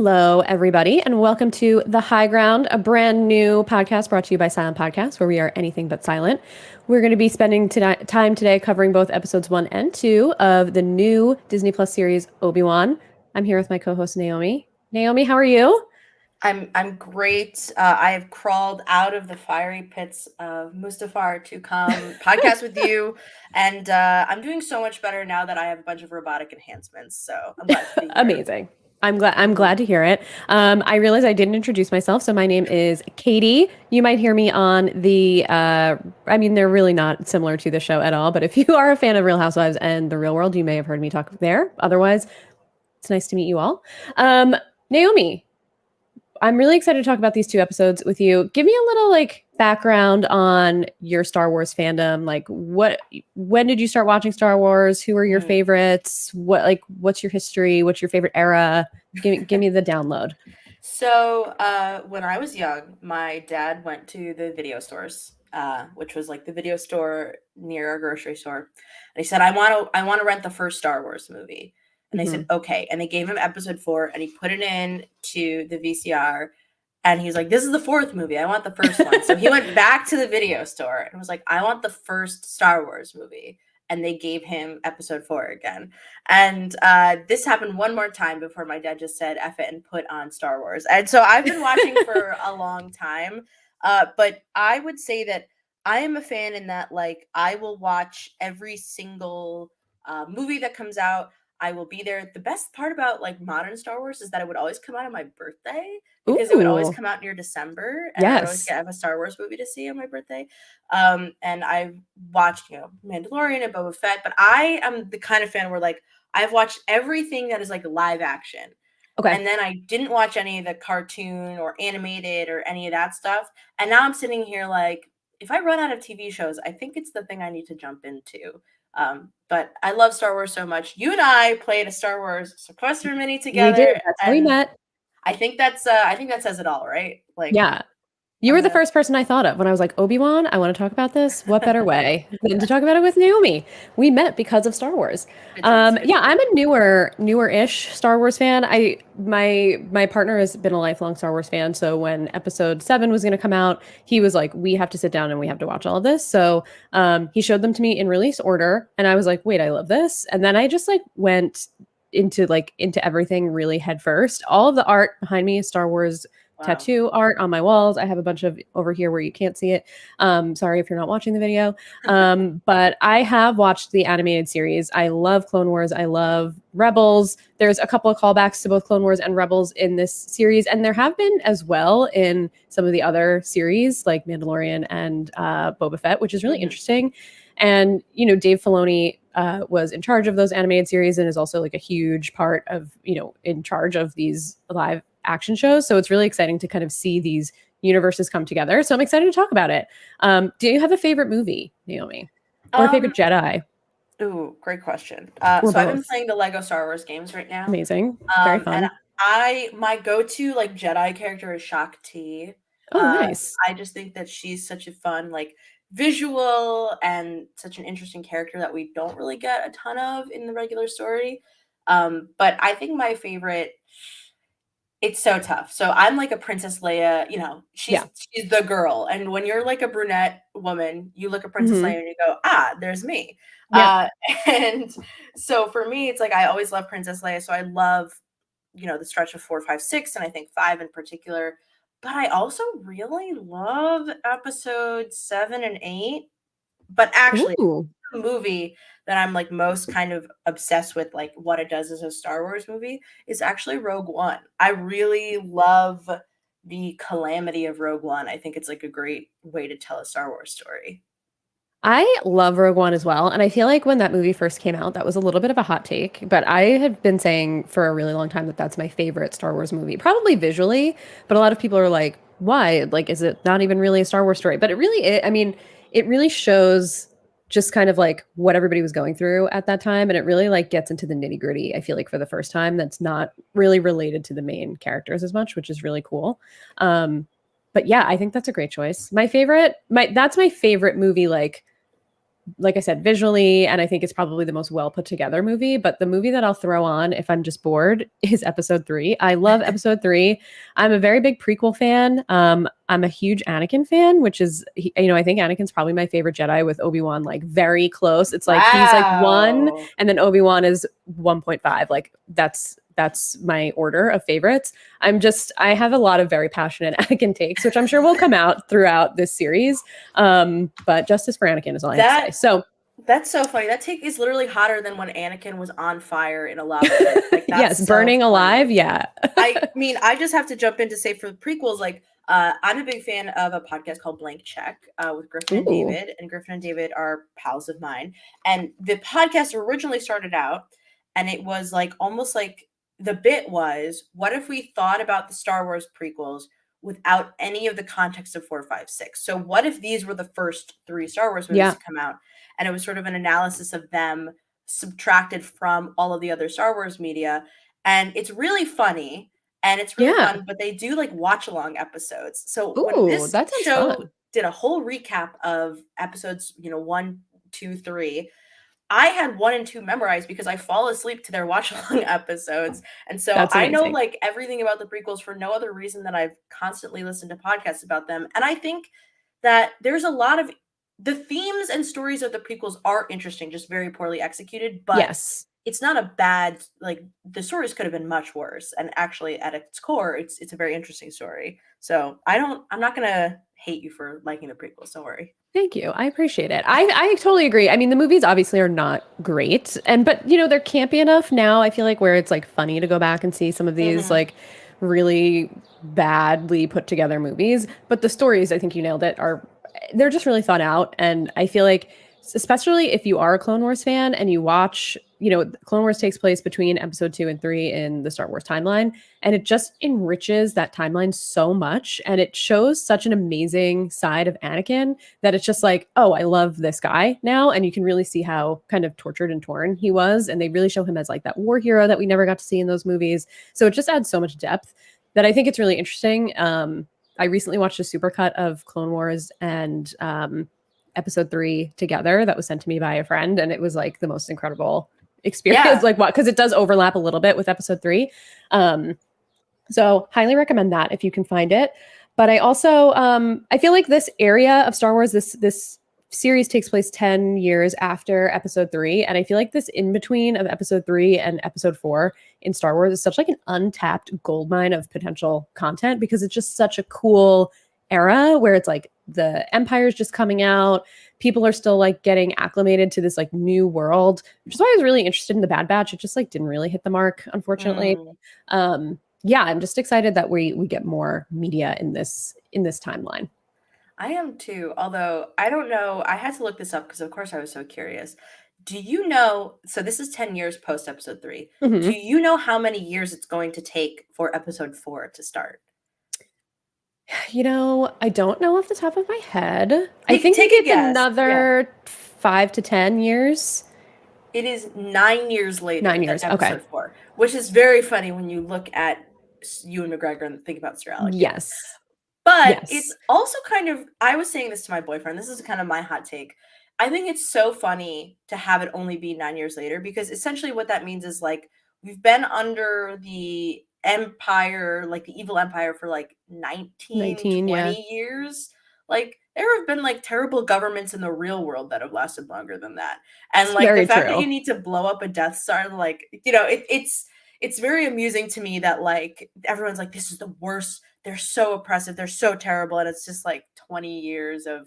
Hello, everybody, and welcome to The High Ground, a brand new podcast brought to you by Silent Podcast, where we are anything but silent. We're going to be spending time today covering both episodes 1 and 2 of the new Disney Plus series, Obi-Wan. I'm here with my co-host, Naomi. Naomi, how are you? I'm great. I have crawled out of the fiery pits of Mustafar to come podcast with you, and I'm doing so much better now that I have a bunch of robotic enhancements. So I'm glad to be here. Amazing. I'm glad to hear it. I realized I didn't introduce myself, so my name is Katie. You might hear me on the. They're really not similar to the show at all. But if you are a fan of Real Housewives and The Real World, you may have heard me talk there. Otherwise, it's nice to meet you all. Naomi, I'm really excited to talk about these 2 episodes with you. Give me a little background on your Star Wars fandom. When did you start watching Star Wars? Who are your favorites? What's your history? What's your favorite era? Give me the download. So when I was young, my dad went to the video stores, which was like the video store near our grocery store. And he said, I want to rent the first Star Wars movie. And they said, okay. And they gave him episode 4 and he put it in to the VCR. And he was like, this is the 4th movie. I want the first one. So he went back to the video store and was like, I want the first Star Wars movie. And they gave him episode 4 again. And this happened one more time before my dad just said F it and put on Star Wars. And so I've been watching for a long time. But I would say that I am a fan in that I will watch every single movie that comes out. I will be there. The best part about modern Star Wars is that it would always come out on my birthday because it would always come out near December, and I would always have a Star Wars movie to see on my birthday. And I've watched, Mandalorian and Boba Fett, but I am the kind of fan where I've watched everything that is live action. Okay. And then I didn't watch any of the cartoon or animated or any of that stuff. And now I'm sitting here if I run out of TV shows, I think it's the thing I need to jump into. But I love Star Wars so much. You and I played a Star Wars Sequester mini together. We did. That's how we met. I think that says it all, right? Yeah. You were the first person I thought of when I was like, Obi-Wan, I want to talk about this. What better way than to talk about it with Naomi? We met because of Star Wars. I'm a newer-ish Star Wars fan. My partner has been a lifelong Star Wars fan. So when episode 7 was going to come out, he was like, we have to sit down and we have to watch all of this. So he showed them to me in release order. And I was like, wait, I love this. And then I just went into everything really head first. All of the art behind me is Star Wars tattoo art on my walls. I have a bunch of over here where you can't see it. Sorry if you're not watching the video. But I have watched the animated series. I love Clone Wars. I love Rebels. There's a couple of callbacks to both Clone Wars and Rebels in this series. And there have been as well in some of the other series like Mandalorian and Boba Fett, which is really interesting. And, Dave Filoni was in charge of those animated series and is also a huge part of, in charge of these live action shows. So it's really exciting to kind of see these universes come together. So I'm excited to talk about it. Do you have a favorite movie, Naomi? Or a favorite Jedi? Ooh, great question. So I've been playing the Lego Star Wars games right now. Amazing. Very fun. And my go-to Jedi character is Shak Ti. Oh, nice. I just think that she's such a fun visual and such an interesting character that we don't really get a ton of in the regular story. But I think my favorite, it's so tough. So I'm a Princess Leia, she's the girl. And when you're a brunette woman, you look at Princess Leia and you go, there's me. Yeah. And so for me, it's I always love Princess Leia. So I love, the stretch of 4, 5, 6, and I think 5 in particular. But I also really love episodes 7 and 8. But actually, the movie that I'm most kind of obsessed with, what it does as a Star Wars movie, is actually Rogue One. I really love the calamity of Rogue One. I think it's a great way to tell a Star Wars story. I love Rogue One as well. And I feel when that movie first came out, that was a little bit of a hot take. But I have been saying for a really long time that that's my favorite Star Wars movie, probably visually. But a lot of people are like, why? Is it not even really a Star Wars story? But it really is. I mean, it really shows just kind of what everybody was going through at that time. And it really gets into the nitty gritty, I feel for the first time, that's not really related to the main characters as much, which is really cool. But yeah, I think that's a great choice. That's my favorite movie, like I said, visually, and I think it's probably the most well put together movie. But the movie that I'll throw on if I'm just bored is episode 3. I love episode 3. I'm a very big prequel fan. I'm a huge Anakin fan, which is, I think Anakin's probably my favorite Jedi, with Obi-Wan like very close. It's like he's like 1 Wow. and then Obi-Wan is 1.5. Like that's my order of favorites. I have a lot of very passionate Anakin takes, which I'm sure will come out throughout this series. But justice for Anakin is all I have to say. So that's so funny. That take is literally hotter than when Anakin was on fire in a lava pit. Like, that's yes, so burning funny. alive. Yeah. I mean, I just have to jump in to say for the prequels, like, I'm a big fan of a podcast called Blank Check with Griffin and Ooh. David. And Griffin and David are pals of mine. And the podcast originally started out, and it was like almost like the bit was, what if we thought about the Star Wars prequels without any of the context of 4, 5, 6? So what if these were the first 3 Star Wars movies to come out? And it was sort of an analysis of them subtracted from all of the other Star Wars media. And it's really funny. And it's really fun, but they do like watch along episodes. So when this show did a whole recap of episodes, 1, 2, 3, I had 1 and 2 memorized because I fall asleep to their watch along episodes. And so I know like everything about the prequels for no other reason than I've constantly listened to podcasts about them. And I think that there's a lot of the themes and stories of the prequels are interesting, just very poorly executed. But it's not a bad, like, the stories could have been much worse. And actually at its core, it's a very interesting story. So I'm not gonna hate you for liking the prequels, don't worry. Thank you. I appreciate it. I totally agree. I mean, the movies obviously are not great, but they're campy enough now, I feel like, where it's like funny to go back and see some of these like really badly put together movies. But the stories, I think you nailed it, they're just really thought out. And I feel like, especially if you are a Clone Wars fan and you watch, Clone Wars takes place between episode 2 and 3 in the Star Wars timeline, and it just enriches that timeline so much, and it shows such an amazing side of Anakin that it's just like, oh, I love this guy now. And you can really see how kind of tortured and torn he was, and they really show him as like that war hero that we never got to see in those movies. So it just adds so much depth that I think it's really interesting. I recently watched a supercut of Clone Wars and episode 3 together that was sent to me by a friend, and it was like the most incredible experience. Like, what, because it does overlap a little bit with episode 3. So highly recommend that if you can find it. But I also I feel like this area of Star Wars, this series takes place 10 years after episode 3, and I feel like this in between of episode 3 and episode 4 in Star Wars is such like an untapped goldmine of potential content, because it's just such a cool era where it's like the Empire's just coming out, people are still like getting acclimated to this like new world, which is why I was really interested in the Bad Batch. It just like didn't really hit the mark, unfortunately. Yeah, I'm just excited that we get more media in this timeline. I am too, although I don't know, I had to look this up because of course I was so curious. Do you know, so this is 10 years post episode 3. Do you know how many years it's going to take for episode 4 to start? I don't know off the top of my head. I think it's another 5 to 10 years. It is 9 years later. 9 years, episode 4, which is very funny when you look at Ewan McGregor and think about Sir Alec. Yes. But it's also kind of, I was saying this to my boyfriend, this is kind of my hot take. I think it's so funny to have it only be 9 years later, because essentially what that means is like, we've been under the Empire, like the evil Empire, for like 19 20 years. Like, there have been like terrible governments in the real world that have lasted longer than that. And like the fact that you need to blow up a Death Star, like, it's very amusing to me that like everyone's like, this is the worst, they're so oppressive, they're so terrible, and it's just like 20 years of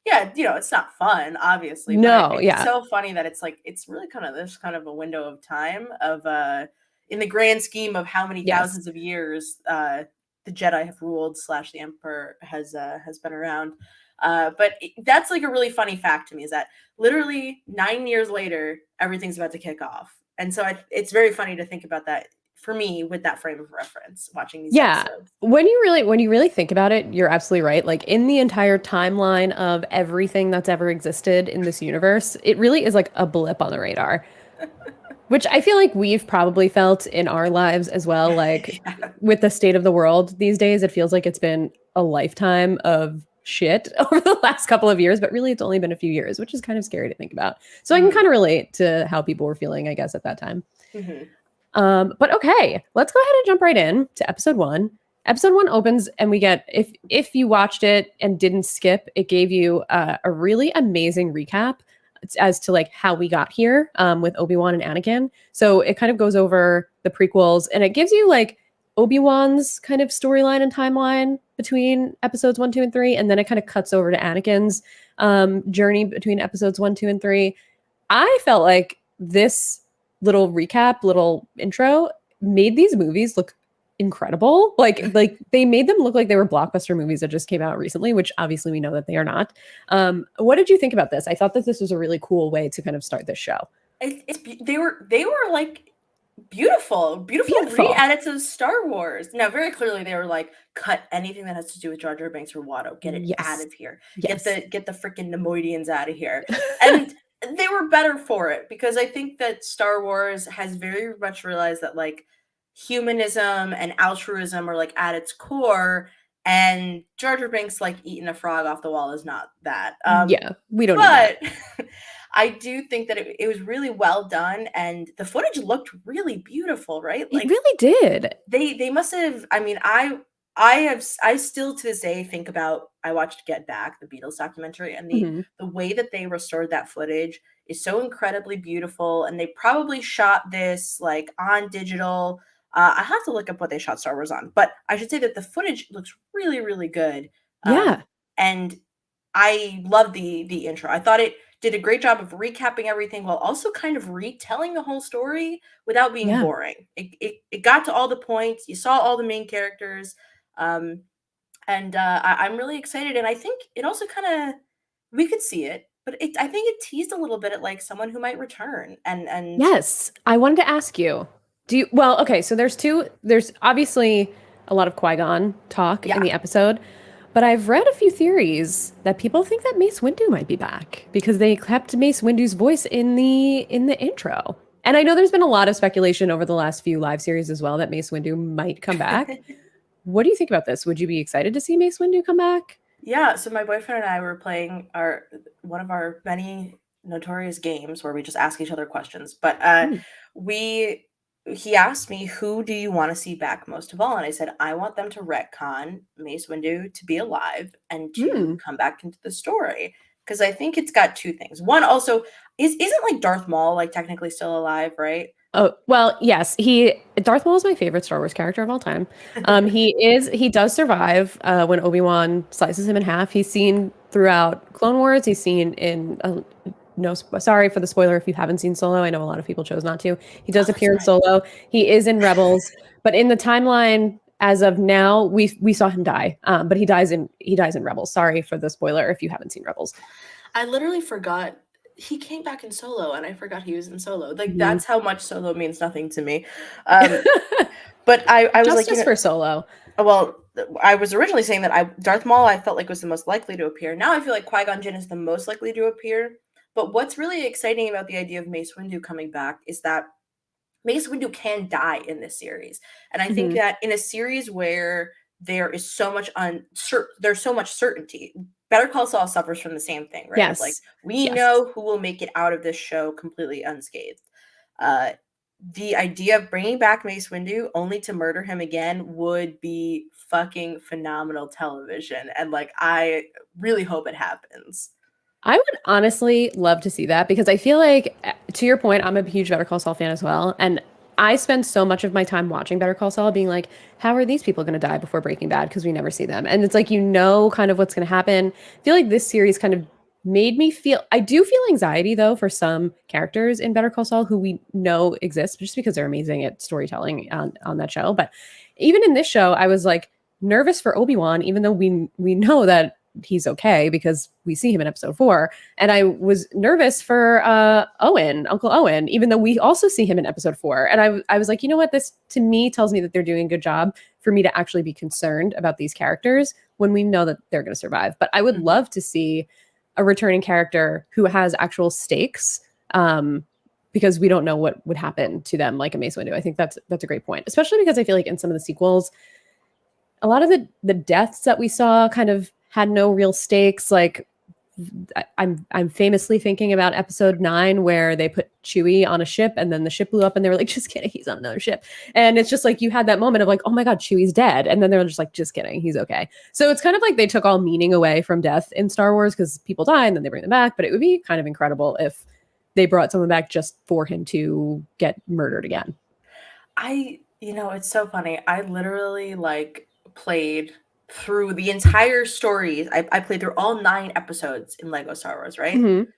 it's not fun, obviously. But it's so funny that it's like, it's really kind of this kind of a window of time of in the grand scheme of how many thousands of years the Jedi have ruled / the Emperor has been around. But that's like a really funny fact to me, is that literally 9 years later, everything's about to kick off. And so it's very funny to think about that for me with that frame of reference, watching these episodes. When you really think about it, you're absolutely right. Like, in the entire timeline of everything that's ever existed in this universe, it really is like a blip on the radar. Which I feel like we've probably felt in our lives as well. Like with the state of the world these days, it feels like it's been a lifetime of shit over the last couple of years, but really it's only been a few years, which is kind of scary to think about. So I can kind of relate to how people were feeling, I guess, at that time. But okay, let's go ahead and jump right in to episode 1. Episode 1 opens and we get, if you watched it and didn't skip, it gave you a really amazing recap as to like how we got here with Obi-Wan and Anakin. So it kind of goes over the prequels and it gives you like Obi-Wan's kind of storyline and timeline between episodes 1, 2, and 3, and then it kind of cuts over to Anakin's journey between episodes 1, 2, and 3. I felt like this little recap, little intro made these movies look incredible. Like they made them look like they were blockbuster movies that just came out recently, which obviously we know that they are not. What did you think about this? I thought that this was a really cool way to kind of start this show. They were like beautiful re-edits of Star Wars. Now, very clearly they were like, cut anything that has to do with Jar Jar Binks or Watto, get it out of here. Get the freaking Nemoidians out of here. And they were better for it because I think that Star Wars has very much realized that like humanism and altruism are like at its core, and Jar Jar Binks like eating a frog off the wall is not that. We don't. But I do think that it was really well done, and the footage looked really beautiful, right? Like, it really did. They must have. I mean, I still to this day think about. I watched Get Back, the Beatles documentary, and the way that they restored that footage is so incredibly beautiful. And they probably shot this like on digital. I have to look up what they shot Star Wars on, but I should say that the footage looks really, really good. And I love the intro. I thought it did a great job of recapping everything while also kind of retelling the whole story without being boring. It got to all the points. You saw all the main characters. I'm really excited. And I think it also kind of, we could see it, but I think it teased a little bit at like someone who might return. And yes, I wanted to ask you, so there's obviously a lot of Qui-Gon talk in the episode, but I've read a few theories that people think that Mace Windu might be back because they kept Mace Windu's voice in the intro. And I know there's been a lot of speculation over the last few live series as well that Mace Windu might come back. What do you think about this? Would you be excited to see Mace Windu come back? Yeah, so my boyfriend and I were playing one of our many notorious games where we just ask each other questions. But he asked me, who do you want to see back most of all? And I said, I want them to retcon Mace Windu to be alive and to come back into the story. Because I think it's got two things. One, also, isn't like Darth Maul like technically still alive, right? Oh, well, yes. Darth Maul is my favorite Star Wars character of all time. He does survive when Obi-Wan slices him in half. He's seen throughout Clone Wars. He's seen in sorry for the spoiler if you haven't seen Solo. I know a lot of people chose not to. He does appear in Solo. He is in Rebels, but in the timeline as of now, we saw him die. But he dies in Rebels. Sorry for the spoiler if you haven't seen Rebels. I literally forgot he came back in Solo, and I forgot he was in Solo. Like that's how much Solo means nothing to me. But I was just for Solo. Well, I was originally saying that Darth Maul I felt like was the most likely to appear. Now I feel like Qui-Gon Jinn is the most likely to appear. But what's really exciting about the idea of Mace Windu coming back is that Mace Windu can die in this series. And I think that in a series where there is so much there's so much certainty, Better Call Saul suffers from the same thing, right? Yes. Like we know who will make it out of this show completely unscathed. The idea of bringing back Mace Windu only to murder him again would be fucking phenomenal television. And like, I really hope it happens. I would honestly love to see that because I feel like, to your point, I'm a huge Better Call Saul fan as well. And I spend so much of my time watching Better Call Saul being like, how are these people going to die before Breaking Bad? Because we never see them. And it's like, kind of what's going to happen. I feel like this series kind of made me I do feel anxiety though for some characters in Better Call Saul who we know exist just because they're amazing at storytelling on that show. But even in this show, I was like nervous for Obi-Wan, even though we know that he's okay because we see him in episode 4. And I was nervous for Uncle Owen, even though we also see him in episode 4. And I was like, you know what? This to me tells me that they're doing a good job for me to actually be concerned about these characters when we know that they're going to survive. But I would love to see a returning character who has actual stakes because we don't know what would happen to them like a Mace Windu. I think that's a great point, especially because I feel like in some of the sequels, a lot of the deaths that we saw kind of had no real stakes. Like I'm famously thinking about episode 9 where they put Chewie on a ship and then the ship blew up and they were like, just kidding, he's on another ship. And it's just like you had that moment of like, oh my God, Chewie's dead. And then they're just like, just kidding, he's okay. So it's kind of like they took all meaning away from death in Star Wars because people die and then they bring them back. But it would be kind of incredible if they brought someone back just for him to get murdered again. It's so funny. I literally like played through the entire stories. I played through all 9 episodes in Lego Star Wars, right? Mm-hmm.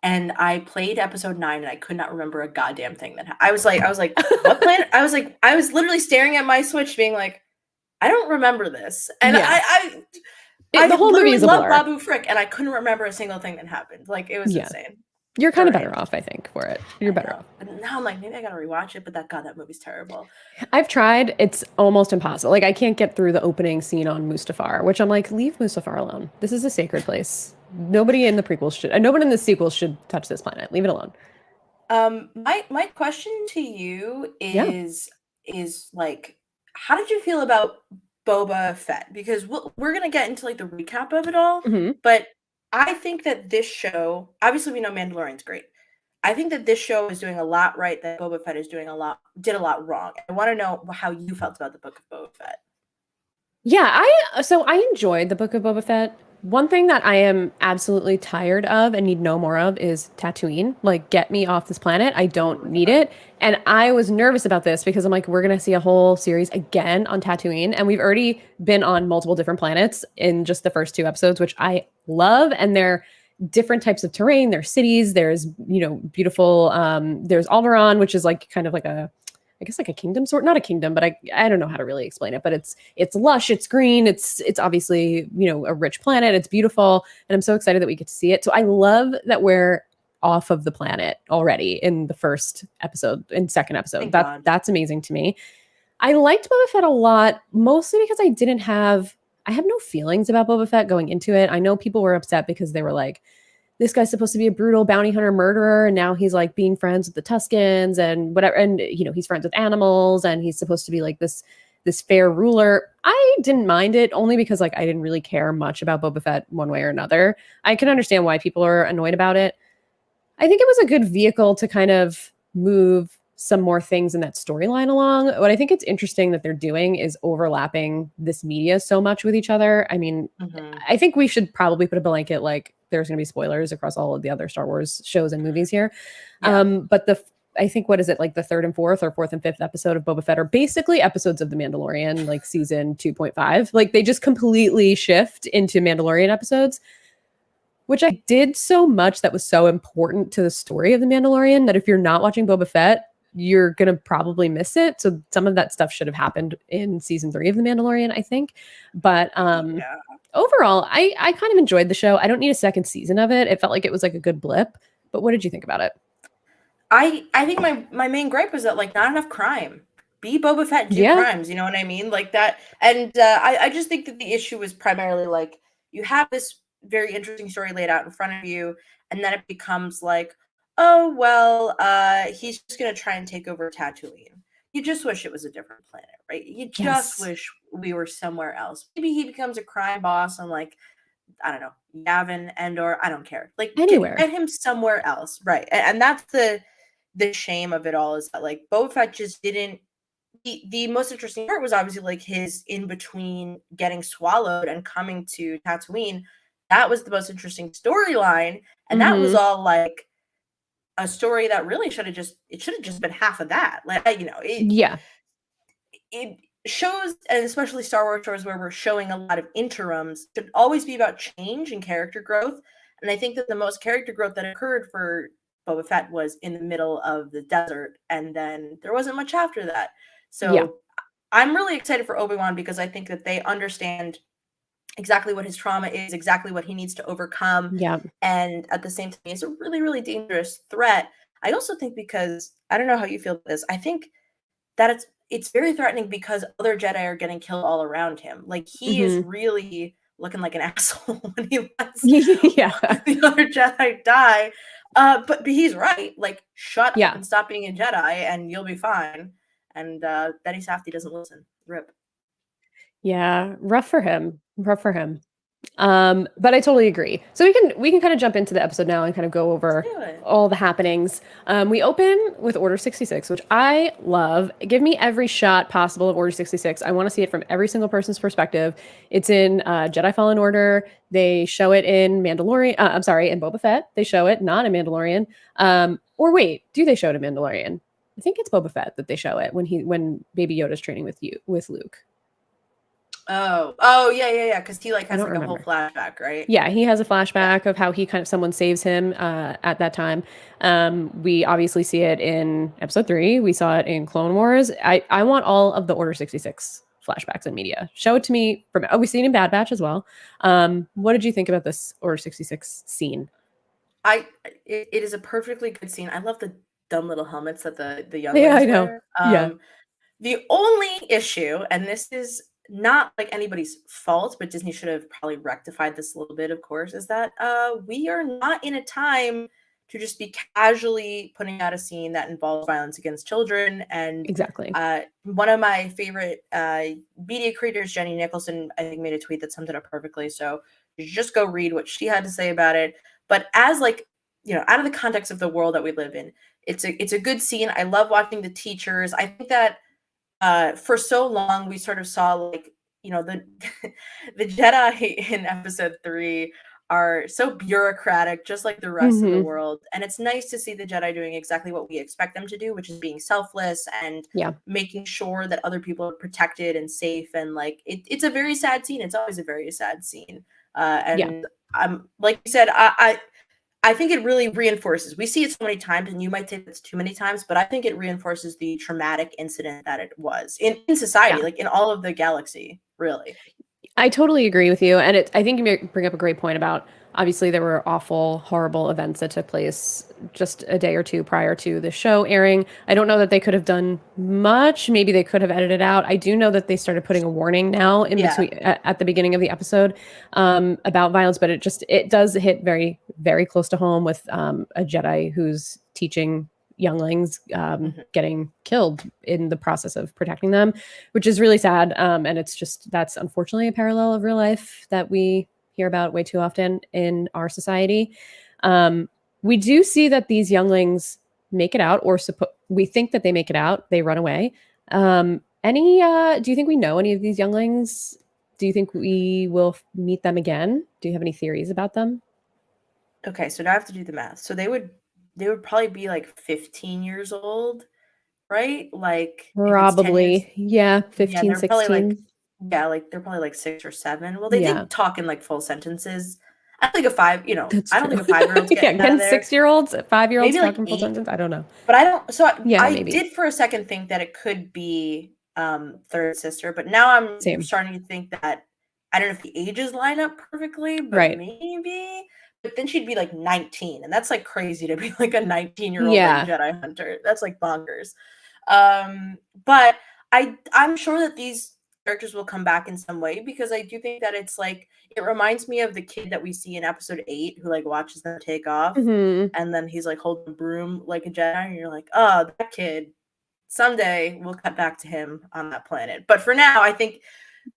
And I played episode 9 and I could not remember a goddamn thing that I was like, what planet? I was literally staring at my Switch being like, I don't remember this. And Yeah. I The whole movie is a love blur. Babu Frick and I couldn't remember a single thing that happened. Like it was insane. You're kind of better off, I think, for it. You're better off. And now I'm like, maybe I gotta rewatch it, but that movie's terrible. I've tried. It's almost impossible. Like I can't get through the opening scene on Mustafar, which I'm like, leave Mustafar alone. This is a sacred place. Nobody in the prequels should, nobody in the sequels should touch this planet. Leave it alone. My question to you is like, how did you feel about Boba Fett? Because we're gonna get into like the recap of it all, but I think that this show, obviously we know Mandalorian's great. I think that this show is doing a lot right, that Boba Fett is did a lot wrong. I want to know how you felt about the Book of Boba Fett. Yeah, I enjoyed the Book of Boba Fett. One thing that I am absolutely tired of and need no more of is Tatooine. Like, get me off this planet. I don't need it. And I was nervous about this because I'm like, we're going to see a whole series again on Tatooine. And we've already been on multiple different planets in just the first 2 episodes, which I love. And they're different types of terrain. There's cities. There's, beautiful. There's Alderaan, which is like kind of like I guess like a kingdom sort, not a kingdom, but I don't know how to really explain it, but it's lush, it's green, it's obviously, a rich planet, it's beautiful, and I'm so excited that we get to see it. So I love that we're off of the planet already in the first episode, in second episode. That's amazing to me. I liked Boba Fett a lot, mostly because I have no feelings about Boba Fett going into it. I know people were upset because they were like, this guy's supposed to be a brutal bounty hunter murderer, and now he's like being friends with the Tuskens and whatever, and he's friends with animals, and he's supposed to be like this fair ruler. I didn't mind it, only because like I didn't really care much about Boba Fett one way or another. I can understand why people are annoyed about it. I think it was a good vehicle to kind of move some more things in that storyline along. What I think it's interesting that they're doing is overlapping this media so much with each other. I mean, I think we should probably put a blanket like there's going to be spoilers across all of the other Star Wars shows and movies here. Yeah. But I think, what is it, like the 3rd and 4th or 4th and 5th episode of Boba Fett are basically episodes of The Mandalorian, like season 2.5. Like they just completely shift into Mandalorian episodes, which I did so much that was so important to the story of The Mandalorian that if you're not watching Boba Fett, you're going to probably miss it. So some of that stuff should have happened in season 3 of The Mandalorian, I think. But overall, I kind of enjoyed the show. I don't need a second season of it. It felt like it was like a good blip. But what did you think about it? I think my main gripe was that like not enough crime. Be Boba Fett, do crimes, you know what I mean? Like that. And I just think that the issue was primarily like you have this very interesting story laid out in front of you, and then it becomes like, oh, well, he's just going to try and take over Tatooine. You just wish it was a different planet, right? You just wish we were somewhere else. Maybe he becomes a crime boss on, like, I don't know, Yavin, Endor, I don't care. Like, anywhere. Get him somewhere else, right? And that's the shame of it all, is that, like, Boba Fett just didn't. The most interesting part was obviously, like, his in-between getting swallowed and coming to Tatooine. That was the most interesting storyline, and that was all, like, a story that really should have just been half of that. Like, it shows, and especially Star Wars shows where we're showing a lot of interims, should always be about change and character growth. And I think that the most character growth that occurred for Boba Fett was in the middle of the desert, and then there wasn't much after that. So I'm really excited for Obi-Wan because I think that they understand exactly what his trauma is, exactly what he needs to overcome. Yeah. And at the same time, it's a really, really dangerous threat. I also think, because I don't know how you feel about this, I think that it's very threatening because other Jedi are getting killed all around him. Like he is really looking like an asshole when he lets the other Jedi die. But he's right. Like, shut up and stop being a Jedi and you'll be fine. And Benny Safdie doesn't listen. RIP. Yeah, rough for him. But I totally agree. So we can kind of jump into the episode now and kind of go Let's over do it. all the happenings. We open with Order 66, which I love. Give me every shot possible of Order 66. I want to see it from every single person's perspective. It's in Jedi Fallen Order. They show it in Mandalorian. I'm sorry, in Boba Fett. They show it not in Mandalorian. Or wait, do they show it in Mandalorian? I think it's Boba Fett that they show it when Baby Yoda's training with Luke. Oh, yeah. Because he like I has don't like a whole remember. flashback, right? Yeah, he has a flashback of how he kind of someone saves him at that time. We obviously see it in episode 3. We saw it in Clone Wars. I want all of the Order 66 flashbacks in media. Show it to me from. Oh, we've seen it in Bad Batch as well. What did you think about this Order 66 scene? It is a perfectly good scene. I love the dumb little helmets that the Yeah, younglings I know. wear. Yeah, The only issue, and this is not like anybody's fault, but Disney should have probably rectified this a little bit, of course, is that we are not in a time to just be casually putting out a scene that involves violence against children. And exactly. one of my favorite media creators, Jenny Nicholson, I think made a tweet that summed it up perfectly. So you should just go read what she had to say about it. But as like, out of the context of the world that we live in, it's a good scene. I love watching the teachers. I think that for so long we sort of saw like the the Jedi in episode 3 are so bureaucratic, just like the rest of the Mm-hmm. world, and it's nice to see the Jedi doing exactly what we expect them to do, which is being selfless and Yeah, making sure that other people are protected and safe. And like it's a very sad scene. It's always a very sad scene. yeah. And I'm like you said, I think it really reinforces. We see it so many times, and you might think it's too many times, but I think it reinforces the traumatic incident that it was in society, Yeah. like in all of the galaxy, really. I totally agree with you. And I think you bring up a great point about obviously there were awful, horrible events that took place just a day or two prior to the show airing. I don't know that they could have done much. Maybe they could have edited out. I do know that they started putting a warning now in Yeah. between at the beginning of the episode about violence, but it does hit very, very close to home with a Jedi who's teaching younglings getting killed in the process of protecting them, which is really sad. And that's unfortunately a parallel of real life that we hear about way too often in our society. We do see that these younglings make it out, or we think that they make it out. They run away. Do you think we know any of these younglings? Do you think we will meet them again? Do you have any theories about them? Okay, so now I have to do the math. So they would probably be like 15 years old, right? Like if it's 10 years, Probably. Yeah, yeah, 15, they're probably like 16. they're probably like 6 or 7. Well, they Yeah, did talk in like full sentences. I don't think that's I don't true. think a 5-year-old's Yeah, getting out of can there. 6-year-olds, 5-year-olds Maybe like talking full 8. sentence? I don't know. But I don't, so Yeah, I maybe. did for a second think that it could be third sister, but now I'm Same. starting to think that I don't know if the ages line up perfectly, but Right. maybe. But then she'd be like 19, and that's like crazy to be like a 19-year-old like Yeah. Jedi hunter. That's like bonkers. But I'm sure that these characters will come back in some way, because I do think that it's like it reminds me of the kid that we see in episode 8 who like watches them take off, Hmm. and then he's like holding a broom like a Jedi, and you're like, oh, that kid. Someday we'll cut back to him on that planet. But for now, I think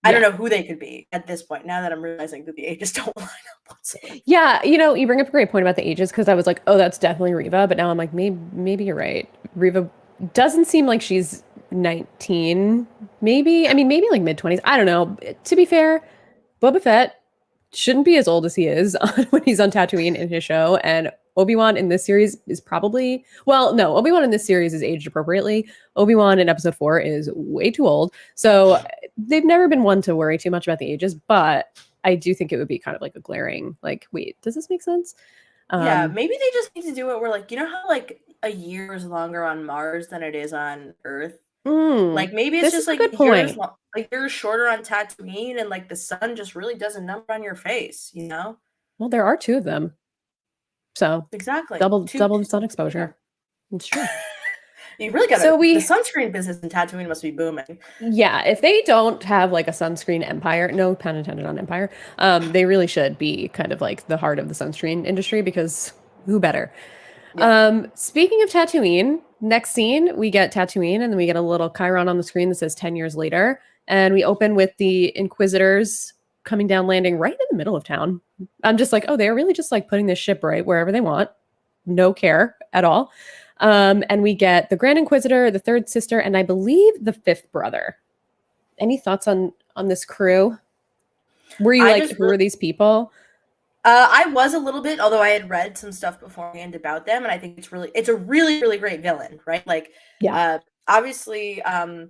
I don't Yeah. know who they could be at this point. Now that I'm realizing that the ages don't line up whatsoever. Yeah, you bring up a great point about the ages because I was like, oh, that's definitely Reva, but now I'm like, maybe you're right. Reva doesn't seem like she's 19. Maybe, I mean, maybe like mid-20s. I don't know. To be fair, Boba Fett shouldn't be as old as he is when he's on Tatooine in his show, and Obi-Wan in this series is probably well, no, Obi-Wan in this series is aged appropriately. Obi-Wan in episode 4 is way too old. So they've never been one to worry too much about the ages, but I do think it would be kind of like a glaring, like, wait, does this make sense? Yeah, Um, maybe they just need to do it where, like, how like a year is longer on Mars than it is on Earth. mm, Like maybe it's this just is a like good point. a year shorter on Tatooine, and like the sun just really does a number on your face, you know? Well, there are 2 of them. So Exactly. double the sun Yeah. exposure. It's true. You really gotta So the we sunscreen business in Tatooine must be booming. Yeah, if they don't have like a sunscreen empire, no pun intended on empire, they really should be kind of like the heart of the sunscreen industry because who better? Yeah. Speaking of Tatooine, next scene we get Tatooine and then we get a little chyron on the screen that says 10 years later, and we open with the Inquisitors coming down, landing right in the middle of town. I'm just like, oh, they're really just like putting this ship right wherever they want. No care at all. And we get the Grand Inquisitor, the third sister, and I believe the fifth brother. Any thoughts on this crew? Were you like, who are these people? I was a little bit, although I had read some stuff beforehand about them, and I think it's a really, really great villain, right? Like, Yeah. Obviously, Giancarlo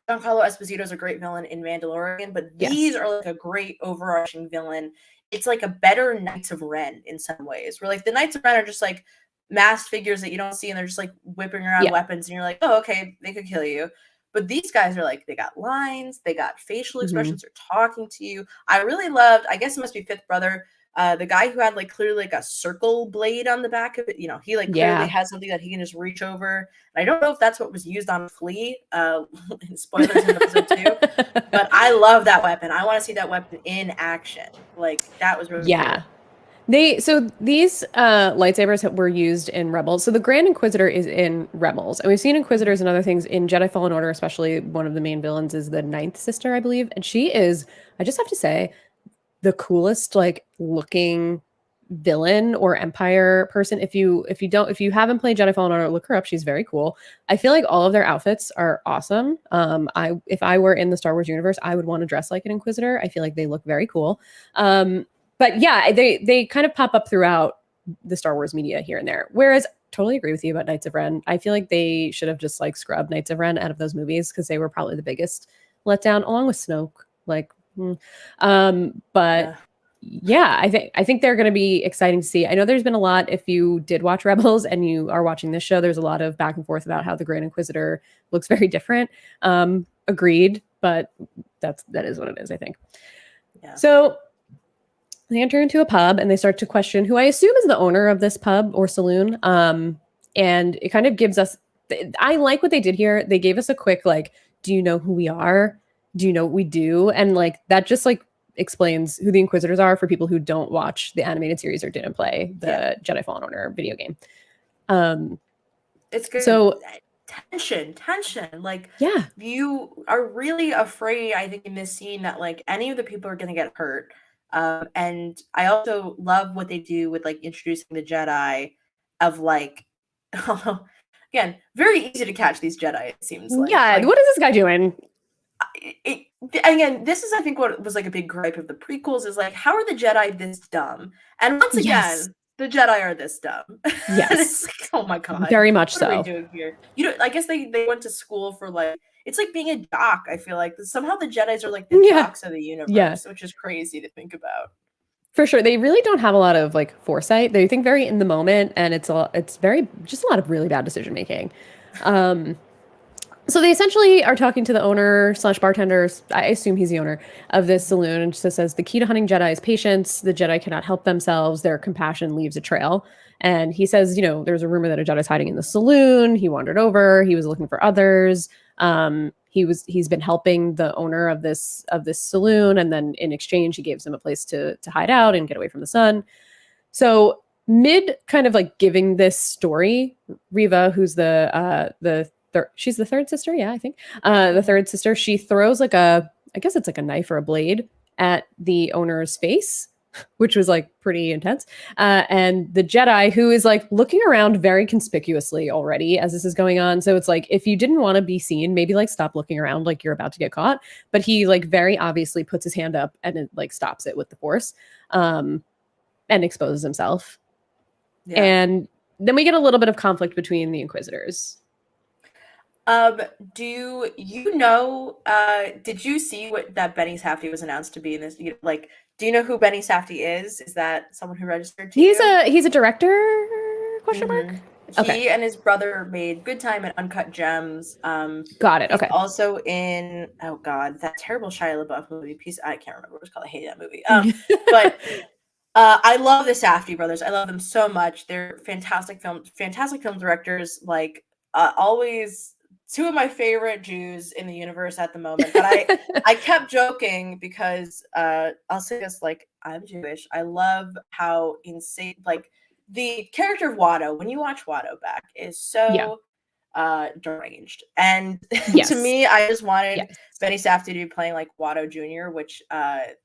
Esposito is a great villain in Mandalorian, but these are like a great overarching villain. It's like a better Knights of Ren in some ways, where like the Knights of Ren are just like masked figures that you don't see, and they're just like whipping around weapons, and you're like, oh, okay, they could kill you. But these guys are like, they got lines, they got facial expressions, they're talking to you. I really loved, I guess it must be Fifth Brother, the guy who had like clearly like a circle blade on the back of it, you know, he like clearly has something that he can just reach over. And I don't know if that's what was used on Flea, in spoilers in episode 2, but I love that weapon. I want to see that weapon in action. Like, that was really cool. So these lightsabers were used in Rebels. So the Grand Inquisitor is in Rebels, and we've seen Inquisitors and other things in Jedi Fallen Order. Especially one of the main villains is the ninth sister, I believe, and she is, I just have to say, the coolest like looking villain or Empire person. If you haven't played Jedi Fallen Order, look her up. She's very cool. I feel like all of their outfits are awesome. If I were in the Star Wars universe, I would want to dress like an Inquisitor. I feel like they look very cool. But yeah, they kind of pop up throughout the Star Wars media here and there. Whereas, totally agree with you about Knights of Ren. I feel like they should have just like scrubbed Knights of Ren out of those movies because they were probably the biggest letdown, along with Snoke. Like, but yeah, I think they're going to be exciting to see. I know there's been a lot. If you did watch Rebels and you are watching this show, there's a lot of back and forth about how the Grand Inquisitor looks very different. Agreed, but that is what it is, I think. Yeah. So they enter into a pub and they start to question who I assume is the owner of this pub or saloon. And it kind of gives us, I like what they did here. They gave us a quick, like, do you know who we are? Do you know what we do? And like, that just like explains who the Inquisitors are for people who don't watch the animated series or didn't play the Jedi Fallen Order video game. It's good. So tension. Like, you are really afraid, I think, in this scene that like any of the people are going to get hurt. And I also love what they do with like introducing the Jedi of like, again, very easy to catch these Jedi, it seems like. Yeah, like, what is this guy doing? Again, this is, I think, what was like a big gripe of the prequels is like, how are the Jedi this dumb? And once again, the Jedi are this dumb. Yes. It's like, oh my god. Very much what are we doing here? You know, I guess they went to school for like, it's like being a jock, I feel like. Somehow the Jedis are like the jocks of the universe, which is crazy to think about. For sure. They really don't have a lot of like foresight. They think very in the moment, and it's very just a lot of really bad decision making. So they essentially are talking to the owner / bartender, I assume he's the owner of this saloon, and just says the key to hunting Jedi is patience. The Jedi cannot help themselves. Their compassion leaves a trail. And he says, you know, there's a rumor that a Jedi's hiding in the saloon. He wandered over. He was looking for others. He's been helping the owner of this saloon, and then in exchange, he gives him a place to hide out and get away from the sun. So mid kind of like giving this story, Reva, who's she's the third sister. Yeah, I think. The third sister, she throws like I guess it's like a knife or a blade at the owner's face, which was like pretty intense. And the Jedi, who is like looking around very conspicuously already as this is going on. So it's like, if you didn't want to be seen, maybe like stop looking around like you're about to get caught. But he like very obviously puts his hand up and it like stops it with the Force, and exposes himself. Yeah. And then we get a little bit of conflict between the Inquisitors. Do you know, did you see that Benny Safdie was announced to be in this? Like, do you know who Benny Safdie is? Is that someone who registered to you? He's a director, question mark? He and his brother made Good Time and Uncut Gems. Got it. Okay. Also in, oh god, that terrible Shia LaBeouf movie. I can't remember what it's called. I hate that movie. But I love the Safdie brothers. I love them so much. They're fantastic film directors. Like, always two of my favorite Jews in the universe at the moment. But I kept joking because I'll say this, like, I'm Jewish. I love how insane, like, the character of Watto, when you watch Watto back, is so deranged. And Yes. to me, I just wanted Yes. Benny Safdie to be playing like Watto Jr., which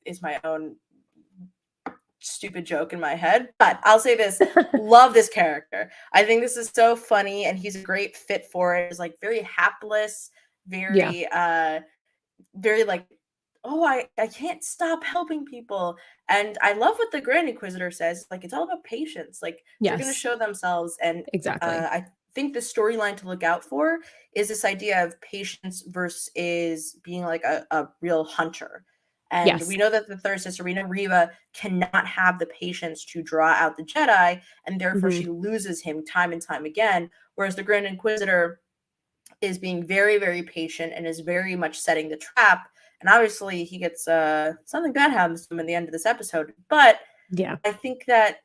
is my own stupid joke in my head. But I'll say this: love this character. I think this is so funny, and he's a great fit for it. He's like very hapless, very very like, oh, I can't stop helping people. And I love what the Grand Inquisitor says. Like, it's all about patience. Like, they're going to Yes. show themselves. And Exactly. I think the storyline to look out for is this idea of patience versus being like a real hunter. And Yes. we know that the third sister, we know Reva cannot have the patience to draw out the Jedi, and therefore she loses him time and time again. Whereas the Grand Inquisitor is being very, very patient and is very much setting the trap. And obviously, he gets something bad happens to him in the end of this episode. But yeah, I think that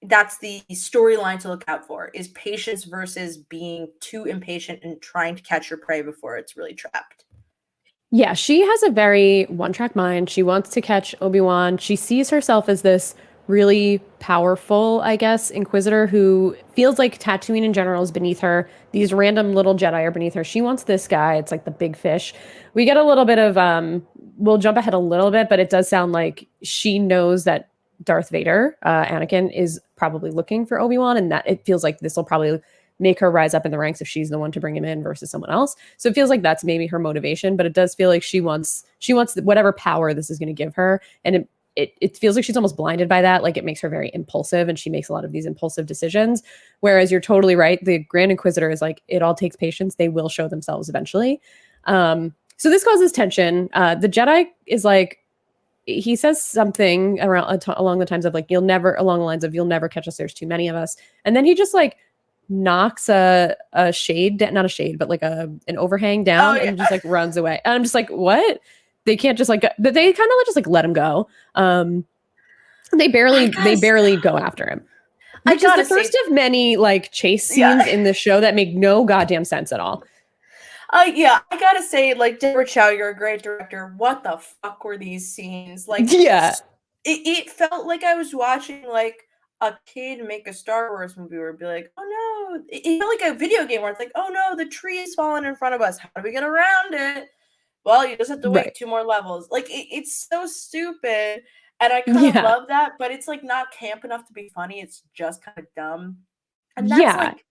that's the storyline to look out for: is patience versus being too impatient and trying to catch your prey before it's really trapped. yeah, she has a very one-track mind. She wants to catch Obi-Wan. She sees herself as this really powerful, I guess, Inquisitor who feels like Tatooine in general is beneath her. These random little Jedi are beneath her. She wants this guy. It's like the big fish. We get a little bit of we'll jump ahead a little bit, but it does sound like she knows that Darth Vader, Anakin, is probably looking for Obi-Wan, and that it feels like this will probably make her rise up in the ranks if she's the one to bring him in versus someone else. So it feels like that's maybe her motivation, but it does feel like she wants whatever power this is going to give her, and it feels like she's almost blinded by that. Like, it makes her very impulsive, and she makes a lot of these impulsive decisions. Whereas you're totally right. The Grand Inquisitor is like, it all takes patience. They will show themselves eventually. So this causes tension. The Jedi is like, he says something along the lines of like, you'll never catch us. There's too many of us. And then he just like knocks a shade, not a shade, but like an overhang down, and just like runs away. And I'm just like, what? They can't just like, but they kind of just like let him go. They barely go after him, which is the first of many like chase scenes in the show that make no goddamn sense at all. Yeah, I gotta say, like, Deborah Chow, you're a great director. What the fuck were these scenes? Like, yeah, it felt like I was watching like a kid make a Star Wars movie where it'd be like, oh no, it felt like a video game where it's like, oh no, the tree is falling in front of us. How do we get around it? Well, you just have to wait 2 more levels. Like, it's so stupid, and I kind of love that, but it's like not camp enough to be funny. It's just kind of dumb, and that's like,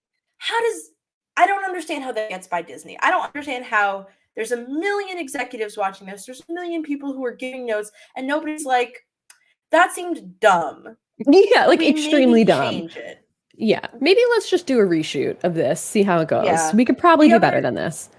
I don't understand how that gets by Disney. I don't understand how there's a million executives watching this. There's a million people who are giving notes, and nobody's like, that seemed dumb. Yeah, like extremely dumb. Change it. Yeah, maybe let's just do a reshoot of this, see how it goes. Yeah. We could probably do better than this.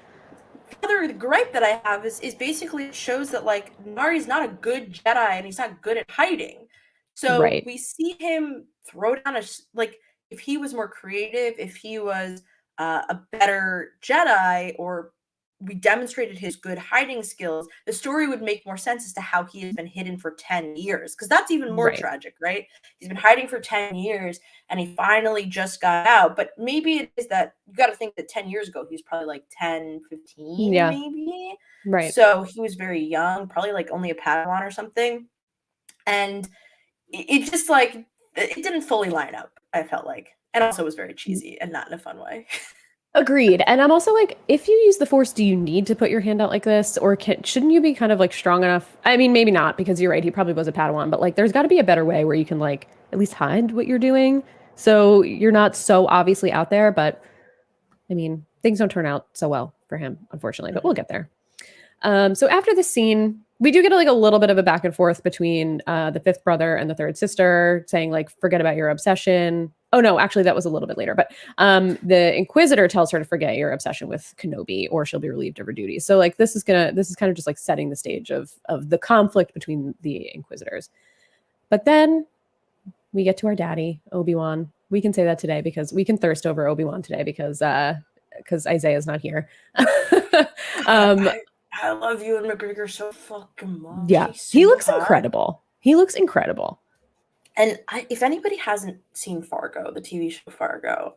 The other gripe that I have is basically it shows that like Nari's not a good Jedi and he's not good at hiding. So we see him throw down like, if he was more creative, if he was a better Jedi, or we demonstrated his good hiding skills, the story would make more sense as to how he has been hidden for 10 years. Because that's even more tragic, right? He's been hiding for 10 years and he finally just got out. But maybe it is that you got to think that 10 years ago, he was probably like 10, 15, maybe. Right. So he was very young, probably like only a Padawan or something. And it just like, it didn't fully line up, I felt like. And also was very cheesy and not in a fun way. Agreed. And I'm also like, if you use the Force, do you need to put your hand out like this? Or shouldn't you be kind of like strong enough? I mean, maybe not, because you're right. He probably was a Padawan, but like, there's got to be a better way where you can like at least hide what you're doing. So you're not so obviously out there. But I mean, things don't turn out so well for him, unfortunately, but we'll get there. So after this scene, we do get like a little bit of a back and forth between the fifth brother and the third sister, saying like, forget about your obsession. Oh no, actually that was a little bit later, but the Inquisitor tells her to forget your obsession with Kenobi or she'll be relieved of her duties. So like, this is kind of just like setting the stage of the conflict between the Inquisitors. But then we get to our daddy, Obi-Wan. We can say that today because we can thirst over Obi-Wan today because Isaiah's not here. I love Ewan McGregor so fucking much. Yeah, he looks incredible. He looks incredible. And if anybody hasn't seen Fargo, the TV show Fargo,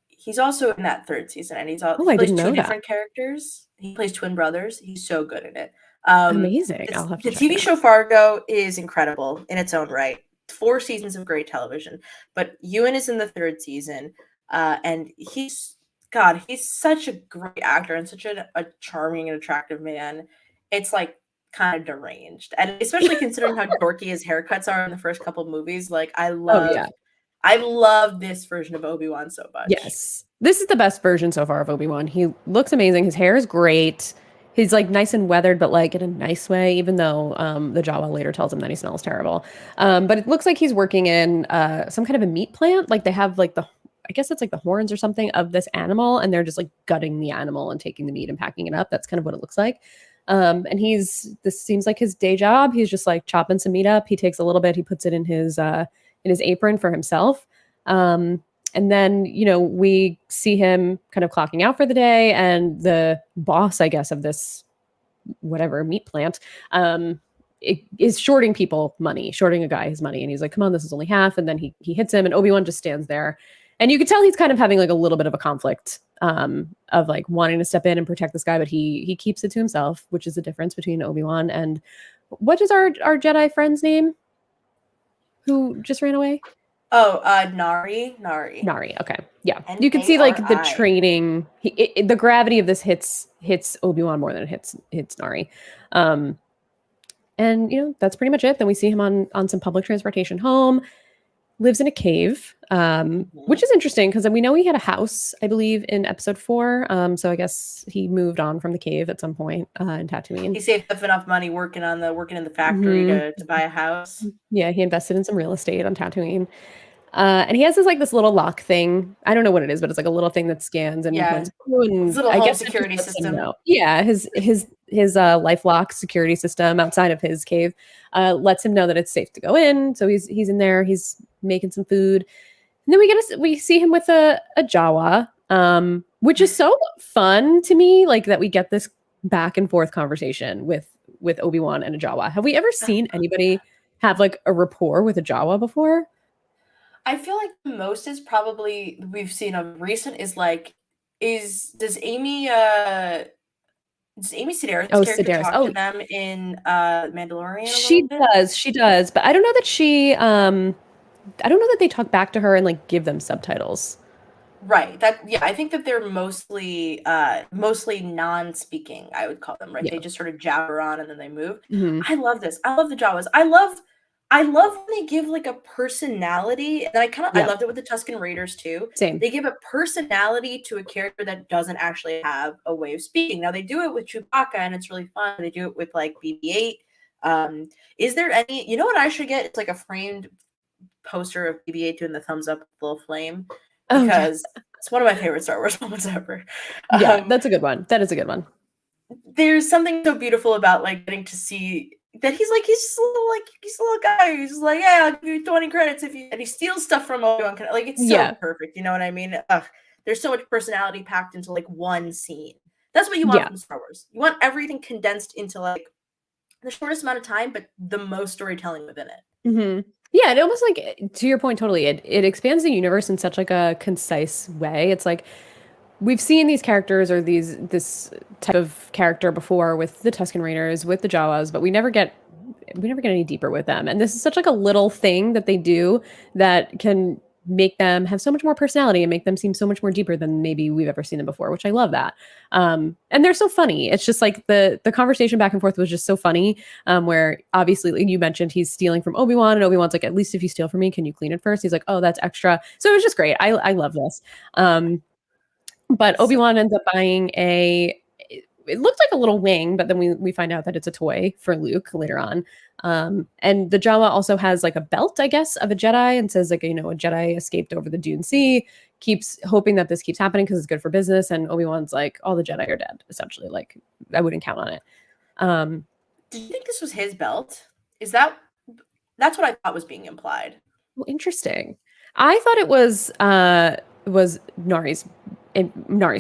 he's also in that third season, and he plays two different characters. He plays twin brothers. He's so good in it. Amazing. I'll have to the TV show Fargo is incredible in its own right. 4 seasons of great television, but Ewan is in the third season, and he's God, he's such a great actor and such a charming and attractive man. It's like kind of deranged, and especially considering how dorky his haircuts are in the first couple of movies. Like, Oh yeah. I love this version of Obi-Wan so much. Yes. This is the best version so far of Obi-Wan. He looks amazing. His hair is great. He's like nice and weathered, but like in a nice way, even though the Jawa later tells him that he smells terrible. But it looks like he's working in some kind of a meat plant. Like they have like I guess it's like the horns or something of this animal, and they're just like gutting the animal and taking the meat and packing it up. That's kind of what it looks like. And this seems like his day job. He's just like chopping some meat up. He takes a little bit, he puts it in his apron for himself. And then, we see him kind of clocking out for the day, and the boss, I guess, of this whatever meat plant, is shorting people money, shorting a guy his money. And he's like, come on, this is only half. And then he hits him, and Obi-Wan just stands there. And you could tell he's kind of having like a little bit of a conflict of like wanting to step in and protect this guy, but he keeps it to himself, which is the difference between Obi-Wan and what is our Jedi friend's name who just ran away? Oh, Nari. Okay, yeah. You can see like the training. The gravity of this hits Obi-Wan more than it hits Nari, and that's pretty much it. Then we see him on some public transportation home. Lives in a cave, which is interesting because we know he had a house, I believe, in episode 4. So I guess he moved on from the cave at some point in Tatooine. He saved up enough money working in the factory to buy a house. Yeah, he invested in some real estate on Tatooine. And he has this little lock thing. I don't know what it is, but it's like a little thing that scans and his little home security system. Yeah, his life lock security system outside of his cave lets him know that it's safe to go in. So he's in there. He's making some food, and then we see him with a Jawa, which is so fun to me. Like that we get this back and forth conversation with Obi-Wan and a Jawa. Have we ever seen anybody have like a rapport with a Jawa before? I feel like the most is probably we've seen of recent is does Amy Sedaris character talk to them in Mandalorian? She does, but I don't know that I don't know that they talk back to her and like give them subtitles. Right. I think that they're mostly non-speaking, I would call them, right? Yeah. They just sort of jabber on and then they move. Mm-hmm. I love this. I love the Jawas. I love when they give like a personality, and I loved it with the Tusken Raiders too. Same. They give a personality to a character that doesn't actually have a way of speaking. Now they do it with Chewbacca, and it's really fun. They do it with like BB-8. Is there any? You know what I should get? It's like a framed poster of BB-8 doing the thumbs up, little flame, because it's one of my favorite Star Wars moments ever. Yeah, that's a good one. That is a good one. There's something so beautiful about like getting to see that he's just a little guy. He's like, yeah, I'll give you 20 credits if you. And he steals stuff from Obi-Wan. Like it's so perfect. You know what I mean? There's so much personality packed into like one scene. That's what you want from Star Wars. You want everything condensed into like the shortest amount of time, but the most storytelling within it. Mm-hmm. Yeah, it almost like, to your point, totally. It expands the universe in such like a concise way. It's like we've seen these characters or this type of character before with the Tusken Raiders, with the Jawas, but we never get any deeper with them. And this is such like a little thing that they do that can make them have so much more personality and make them seem so much more deeper than maybe we've ever seen them before, which I love that. And they're so funny. It's just like the conversation back and forth was just so funny, where obviously like you mentioned he's stealing from Obi-Wan, and Obi-Wan's like, at least if you steal from me, can you clean it first? He's like, oh, that's extra. So it was just great. I love this. But Obi-Wan ends up buying it looked like a little wing, but then we find out that it's a toy for Luke later on. And the Jawa also has like a belt, I guess, of a Jedi, and says like, a Jedi escaped over the Dune Sea, keeps hoping that this keeps happening because it's good for business. And Obi-Wan's like, all the Jedi are dead, essentially. Like, I wouldn't count on it. Did you think this was his belt? That's what I thought was being implied. Well, interesting. I thought it was Nari's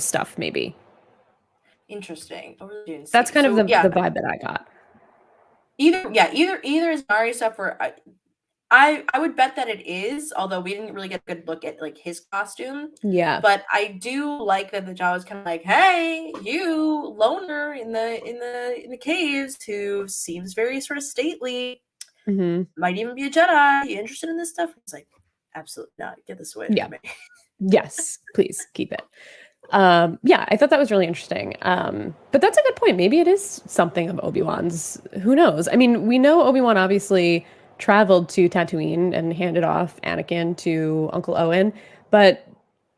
stuff, maybe. Interesting. That's kind of the vibe that I got. Either is Nari's stuff, or I would bet that it is, although we didn't really get a good look at like his costume. Yeah. But I do like that the Jawa's kind of like, hey, you loner in the caves who seems very sort of stately, might even be a Jedi. You interested in this stuff? It's like, absolutely not. Get this away from me. Yes, please keep it. Yeah, I thought that was really interesting. But that's a good point. Maybe it is something of Obi-Wan's. Who knows? I mean, we know Obi-Wan obviously traveled to Tatooine and handed off Anakin to Uncle Owen, but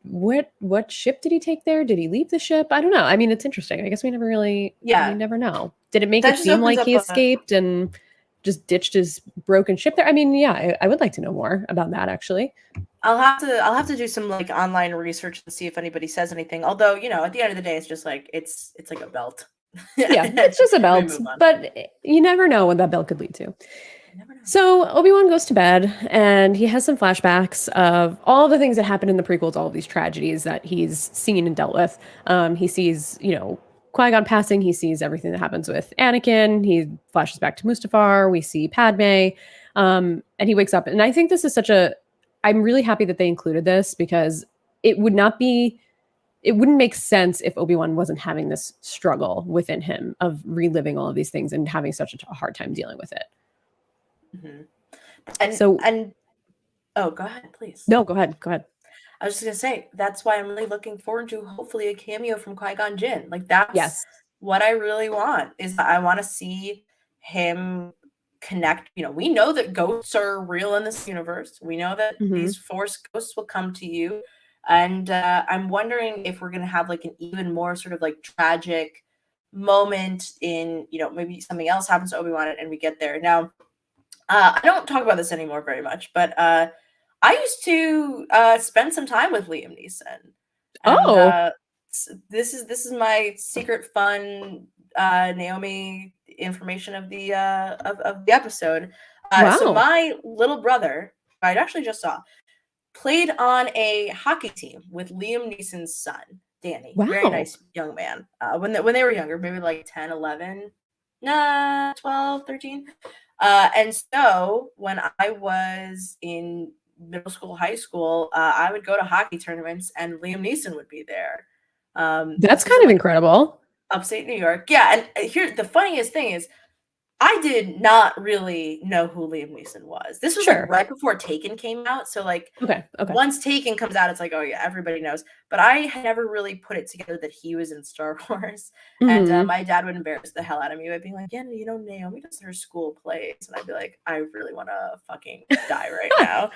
what ship did he take there? Did he leave the ship? I don't know. I mean, it's interesting. I guess we Yeah, never know. Did it make that it just seem opens like up he a. escaped and just ditched his broken ship there? I mean, yeah, I would like to know more about that actually. I'll have to do some like online research to see if anybody says anything. Although, at the end of the day, it's just like it's like a belt. Yeah, it's just a We belt, move on. but you never know what that belt could lead to. You never know. So Obi-Wan goes to bed and he has some flashbacks of all the things that happened in the prequels, all of these tragedies that he's seen and dealt with. He sees, Qui-Gon passing. He sees everything that happens with Anakin. He flashes back to Mustafar. We see Padme. And he wakes up. And I think this is I'm really happy that they included this because it wouldn't make sense if Obi-Wan wasn't having this struggle within him of reliving all of these things and having such a hard time dealing with it. Mm-hmm. And So oh, go ahead, please. no, go ahead. Go ahead. I was just gonna say that's why I'm really looking forward to hopefully a cameo from Qui-Gon Jinn. Like that's Yes. what I really want is that I want to see him connect. We know that ghosts are real in this universe. We know that these Force ghosts will come to you, and I'm wondering if we're gonna have like an even more sort of like tragic moment in maybe something else happens to Obi-Wan and we get there now. I don't talk about this anymore very much, but I used to spend some time with Liam Neeson, and this is my secret fun Naomi information of the of the episode. So Wow. my little brother, I actually just saw, played on a hockey team with Liam Neeson's son, Danny. Very Wow. nice young man. When they were younger, maybe like 10, 11, 12, 13. And so when I was in middle school, high school, I would go to hockey tournaments and Liam Neeson would be there. That's kind of incredible. Upstate New York. Yeah. And here, the funniest thing is, I did not really know who Liam Neeson was. This was like right before Taken came out. So like Okay. once Taken comes out, it's like, oh yeah, everybody knows. But I had never really put it together that he was in Star Wars. And my dad would embarrass the hell out of me by being like, yeah, Naomi does her school plays. And I'd be like, I really want to fucking die right now.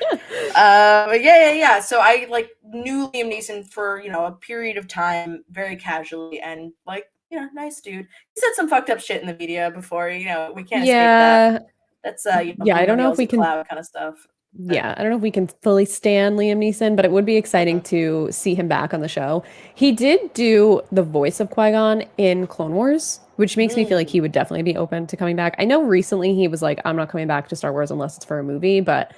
But yeah. So I like knew Liam Neeson for, a period of time very casually and like, nice dude. He said some fucked up shit in the media before, we can't escape that. That's I don't know if we can cloud kind of stuff. Yeah, I don't know if we can fully stand Liam Neeson, but it would be exciting to see him back on the show. He did do the voice of Qui-Gon in Clone Wars, which makes me feel like he would definitely be open to coming back. I know recently he was like, I'm not coming back to Star Wars unless it's for a movie, but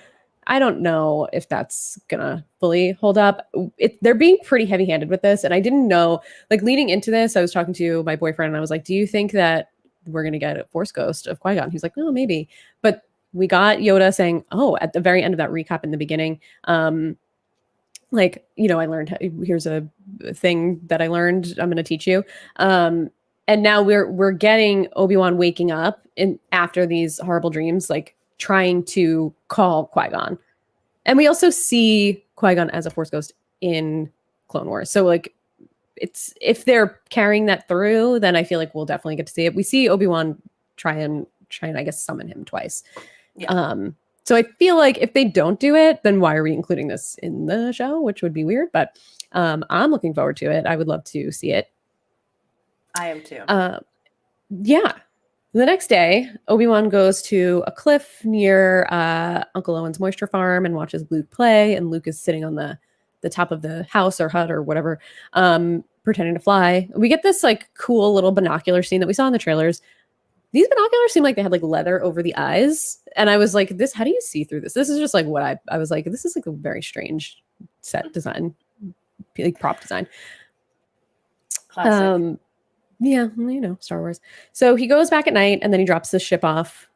I don't know if that's gonna fully hold up. They're being pretty heavy-handed with this, and I didn't know, like leading into this, I was talking to my boyfriend and I was like, do you think that we're gonna get a Force ghost of Qui-Gon? He's like, no, maybe. But we got Yoda saying, at the very end of that recap in the beginning, I learned, here's a thing that I learned, I'm going to teach you. And now we're getting Obi-Wan waking up after these horrible dreams, like trying to call Qui-Gon. And we also see Qui-Gon as a Force ghost in Clone Wars. So like, if they're carrying that through, then I feel like we'll definitely get to see it. We see Obi-Wan try and I guess summon him twice. Yeah. So I feel like if they don't do it, then why are we including this in the show? Which would be weird, but I'm looking forward to it. I would love to see it. I am too. Yeah. The next day, Obi-Wan goes to a cliff near Uncle Owen's moisture farm and watches Luke play. And Luke is sitting on the top of the house or hut or whatever, pretending to fly. We get this like cool little binocular scene that we saw in the trailers. These binoculars seem like they had like leather over the eyes. And I was like, how do you see through this? This is just like what I was like, this is like a very strange set design, like prop design. Classic. Yeah, Star Wars. So he goes back at night and then he drops the ship off.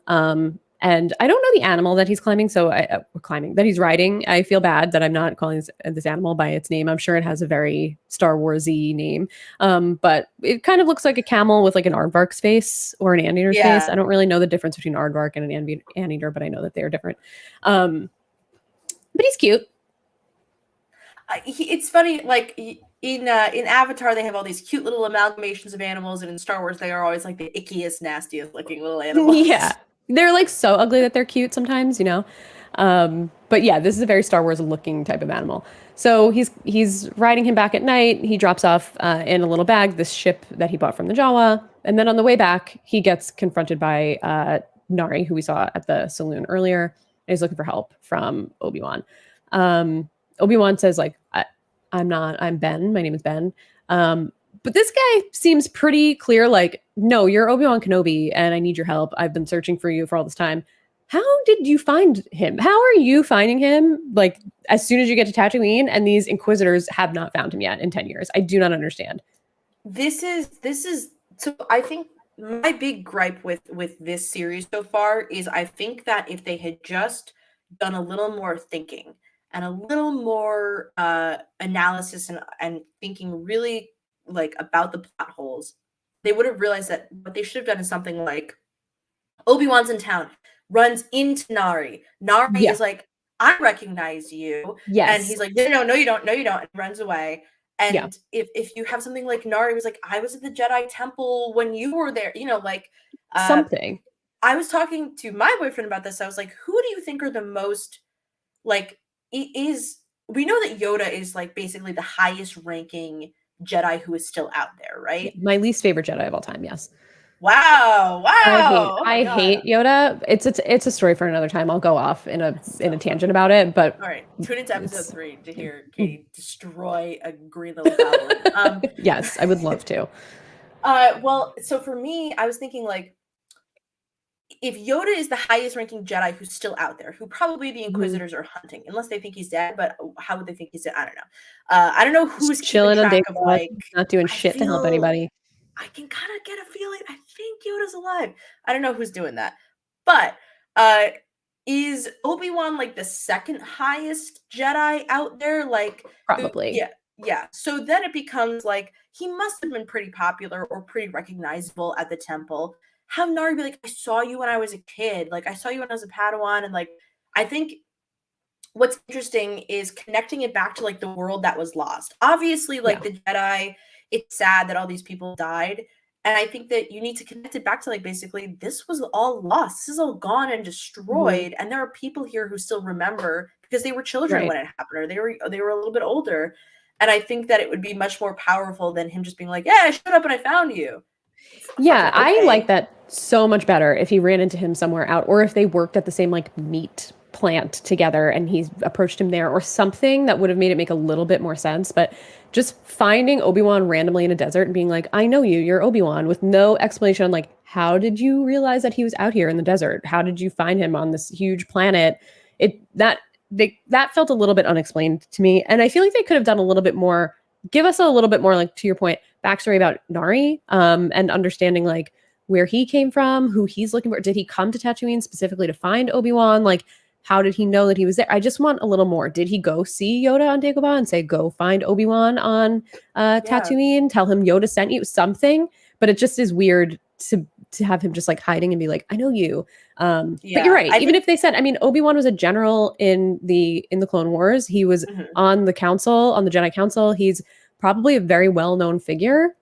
And I don't know the animal that he's climbing. So that he's riding. I feel bad that I'm not calling this animal by its name. I'm sure it has a very Star Warsy name. But it kind of looks like a camel with like an aardvark's face or an anteater's face. I don't really know the difference between aardvark and an anteater, but I know that they are different. But he's cute. It's funny, like in Avatar they have all these cute little amalgamations of animals, and in Star Wars they are always like the ickiest, nastiest looking little animals. Yeah. They're like so ugly that they're cute sometimes, you know? But yeah, this is a very Star Wars looking type of animal. So he's riding him back at night. He drops off in a little bag this ship that he bought from the Jawa. And then on the way back, he gets confronted by Nari, who we saw at the saloon earlier. And he's looking for help from Obi-Wan. Obi-Wan says, like, I'm Ben. My name is Ben. But this guy seems pretty clear, like, no, you're Obi-Wan Kenobi, and I need your help. I've been searching for you for all this time. How did you find him? How are you finding him, like, as soon as you get to Tatooine, and these Inquisitors have not found him yet in 10 years? I do not understand. This is so I think my big gripe with this series so far is I think that if they had just done a little more thinking and a little more analysis and thinking really like about the plot holes, they would have realized that what they should have done is something like Obi-Wan's in town, runs into Nari. Nari Yeah. is like, I recognize you. And Yes. he's like, no, you don't, and runs away. Yeah. And if you have something like Nari was like, I was at the Jedi Temple when you were there, like Something. I was talking to my boyfriend about this. I was like, who do you think are the most like is we know that Yoda is like basically the highest ranking Jedi who is still out there, Yeah, right? my least favorite Jedi of all time, yes. Wow. Oh my I God. hate Yoda. It's a story for another time. I'll go off in a tangent about it, but all right, tune into episode it's 3 to hear Katie destroy a green little goblin. yes, I would love to. Well, so for me, I was thinking like if Yoda is the highest ranking Jedi who's still out there, who probably the Mhm. Inquisitors are hunting, unless they think he's dead, but how would they think he's dead? I don't know. I don't know who's Just keeping chilling on track of Dagobah, like not doing I shit to help feel anybody. I can kind of get a feeling I think Yoda's alive. I don't know who's doing that. But uh is Obi-Wan like the second highest Jedi out there? Like Probably. yeah. So then it becomes like he must have been pretty popular or pretty recognizable at the temple. Have Nari be like, I saw you when I was a kid. Like I saw you when I was a Padawan. And like I think what's interesting is connecting it back to like the world that was lost. Obviously, like Yeah. the Jedi, it's sad that all these people died. And I think that you need to connect it back to like basically this was all lost. This is all gone and Mhm. destroyed. And there are people here who still remember because they were children Right. when it happened, or they were a little bit older. And I think that it would be much more powerful than him just being like, yeah, I showed up and I found you. Yeah, Fucking I like okay. that so much better if he ran into him somewhere out, or if they worked at the same like meat plant together and he approached him there or something that would have made it make a little bit more sense. But just finding Obi-Wan randomly in a desert and being like, I know you, you're Obi-Wan, with no explanation on like, how did you realize that he was out here in the desert? How did you find him on this huge planet? That felt a little bit unexplained to me. And I feel like they could have done a little bit more, give us a little bit more, like to your point, backstory about Nari, and understanding like where he came from, who he's looking for. Did he come to Tatooine specifically to find Obi-Wan? Like, how did he know that he was there? I just want a little more. Did he go see Yoda on Dagobah and say, go find Obi-Wan on Yeah. Tatooine? Tell him Yoda sent you something? But it just is weird to have him just like hiding and be like, I know you. But you're Yeah. right. I Even think if they said, I mean, Obi-Wan was a general in the Clone Wars. He was mhm. on the council, on the Jedi Council. He's probably a very well-known figure.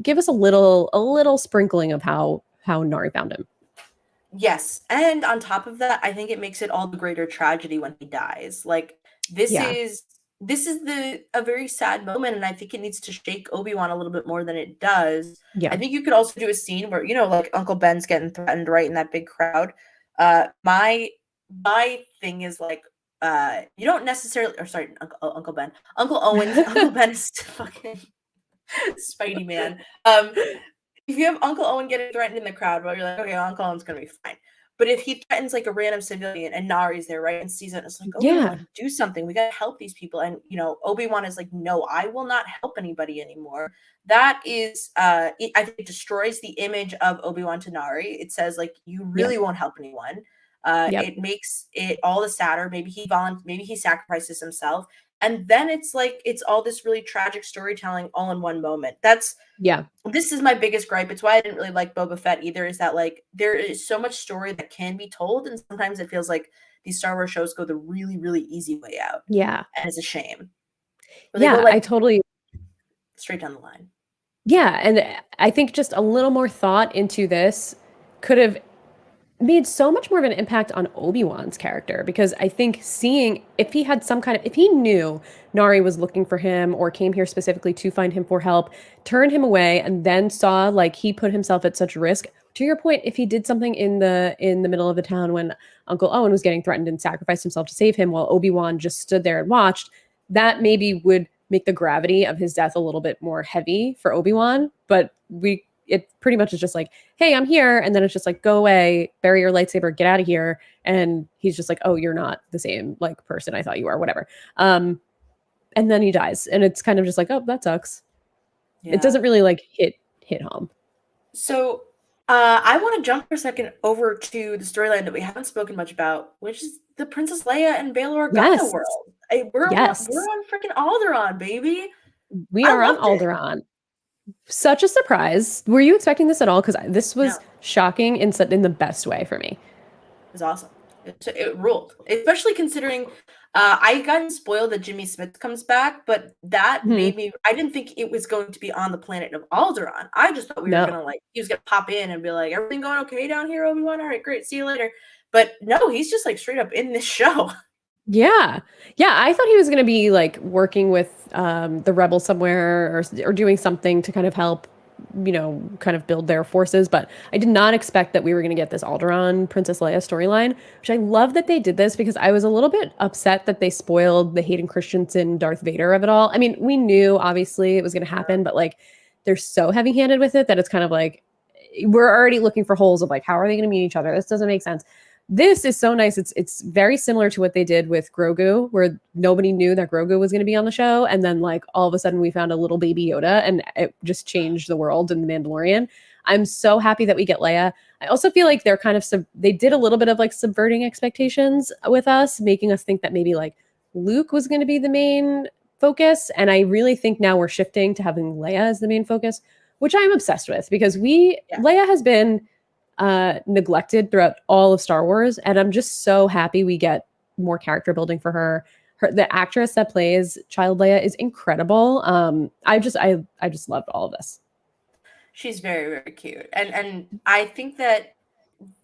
Give us a little sprinkling of how Nari found him. Yes, and on top of that, I think it makes it all the greater tragedy when he dies. Like this Yeah. is this is the a very sad moment, and I think it needs to shake Obi-Wan a little bit more than it does. I Yeah. think you could also do a scene where, like Uncle Ben's getting threatened right in that big crowd. My thing is like you don't necessarily or sorry, Uncle Ben. Uncle Owen's Uncle Ben is fucking Spidey man. If you have Uncle Owen getting threatened in the crowd, well, you're like, okay, Uncle Owen's gonna be fine. But if he threatens like a random civilian and Nari's there, right, and sees it, it's like, Obi-Wan, Yeah. like, do something. We gotta help these people. And Obi-Wan is like, no, I will not help anybody anymore. That is, I think it destroys the image of Obi-Wan to Nari. It says like, you really Yep. won't help anyone. Yep. It makes it all the sadder. Maybe he sacrifices himself, and then it's like it's all this really tragic storytelling all in one moment. Yeah. This is my biggest gripe. It's why I didn't really like Boba Fett either, is that like there is so much story that can be told, and sometimes it feels like these Star Wars shows go the really, really easy way out. Yeah. And it's a shame. Or they go Yeah, like I totally straight down the line. Yeah, and I think just a little more thought into this could have made so much more of an impact on Obi-Wan's character, because I think seeing if he had some kind of, if he knew Nari was looking for him or came here specifically to find him for help, turned him away, and then saw like he put himself at such risk. To your point, if he did something in the middle of the town when Uncle Owen was getting threatened and sacrificed himself to save him while Obi-Wan just stood there and watched, that maybe would make the gravity of his death a little bit more heavy for Obi-Wan. But it pretty much is just like, hey, I'm here. And then it's just like, go away, bury your lightsaber, get out of here. And he's just like, oh, you're not the same like person I thought you were, whatever. And then he dies. And it's kind of just like, oh, that sucks. Yeah. It doesn't really like hit home. So I want to jump for a second over to the storyline that we haven't spoken much about, which is the Princess Leia and Bail Organa world. We're on freaking Alderaan, baby. We are on Alderaan. Such a surprise. Were you expecting this at all? Because this was shocking in the best way for me. It was awesome. It ruled, especially considering I got spoiled that Jimmy Smith comes back, but that made me. I didn't think it was going to be on the planet of Alderaan. I just thought we were gonna like he was gonna pop in and be like, "Everything going okay down here, Obi-Wan? All right, great, see you later." But no, he's just like straight up in this show. Yeah. I thought he was going to be like working with the rebels somewhere or doing something to kind of help, kind of build their forces. But I did not expect that we were going to get this Alderaan Princess Leia storyline, which I love that they did this, because I was a little bit upset that they spoiled the Hayden Christensen Darth Vader of it all. I mean, we knew obviously it was going to happen, but like they're so heavy handed with it that it's kind of like we're already looking for holes of like, how are they going to meet each other? This doesn't make sense. This is so nice. It's very similar to what they did with Grogu, where nobody knew that Grogu was going to be on the show. And then like all of a sudden we found a little baby Yoda and it just changed the world in The Mandalorian. I'm so happy that we get Leia. I also feel like they're kind of, they did a little bit of like subverting expectations with us, making us think that maybe like Luke was going to be the main focus. And I really think now we're shifting to having Leia as the main focus, which I'm obsessed with, because Leia has been neglected throughout all of Star Wars, and I'm just so happy we get more character building for her. The actress that plays Child Leia is incredible. I just loved all of this. She's very, very cute, and I think that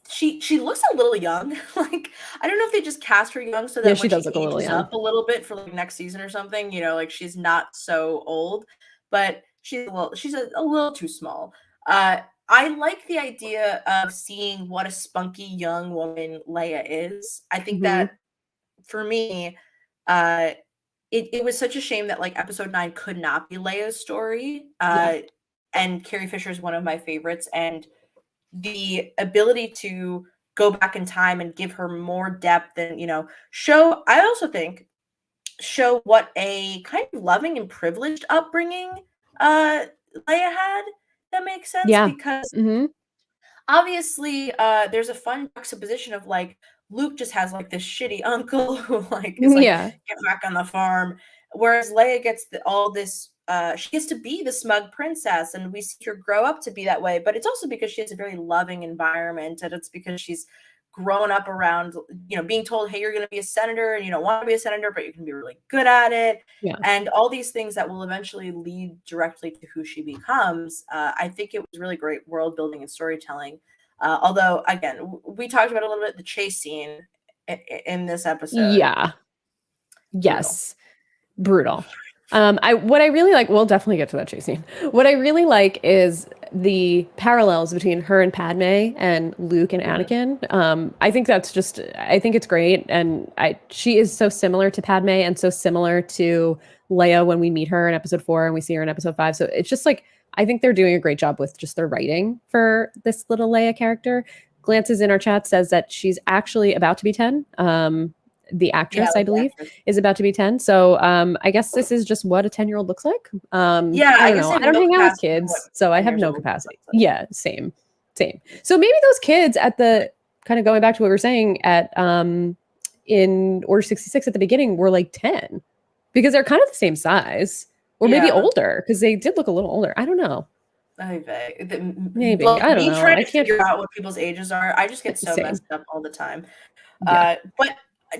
she looks a little young. Like I don't know if they just cast her young so that when she does look ages up a little bit for like next season or something, like she's not so old, but she's a little too small. I like the idea of seeing what a spunky young woman Leia is. I think that for me, it was such a shame that like episode 9 could not be Leia's story. And Carrie Fisher is one of my favorites, and the ability to go back in time and give her more depth and show what a kind of loving and privileged upbringing Leia had. That makes sense, because obviously there's a fun juxtaposition of like Luke just has like this shitty uncle who like is like get back on the farm, whereas Leia gets all this she gets to be the smug princess, and we see her grow up to be that way. But it's also because she has a very loving environment, and it's because she's grown up around being told, hey, you're going to be a senator and you don't want to be a senator, but you can be really good at it, and all these things that will eventually lead directly to who she becomes. I think it was really great world building and storytelling, although again we talked about a little bit the chase scene in this episode. Brutal. What I really like, we'll definitely get to that chase scene. What I really like is the parallels between her and Padme and Luke and Anakin. I think it's great. And she is so similar to Padme and so similar to Leia when we meet her in episode 4 and we see her in episode 5. So it's just like, I think they're doing a great job with just their writing for this little Leia character. Glances in our chat says that she's actually about to be 10. The actress, I believe, is about to be 10. So I guess this is just what a 10-year-old looks like. I don't know. I don't hang out with kids, so I have no capacity. Yeah, same. So maybe those kids at the kind of going back to what we were saying in Order 66 at the beginning were like 10, because they're kind of the same size, or maybe older, because they did look a little older. I don't know. Maybe I don't know. Trying to figure out what people's ages are. I just get so messed up all the time. But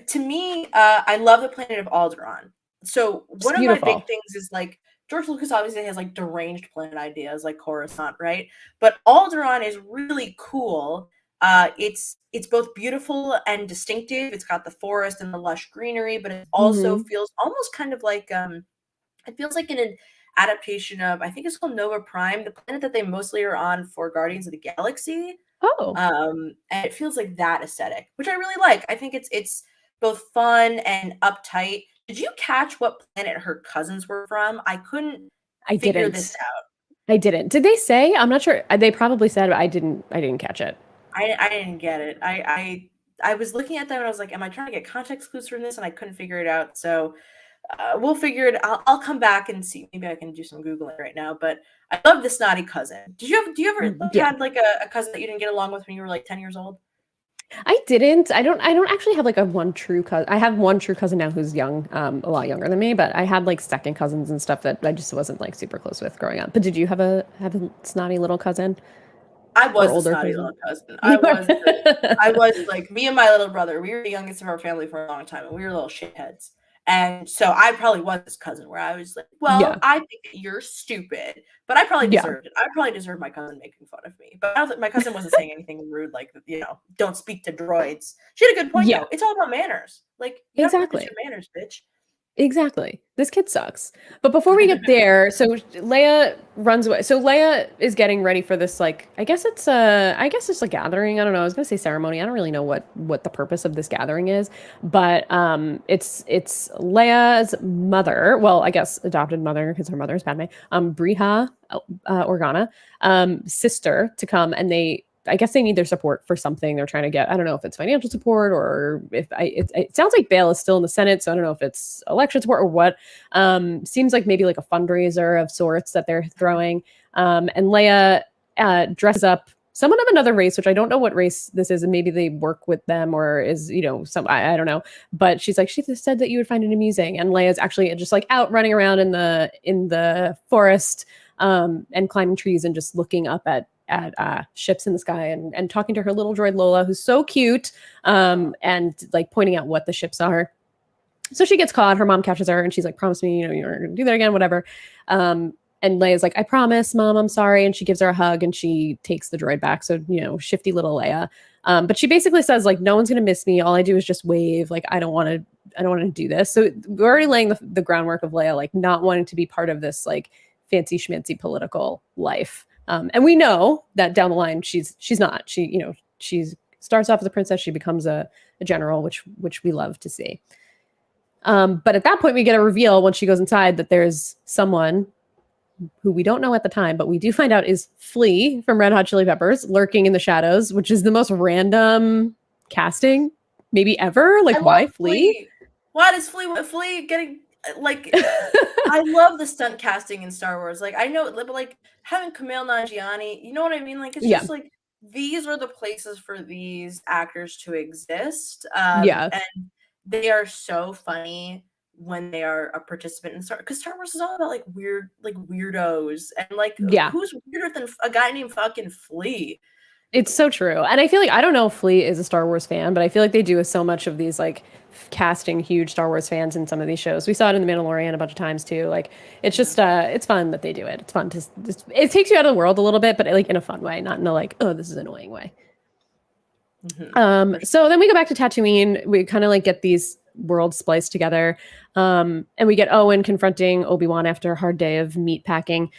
to me, I love the planet of Alderaan. So one of my big things is like George Lucas obviously has like deranged planet ideas like Coruscant, right? But Alderaan is really cool. It's both beautiful and distinctive. It's got the forest and the lush greenery, but it also feels almost kind of like it feels like an adaptation of, I think it's called Nova Prime, the planet that they mostly are on for Guardians of the Galaxy. Oh. And it feels like that aesthetic, which I really like. I think it's both fun and uptight. Did you catch what planet her cousins were from? I couldn't figure this out. I didn't. Did they say? I'm not sure. They probably said, but I didn't catch it. I didn't get it. I was looking at them and I was like, am I trying to get context clues from this? And I couldn't figure it out. So we'll figure it. I'll come back and see. Maybe I can do some Googling right now. But I love the snotty cousin. Do you ever had like a cousin that you didn't get along with when you were like 10 years old? I didn't. I don't actually have like a one true cousin. I have one true cousin now who's young, a lot younger than me, but I had like second cousins and stuff that I just wasn't like super close with growing up. But did you have a snotty little cousin? I was the snotty little cousin. I was like, me and my little brother, we were the youngest of our family for a long time, and we were little shitheads. And so I probably was this cousin where I was like, well, I think that you're stupid, but I probably deserved it. I probably deserved my cousin making fun of me. But my cousin wasn't saying anything rude, like, don't speak to droids. She had a good point, though. It's all about manners. Like, you exactly. Have to your manners, bitch. Exactly. This kid sucks. But before we get there, so Leia runs away. So Leia is getting ready for this, like, I guess it's a gathering. I don't know. I was gonna say ceremony. I don't really know what the purpose of this gathering is. But it's Leia's mother. Well, I guess adopted mother, because her mother is Padme. Briha Organa, sister, to come, and I guess they need their support for something they're trying to get. I don't know if it's financial support or if it sounds like Bail is still in the Senate. So I don't know if it's election support or what. Seems like maybe like a fundraiser of sorts that they're throwing. And Leia dresses up someone of another race, which I don't know what race this is. And maybe they work with them or is, some, I don't know. But she's like, she said that you would find it amusing. And Leia's actually just like out running around in the forest and climbing trees and just looking up at ships in the sky and talking to her little droid Lola, who's so cute, and like pointing out what the ships are. So she gets caught. Her mom catches her and she's like, promise me, you're not gonna do that again, whatever. And Leia's like, I promise, Mom, I'm sorry. And she gives her a hug and she takes the droid back. So, shifty little Leia. But she basically says, like, no one's gonna miss me. All I do is just wave. Like, I don't want to do this. So we're already laying the groundwork of Leia, like, not wanting to be part of this like fancy schmancy political life. And we know that down the line she's not. She starts off as a princess, she becomes a general, which we love to see. But at that point we get a reveal when she goes inside that there's someone who we don't know at the time, but we do find out is Flea from Red Hot Chili Peppers lurking in the shadows, which is the most random casting maybe ever. Like, why Flea? Why does Flea getting like I love the stunt casting in Star Wars. Like, I know, but like having Kumail Nanjiani, you know what I mean? Like, it's just like these are the places for these actors to exist. And they are so funny when they are a participant in because Star Wars is all about like weird, like weirdos, and like who's weirder than a guy named fucking Flea? It's so true. And I feel like, I don't know if Flea is a Star Wars fan, but I feel like they do so much of these like casting huge Star Wars fans in some of these shows. We saw it in The Mandalorian a bunch of times too. Like, it's just, it's fun that they do it. It's fun to, it takes you out of the world a little bit, but like in a fun way, not in a like, oh, this is an annoying way. So then we go back to Tatooine. We kind of like get these worlds spliced together. And we get Owen confronting Obi-Wan after a hard day of meat packing.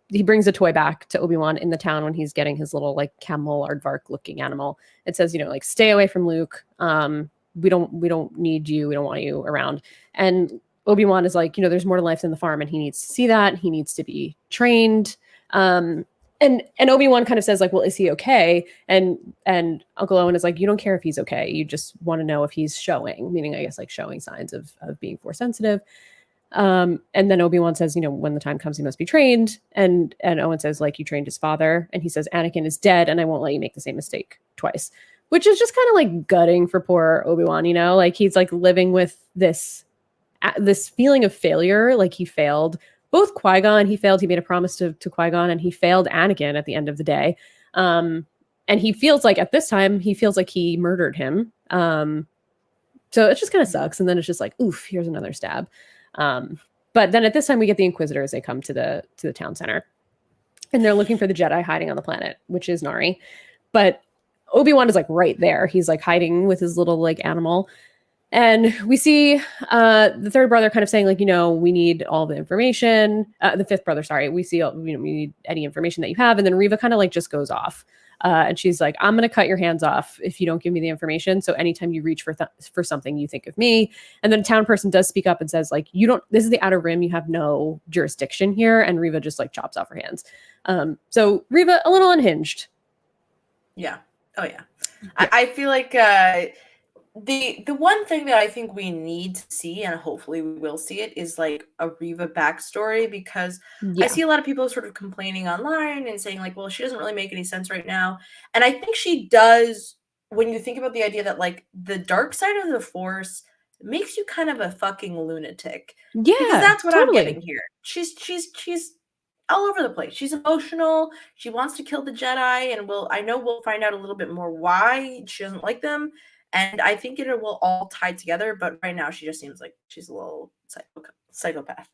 He brings a toy back to Obi-Wan in the town when he's getting his little like camel aardvark looking animal. It says, like, stay away from Luke. We don't need you. We don't want you around. And Obi-Wan is like, there's more to life than the farm, and he needs to see that. He needs to be trained. And Obi-Wan kind of says like, well, is he okay? And Uncle Owen is like, you don't care if he's okay. You just want to know if he's showing, meaning I guess like showing signs of being force sensitive. And then Obi-Wan says, when the time comes, he must be trained. And Owen says, like, you trained his father. And he says, Anakin is dead, and I won't let you make the same mistake twice. Which is just kind of like gutting for poor Obi-Wan, like he's like living with this feeling of failure. Like, he failed both Qui-Gon, he made a promise to Qui-Gon, and he failed Anakin at the end of the day. And he feels like at this time, he murdered him. So it just kind of sucks. And then it's just like, oof, here's another stab. But then at this time we get the Inquisitors. They come to the town center, and they're looking for the Jedi hiding on the planet, which is Nari. But Obi-Wan is like right there. He's like hiding with his little like animal. And we see the third brother kind of saying, like, we need all the information. The fifth brother, sorry. We see, we need any information that you have. And then Reva kind of like just goes off. And she's like, I'm going to cut your hands off if you don't give me the information. So anytime you reach for something, you think of me. And then a town person does speak up and says, like, this is the Outer Rim. You have no jurisdiction here. And Reva just like chops off her hands. So Reva, a little unhinged. Yeah. Oh, yeah. I feel like the one thing that I think we need to see, and hopefully we will see it, is like a Reva backstory, because I see a lot of people sort of complaining online and saying like, well, she doesn't really make any sense right now. And I think she does when you think about the idea that like the dark side of the Force makes you kind of a fucking lunatic. Yeah, because that's what totally. I'm getting here. She's all over the place. She's emotional. She wants to kill the Jedi, and I know we'll find out a little bit more why she doesn't like them. And I think it will all tie together. But right now, she just seems like she's a little psychopath.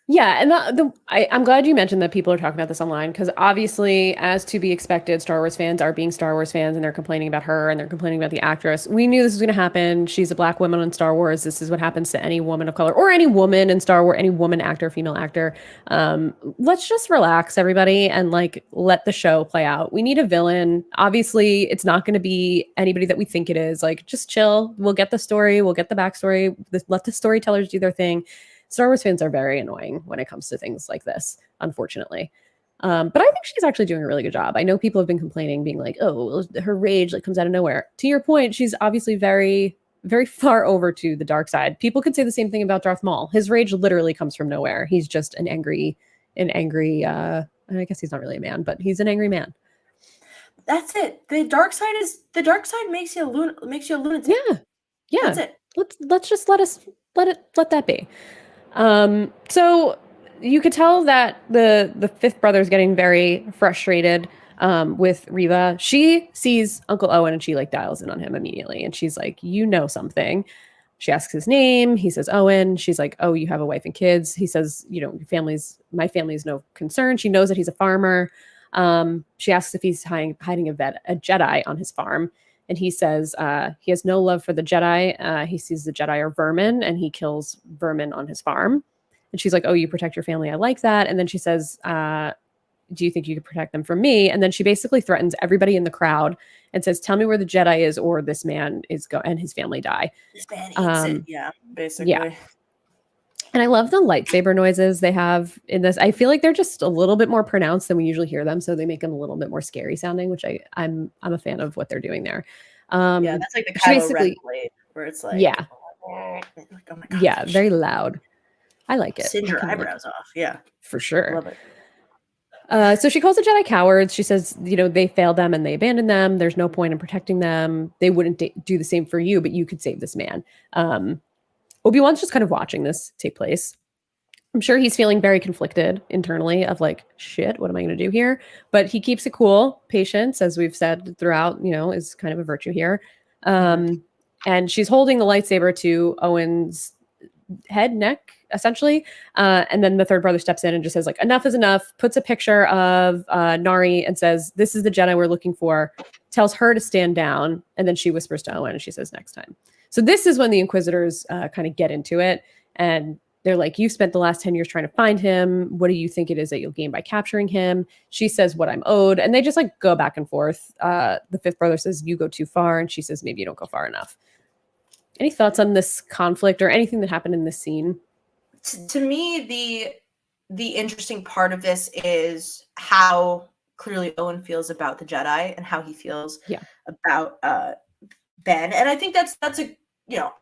Yeah, and I'm glad you mentioned that people are talking about this online, because obviously, as to be expected, Star Wars fans are being Star Wars fans, and they're complaining about her, and they're complaining about the actress. We knew this was going to happen. She's a black woman in Star Wars. This is what happens to any woman of color, or any woman in Star Wars, any woman actor, female actor. Let's just relax, everybody, and like let the show play out. We need a villain. Obviously, it's not going to be anybody that we think it is. Like, just chill. We'll get the story. We'll get the backstory. Let the storytellers do their thing. Star Wars fans are very annoying when it comes to things like this, unfortunately. But I think she's actually doing a really good job. I know people have been complaining, being like, oh, her rage like comes out of nowhere. To your point, she's obviously very, very far over to the dark side. People could say the same thing about Darth Maul. His rage literally comes from nowhere. He's just an angry, I guess he's not really a man, but he's an angry man. That's it. The dark side makes you a lunatic. Yeah. That's it. Let's just let that be. So you could tell that the fifth brother's getting very frustrated with Reva. She sees Uncle Owen and she like dials in on him immediately, and she's like, something. She asks his name. He says Owen. She's like, oh, you have a wife and kids. He says, my family is no concern. She knows that he's a farmer. She asks if he's hiding a Jedi on his farm. And he says he has no love for the Jedi. He sees the Jedi are vermin, and he kills vermin on his farm. And she's like, oh, you protect your family. I like that. And then she says, do you think you could protect them from me? And then she basically threatens everybody in the crowd and says, tell me where the Jedi is, or this man and his family die. This man eats it. Yeah, basically. Yeah. And I love the lightsaber noises they have in this. I feel like they're just a little bit more pronounced than we usually hear them, so they make them a little bit more scary sounding, which I'm a fan of what they're doing there. Yeah, that's like the Kylo Ren blade, where it's like, yeah, oh my gosh. Yeah, very loud. I like it. Singe your eyebrows off. Yeah, for sure. Love it. So she calls the Jedi cowards. She says, they failed them and they abandoned them. There's no point in protecting them. They wouldn't do the same for you, but you could save this man. Obi-Wan's just kind of watching this take place. I'm sure he's feeling very conflicted internally of like, shit, what am I going to do here? But he keeps it cool. Patience, as we've said throughout, is kind of a virtue here. And she's holding the lightsaber to Owen's neck, essentially. And then the third brother steps in and just says like, enough is enough, puts a picture of Nari and says, this is the Jedi we're looking for, tells her to stand down. And then she whispers to Owen and she says, next time. So this is when the Inquisitors kind of get into it, and they're like, you spent the last 10 years trying to find him. What do you think it is that you'll gain by capturing him? She says, what I'm owed. And they just like go back and forth. The fifth brother says, you go too far. And she says, maybe you don't go far enough. Any thoughts on this conflict or anything that happened in this scene? To me, the interesting part of this is how clearly Owen feels about the Jedi and how he feels about Ben. And I think that's a,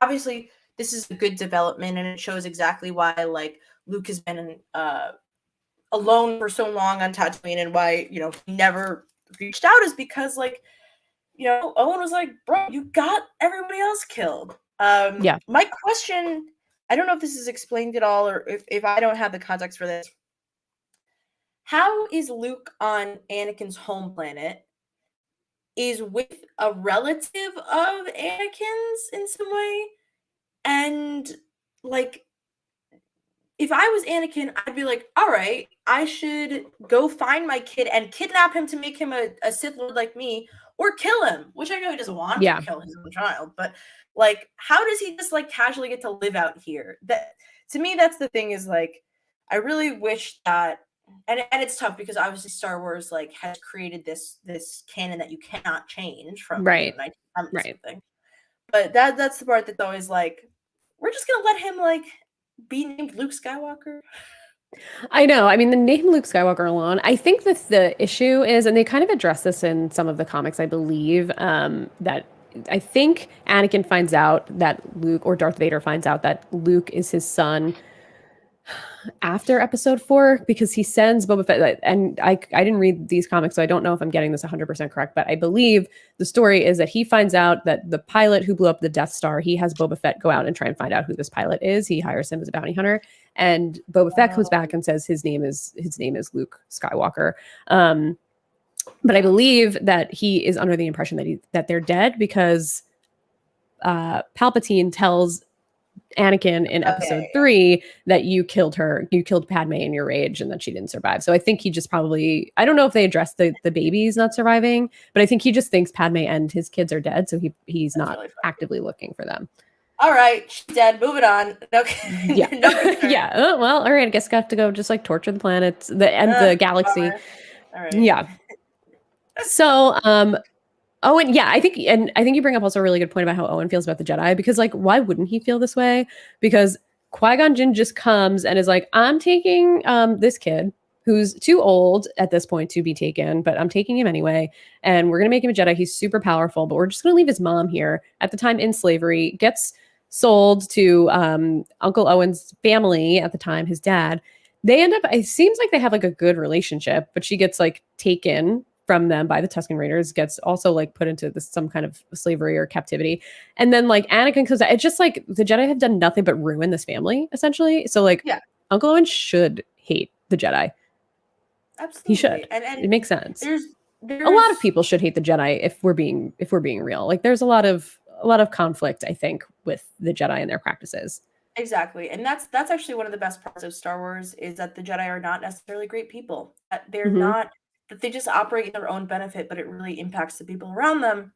obviously this is a good development, and it shows exactly why like Luke has been alone for so long on Tatooine, and why he never reached out, is because like Owen was like, bro, you got everybody else killed. My question, I don't know if this is explained at all, or if I don't have the context for this. How is Luke on Anakin's home planet is with a relative of Anakin's in some way? And like, if I was Anakin, I'd be like, all right, I should go find my kid and kidnap him to make him a Sith Lord like me, or kill him, which I know he doesn't want to kill his own child. But like, how does he just like casually get to live out here? That, to me, that's the thing, is like, I really wish that, and it's tough because obviously Star Wars like has created this canon that you cannot change from 19 or something. But that's the part that's always like, we're just gonna let him like be named Luke Skywalker. I know. I mean, the name Luke Skywalker alone, I think that the issue is, and they kind of address this in some of the comics, I believe, that I think Anakin finds out that Luke, or Darth Vader finds out that Luke is his son after episode 4, because he sends Boba Fett, and I didn't read these comics, so I don't know if I'm getting this 100% correct, but I believe the story is that he finds out that the pilot who blew up the Death Star, he has Boba Fett go out and try and find out who this pilot is. He hires him as a bounty hunter, and Boba Fett comes back and says his name is Luke Skywalker. But I believe that he is under the impression that they're dead, because Palpatine tells Anakin in episode 3 that you killed Padme in your rage, and that she didn't survive. So I think he just probably, I don't know if they addressed the babies not surviving, but I think he just thinks Padme and his kids are dead, so he's That's not really actively looking for them. All right, she's dead. Moving on. Okay. Yeah. Yeah. Oh, well, all right. I guess I have to go just like torture the planets, the galaxy. All right. Yeah. So, Owen, yeah, I think you bring up also a really good point about how Owen feels about the Jedi, because like, why wouldn't he feel this way? Because Qui-Gon Jinn just comes and is like, I'm taking this kid who's too old at this point to be taken, but I'm taking him anyway, and we're gonna make him a Jedi. He's super powerful, but we're just gonna leave his mom here, at the time in slavery, gets sold to Uncle Owen's family at the time, his dad. They end up, it seems like they have like a good relationship, but she gets like taken from them by the Tusken Raiders, gets also like put into some kind of slavery or captivity. And then like Anakin comes out. It's just like the Jedi have done nothing but ruin this family, essentially. So like, yeah, Uncle Owen should hate the Jedi. Absolutely. He should. And it makes sense. There's a lot of people should hate the Jedi, if we're being real. Like, there's a lot of conflict, I think, with the Jedi and their practices. Exactly. And that's actually one of the best parts of Star Wars, is that the Jedi are not necessarily great people. They're not, that they just operate in their own benefit, but it really impacts the people around them.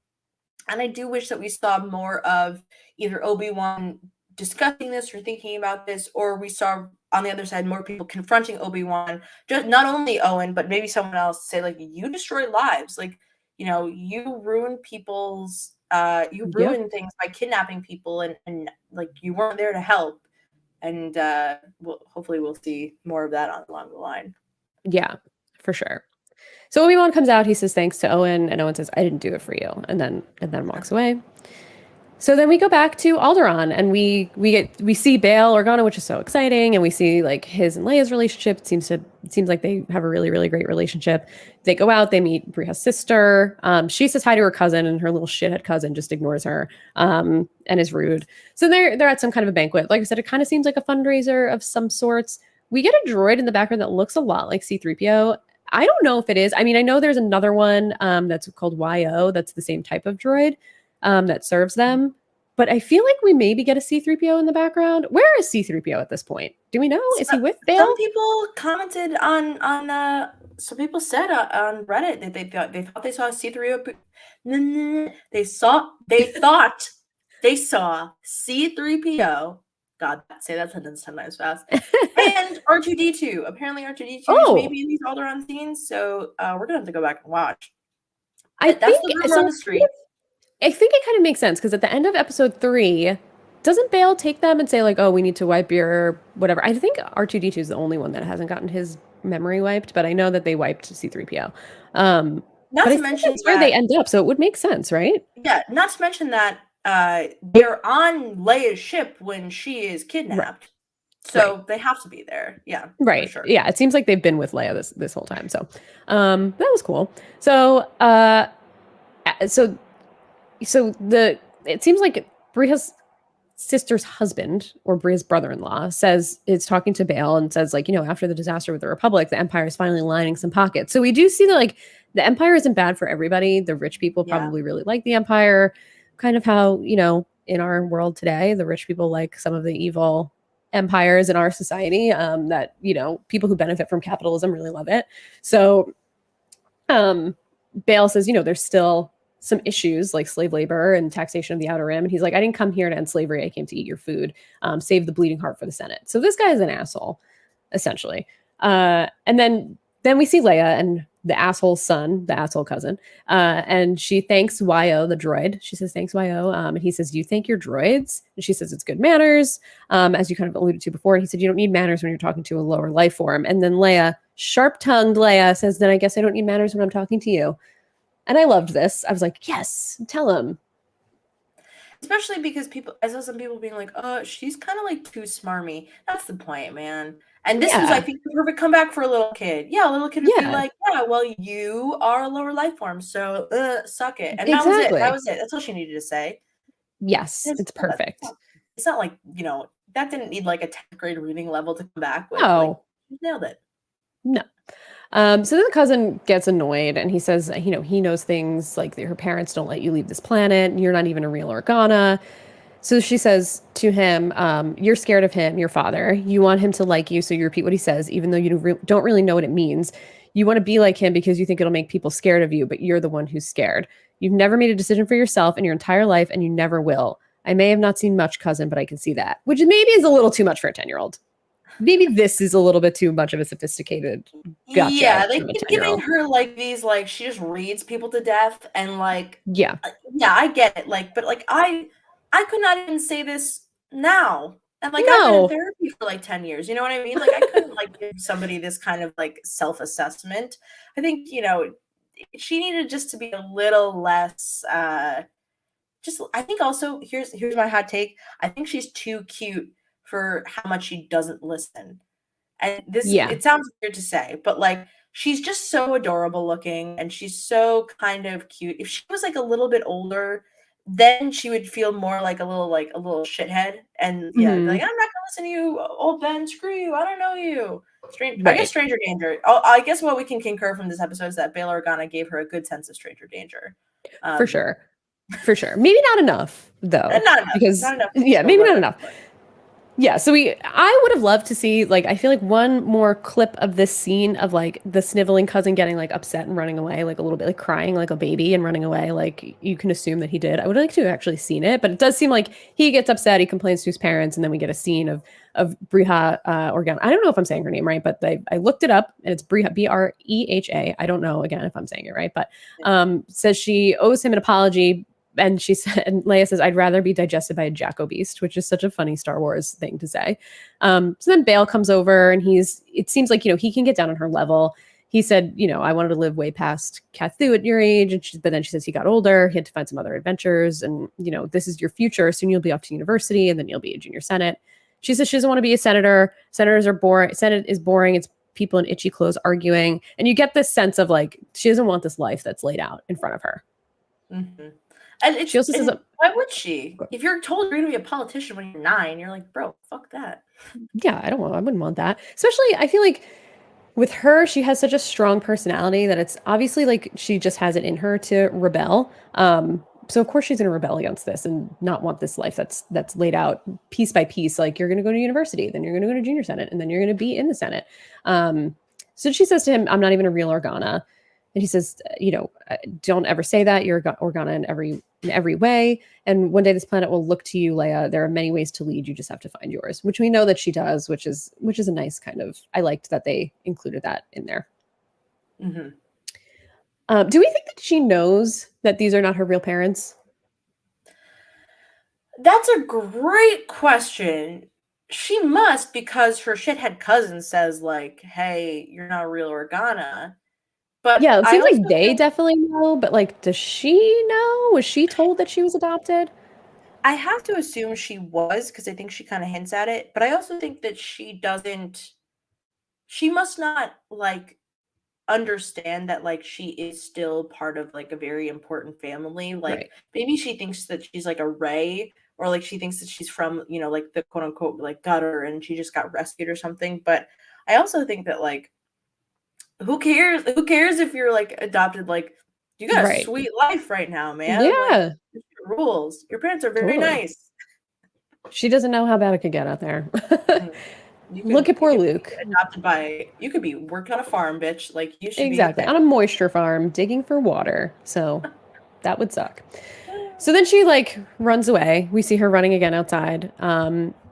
And I do wish that we saw more of either Obi-Wan discussing this or thinking about this, or we saw on the other side more people confronting Obi-Wan, just not only Owen, but maybe someone else, say like, you destroy lives, like, you know, you ruin people's ruin things by kidnapping people, and like, you weren't there to help. And hopefully we'll see more of that along the line. Yeah, for sure. So Obi-Wan comes out, he says thanks to Owen, and Owen says, I didn't do it for you, and then walks away. So then we go back to Alderaan, and we see Bail Organa, which is so exciting, and we see like his and Leia's relationship. It seems like they have a really, really great relationship. They go out, they meet Bria's sister. She says hi to her cousin, and her little shithead cousin just ignores her and is rude. So they're at some kind of a banquet. Like I said, it kind of seems like a fundraiser of some sorts. We get a droid in the background that looks a lot like C-3PO. I don't know if it is. I mean, I know there's another one that's called YO. That's the same type of droid that serves them. But I feel like we maybe get a C-3PO in the background. Where is C-3PO at this point? Do we know? Is he with Bail? Some people commented on some people said on Reddit that they thought they saw a C-3PO. They thought they saw C-3PO. God, say that sentence 10 times fast. And R2-D2. Apparently R2-D2 is maybe in these Alderaan scenes, so we're gonna have to go back and watch. That's the rumor on the street. I think it kind of makes sense, because at the end of episode 3, doesn't Bail take them and say like, oh, we need to wipe your whatever? I think R2-D2 is the only one that hasn't gotten his memory wiped, but I know that they wiped C-3PO. Not to mention that's where they end up, so it would make sense, right? Yeah, not to mention that they're on Leia's ship when she is kidnapped. Right. So they have to be there. Yeah. Right. Sure. Yeah. It seems like they've been with Leia this whole time. So that was cool. So it seems like Bria's sister's husband, or Bria's brother-in-law, is talking to Bail and says, like, you know, after the disaster with the Republic, the Empire is finally lining some pockets. So we do see that like the Empire isn't bad for everybody. The rich people probably really like the Empire. Kind of how, you know, in our world today, the rich people like some of the evil empires in our society, that, you know, people who benefit from capitalism really love it. So Bale says, you know, there's still some issues like slave labor and taxation of the Outer Rim. And he's like, I didn't come here to end slavery. I came to eat your food, save the bleeding heart for the Senate. So this guy is an asshole, essentially. And then we see Leia and the asshole son, the asshole cousin, and she thanks YO, the droid. She says, thanks, YO. And he says, do you thank your droids? And she says, it's good manners, as you kind of alluded to before. And he said, you don't need manners when you're talking to a lower life form. And then Leia, sharp-tongued Leia, says, then I guess I don't need manners when I'm talking to you. And I loved this. I was like, yes, tell him. Especially because I saw some people being like, oh, she's kind of like too smarmy. That's the point, man. And this was, I think, the perfect comeback for a little kid. Yeah, a little kid would be like, yeah, well, you are a lower life form, so suck it. And that was it. That was it. That's all she needed to say. Yes, it's perfect. It's not like, you know, that didn't need like a 10th grade reading level to come back with. No. Like, you nailed it. No. So then the cousin gets annoyed and he says, you know, he knows things like her parents don't let you leave this planet. You're not even a real Organa. So she says to him, you're scared of him, your father. You want him to like you, so you repeat what he says, even though you don't really know what it means. You want to be like him because you think it'll make people scared of you, but you're the one who's scared. You've never made a decision for yourself in your entire life, and you never will. I may have not seen much, cousin, but I can see that. Which maybe is a little too much for a 10-year-old. Maybe this is a little bit too much of a sophisticated gotcha. Yeah, they keep giving her like these, like, she just reads people to death, and like, yeah, I get it, like, but like I could not even say this now, and like I've been in therapy for like 10 years. You know what I mean? Like I couldn't like give somebody this kind of like self-assessment. I think, you know, she needed just to be a little less. Just I think also here's my hot take. I think she's too cute for how much she doesn't listen. And this, it sounds weird to say, but like she's just so adorable looking and she's so kind of cute. If she was like a little bit older, then she would feel more like a little shithead. And yeah, like, I'm not gonna listen to you, old Ben, screw you, I don't know you. I guess stranger danger. I guess what we can concur from this episode is that Bail Organa gave her a good sense of stranger danger. For sure. Maybe not enough though. Not enough. Because not enough maybe not enough. Yeah, so I would have loved to see, like, I feel like one more clip of this scene of like the sniveling cousin getting like upset and running away, like a little bit like crying like a baby and running away, like you can assume that he did. I would like to have actually seen it, but it does seem like he gets upset, he complains to his parents, and then we get a scene of Breha Organa. I don't know if I'm saying her name right, but I looked it up and it's Breha, Breha. I don't know again if I'm saying it right, but says she owes him an apology. And she said, and Leia says, I'd rather be digested by a Jacko beast, which is such a funny Star Wars thing to say. So then Bail comes over and it seems like, you know, he can get down on her level. He said, you know, I wanted to live way past Cathu at your age. But then she says he got older. He had to find some other adventures. And, you know, this is your future. Soon you'll be off to university and then you'll be a junior Senate. She says she doesn't want to be a senator. Senators are boring. Senate is boring. It's people in itchy clothes arguing. And you get this sense of like, she doesn't want this life that's laid out in front of her. Mm-hmm. And she also says, why would she? If you're told you're going to be a politician when you're 9, you're like, bro, fuck that. Yeah, I wouldn't want that. Especially, I feel like with her, she has such a strong personality that it's obviously like she just has it in her to rebel. So of course she's going to rebel against this and not want this life that's laid out piece by piece. Like you're going to go to university, then you're going to go to junior Senate, and then you're going to be in the Senate. So she says to him, I'm not even a real Organa. And he says, you know, don't ever say that. You're Organa in every way. And one day this planet will look to you, Leia. There are many ways to lead. You just have to find yours, which we know that she does, which is a nice kind of, I liked that they included that in there. Mm-hmm. Do we think that she knows that these are not her real parents? That's a great question. She must, because her shithead cousin says like, hey, you're not a real Organa. But yeah, it seems like they definitely know, but like, does she know? Was she told that she was adopted? I have to assume she was, because I think she kind of hints at it. But I also think that she must not like understand that like she is still part of like a very important family. Like maybe she thinks that she's like a Rey, or like she thinks that she's from, you know, like the quote unquote like gutter and she just got rescued or something. But I also think that like, who cares if you're like adopted? Like you got a sweet life right now, man. Yeah, like, rules. Your parents are very nice. She doesn't know how bad it could get out there. Mm. Look at poor Luke. You could be working on a farm, bitch. Like, you should Exactly. be okay. On a moisture farm, digging for water. So that would suck. So then she like runs away. We see her running again outside.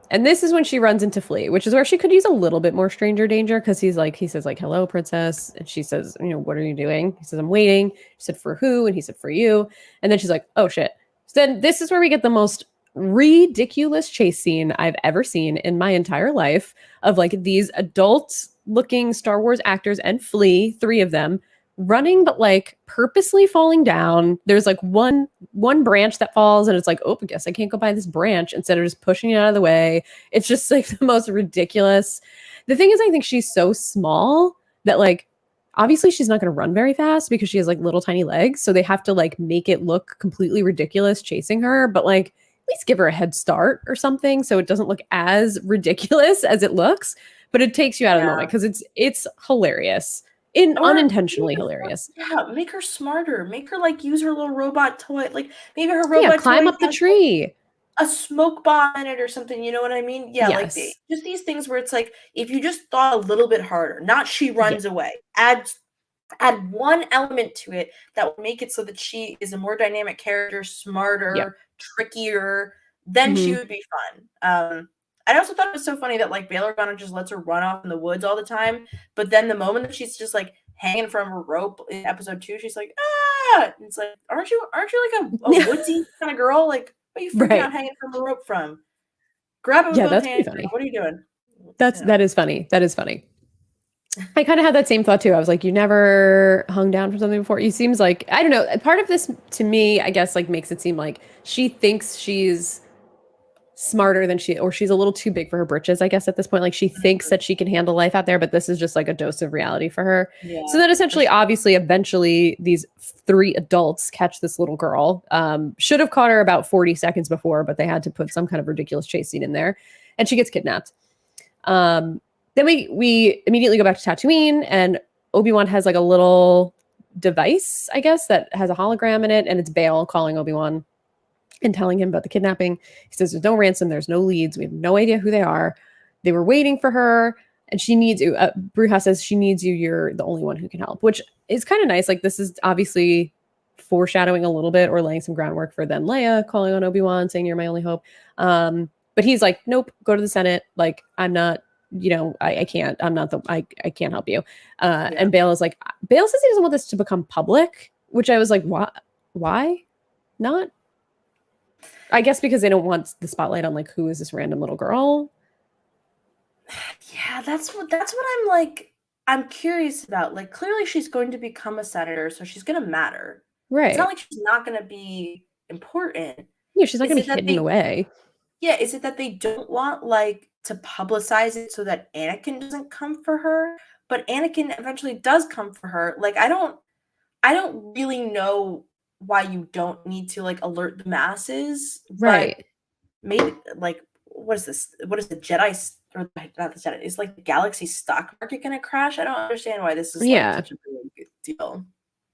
And this is when she runs into Flea, which is where she could use a little bit more stranger danger because he says like, hello, princess. And she says, what are you doing? He says, I'm waiting. She said, for who? And he said, for you. And then she's like, oh shit. So then this is where we get the most ridiculous chase scene I've ever seen in my entire life of like these adult looking Star Wars actors and Flea, three of them, running but like purposely falling down. There's like one branch that falls and it's like, oh, I guess I can't go by this branch instead of just pushing it out of the way. It's just like the most ridiculous. The thing is, I think she's so small that like obviously she's not going to run very fast because she has like little tiny legs, so they have to like make it look completely ridiculous chasing her, but like at least give her a head start or something so it doesn't look as ridiculous as it looks, but it takes you out of the moment because it's hilarious. Unintentionally hilarious. Yeah, make her smarter. Make her like use her little robot toy. Like maybe her robot climb toy up the has, tree. like, a smoke bomb in it or something. You know what I mean? Yeah, Yes. like just these things where it's like if you just thought a little bit harder, not she runs away. Add one element to it that will make it so that she is a more dynamic character, smarter, trickier. Then she would be fun. I also thought it was so funny that like Bail Organa just lets her run off in the woods all the time, but then the moment that she's just like hanging from a rope in episode 2, she's like, ah! And it's like, aren't you like a woodsy kind of girl? Like, what are you freaking out hanging from a rope from? Grab it with both that's hands. pretty funny. What are you doing? That is funny. That is funny. I kind of had that same thought too. I was like, you never hung down from something before. It seems like, I don't know, part of this to me, I guess, like makes it seem like she thinks she's smarter than she's a little too big for her britches, I guess, at this point. Like she thinks that she can handle life out there, but this is just like a dose of reality for her. Yeah, so then essentially, obviously, eventually these 3 adults catch this little girl. Should have caught her about 40 seconds before, but they had to put some kind of ridiculous chase scene in there. And she gets kidnapped. Then we immediately go back to Tatooine, and Obi-Wan has like a little device, I guess, that has a hologram in it, and it's Bail calling Obi-Wan and telling him about the kidnapping. He says there's no ransom, there's no leads, we have no idea who they are. They were waiting for her, and she needs you. Bruja says she needs you. You're the only one who can help, which is kind of nice. Like this is obviously foreshadowing a little bit or laying some groundwork for then Leia calling on Obi-Wan, saying you're my only hope. But he's like, nope, go to the Senate. Like I'm not. I can't, I can't help you. And Bail is like, Bail says he doesn't want this to become public, which I was like, why not? I guess because they don't want the spotlight on like, who is this random little girl? Yeah, that's what I'm like, I'm curious about. Like, clearly she's going to become a senator, so she's going to matter. Right. It's not like she's not going to be important. Yeah, she's not going to be hidden away. Yeah, is it that they don't want like to publicize it so that Anakin doesn't come for her? But Anakin eventually does come for her. Like I don't really know why you don't need to like alert the masses. Right. But maybe like what is this? What is the Jedi or not the Jedi? Is like the galaxy stock market gonna crash? I don't understand why this is like such a big deal.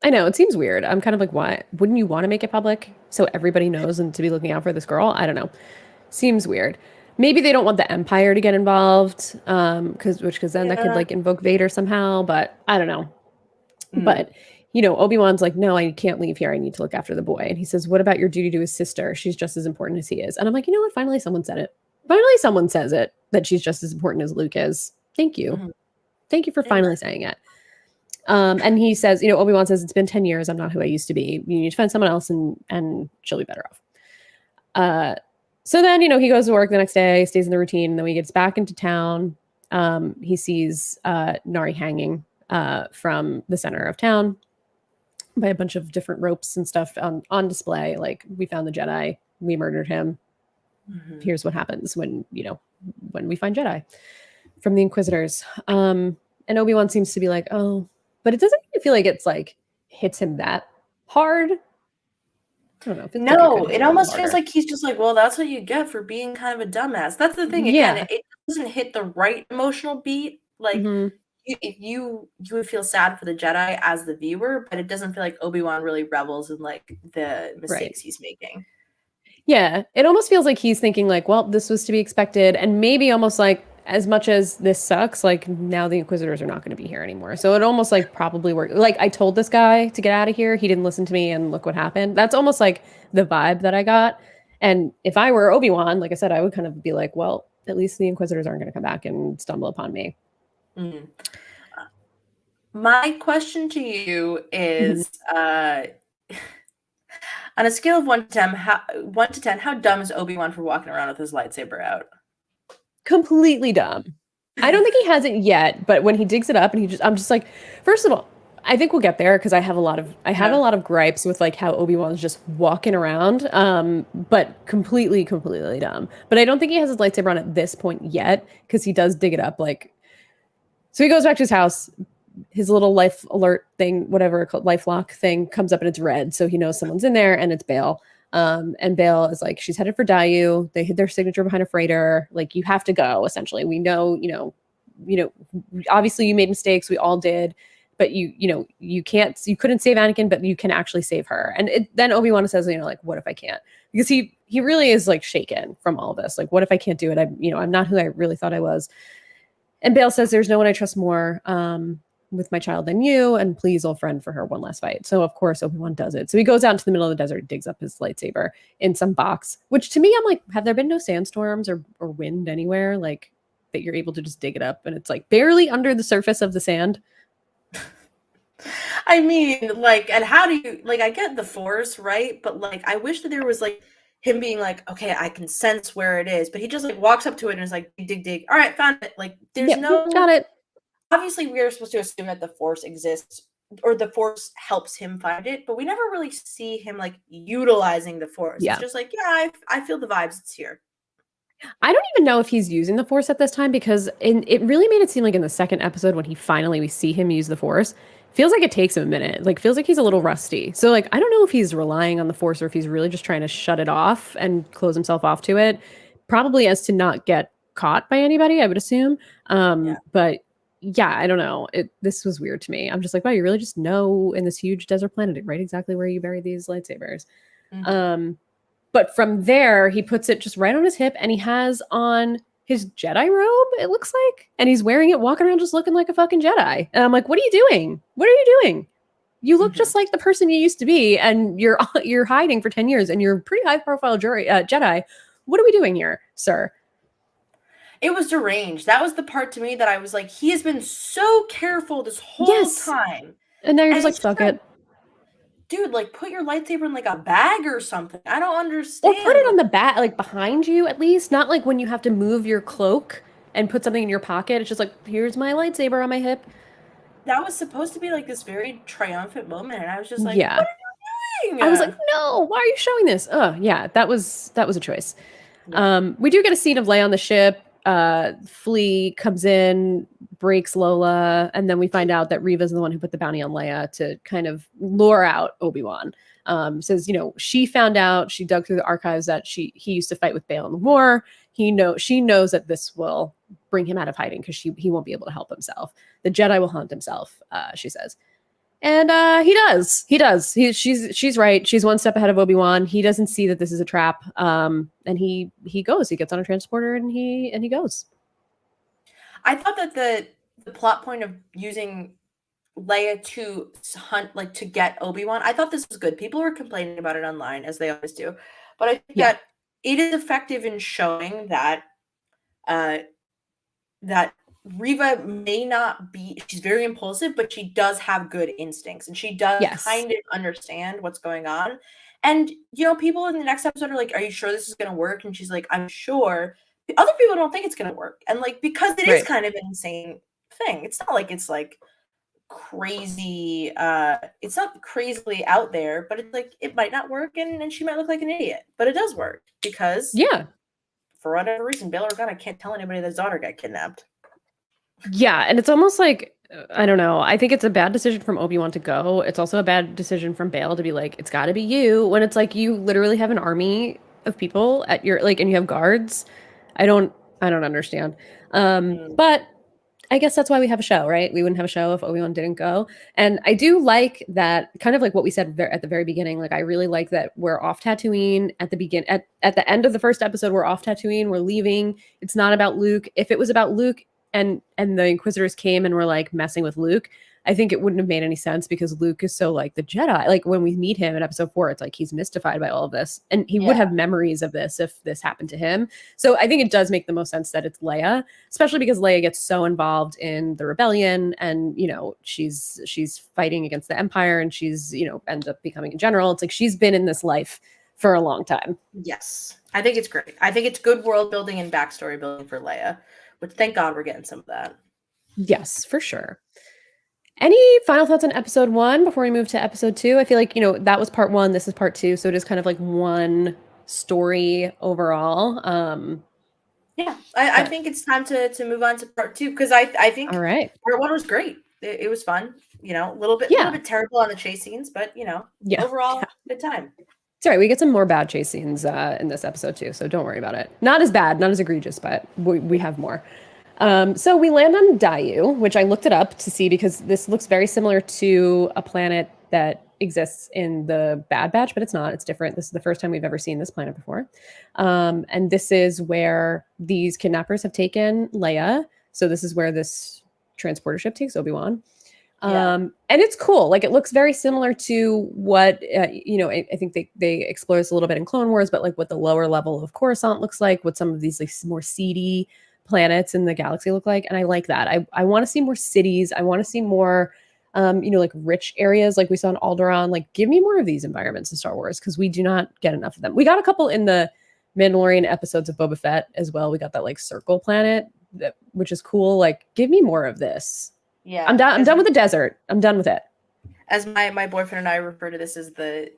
I know, it seems weird. I'm kind of like, why wouldn't you want to make it public so everybody knows and to be looking out for this girl? I don't know. Seems weird. Maybe they don't want the Empire to get involved, because then that could like invoke Vader somehow. But I don't know. But Obi-Wan's like, no, I can't leave here. I need to look after the boy. And he says, what about your duty to his sister? She's just as important as he is. And I'm like, you know what? Finally, someone said it. Finally, someone says it that she's just as important as Luke is. Thank you. Thank you for finally saying it. And he says, Obi-Wan says, it's been 10 years. I'm not who I used to be. You need to find someone else and she'll be better off. So then, he goes to work the next day, stays in the routine, and then when he gets back into town, he sees Nari hanging from the center of town by a bunch of different ropes and stuff on display. Like, we found the Jedi, we murdered him. Here's what happens when we find Jedi from the Inquisitors. And Obi-Wan seems to be like, oh, but it doesn't even feel like it's like hits him that hard. I don't know. No, it almost feels like he's just like, well, that's what you get for being kind of a dumbass. That's the thing. Again, it doesn't hit the right emotional beat. Like you would feel sad for the Jedi as the viewer, but it doesn't feel like Obi-Wan really revels in like the mistakes he's making. Yeah, it almost feels like he's thinking like, well, this was to be expected, and maybe almost like as much as this sucks, like now the Inquisitors are not going to be here anymore. So it almost like probably worked. Like I told this guy to get out of here, he didn't listen to me, and look what happened. That's almost like the vibe that I got. And if I were Obi-Wan, like I said, I would kind of be like, well, at least the Inquisitors aren't going to come back and stumble upon me. Mm. My question to you is, on a scale of 1 to 10, how dumb is Obi-Wan for walking around with his lightsaber out? Completely dumb. I don't think he has it yet, but when he digs it up and I'm just like, first of all, I think we'll get there because I have a lot of gripes with like how Obi-Wan's just walking around, but completely dumb. But I don't think he has his lightsaber on at this point yet because he does dig it up like. So he goes back to his house. His little life alert thing, whatever, life lock thing comes up and it's red, so he knows someone's in there, and it's Bail. And Bail is like, she's headed for Dayu. They hid their signature behind a freighter. Like, you have to go. Essentially, we know, obviously you made mistakes. We all did, but you couldn't save Anakin, but you can actually save her. And then Obi-Wan says, like, what if I can't? Because he really is like shaken from all this. Like, what if I can't do it? I'm not who I really thought I was. And Bail says, there's no one I trust more with my child than you, and please, old friend, for her one last fight. So of course Obi-Wan does it. So he goes out into the middle of the desert, digs up his lightsaber in some box, which to me, I'm like, have there been no sandstorms or wind anywhere like that you're able to just dig it up and it's like barely under the surface of the sand? I mean, like, and how do you, like, I get the Force, right? But like, I wish that there was like him being like, okay, I can sense where it is, but he just like walks up to it and is like, dig. All right, found it. Like, there's no, got it. Obviously we are supposed to assume that the Force exists or the Force helps him find it, but we never really see him like utilizing the Force. Yeah. It's just like, yeah, I feel the vibes. It's here. I don't even know if he's using the Force at this time because it really made it seem like in the second episode when we see him use the Force, feels like it takes him a minute. Like feels like he's a little rusty. So like I don't know if he's relying on the Force or if he's really just trying to shut it off and close himself off to it. Probably as to not get caught by anybody, I would assume. But yeah, I don't know. This was weird to me. I'm just like, wow, you really just know in this huge desert planet, right? Exactly where you bury these lightsabers. Mm-hmm. But from there, he puts it just right on his hip, and he has on his Jedi robe, it looks like, and he's wearing it, walking around just looking like a fucking Jedi. And I'm like, what are you doing? What are you doing? You look just like the person you used to be, and you're hiding for 10 years, and you're a pretty high-profile Jedi. What are we doing here, sir? It was deranged. That was the part to me that I was like, he has been so careful this whole time. And now you're just like, fuck it. Dude, like, put your lightsaber in, like, a bag or something. I don't understand. Or put it on the back, like, behind you, at least. Not, like, when you have to move your cloak and put something in your pocket. It's just like, here's my lightsaber on my hip. That was supposed to be, like, this very triumphant moment, and I was just like, yeah. What are you doing? I was like, no, why are you showing this? Oh, yeah, that was a choice. Yeah. We do get a scene of Leia on the ship. Flea comes in, breaks Lola, and then we find out that Reva's the one who put the bounty on Leia to kind of lure out Obi-Wan. Says, she found out, she dug through the archives that he used to fight with Bail in the war. She knows that this will bring him out of hiding because he won't be able to help himself. The Jedi will hunt himself, she says. And he does. She's right. She's one step ahead of Obi-Wan. He doesn't see that this is a trap. And he goes. He gets on a transporter and he goes. I thought that the plot point of using Leia to hunt, like to get Obi-Wan, I thought this was good. People were complaining about it online, as they always do. But I think that it is effective in showing that that Reva may not be, she's very impulsive, but she does have good instincts and she does kind of understand what's going on. And, people in the next episode are like, are you sure this is going to work? And she's like, I'm sure. Other people don't think it's going to work. And like, because it is kind of an insane thing. It's not like it's like crazy. It's not crazily out there, but it's like, it might not work. And she might look like an idiot, but it does work because for whatever reason, Bail Organa can't tell anybody that his daughter got kidnapped. Yeah, and it's almost like, I don't know. I think it's a bad decision from Obi-Wan to go. It's also a bad decision from Bail to be like, it's got to be you, when it's like you literally have an army of people at your, like, and you have guards. I don't understand. But I guess that's why we have a show, right? We wouldn't have a show if Obi-Wan didn't go. And I do like that, kind of like what we said at the very beginning. Like, I really like that we're off Tatooine at the at the end of the first episode, we're off Tatooine, we're leaving. It's not about Luke. If it was about Luke and the Inquisitors came and were like messing with Luke, I think it wouldn't have made any sense, because Luke is so like the Jedi. Like, when we meet him in episode 4, it's like he's mystified by all of this, and he would have memories of this if this happened to him. So I think it does make the most sense that it's Leia, especially because Leia gets so involved in the rebellion, and she's fighting against the Empire, and she's ends up becoming a general. It's like she's been in this life for a long time. Yes, I think it's great. I think it's good world building and backstory building for Leia, which thank God we're getting some of that. Yes, for sure. Any final thoughts on episode 1 before we move to episode 2? I feel like, that was part 1. This is part 2. So it is kind of like one story overall. Yeah, I think it's time to move on to part 2, because I think all right. part 1 was great. It was fun, a little bit terrible on the chase scenes, but overall good time. It's all right. We get some more bad chase scenes in this episode too, so don't worry about it. Not as bad, not as egregious, but we have more. So we land on Daiyu, which I looked it up to see, because this looks very similar to a planet that exists in the Bad Batch, but it's not. It's different. This is the first time we've ever seen this planet before. And this is where these kidnappers have taken Leia. So this is where this transporter ship takes Obi-Wan. And it's cool. Like, it looks very similar to what, I think they explore this a little bit in Clone Wars, but like what the lower level of Coruscant looks like, what some of these like more seedy planets in the galaxy look like. And I like that. I want to see more cities. I want to see more, like rich areas like we saw in Alderaan. Like, give me more of these environments in Star Wars, because we do not get enough of them. We got a couple in the Mandalorian episodes of Boba Fett as well. We got that like circle planet, which is cool. Like, give me more of this. Yeah, I'm done with the desert. I'm done with it. As my boyfriend and I refer to this as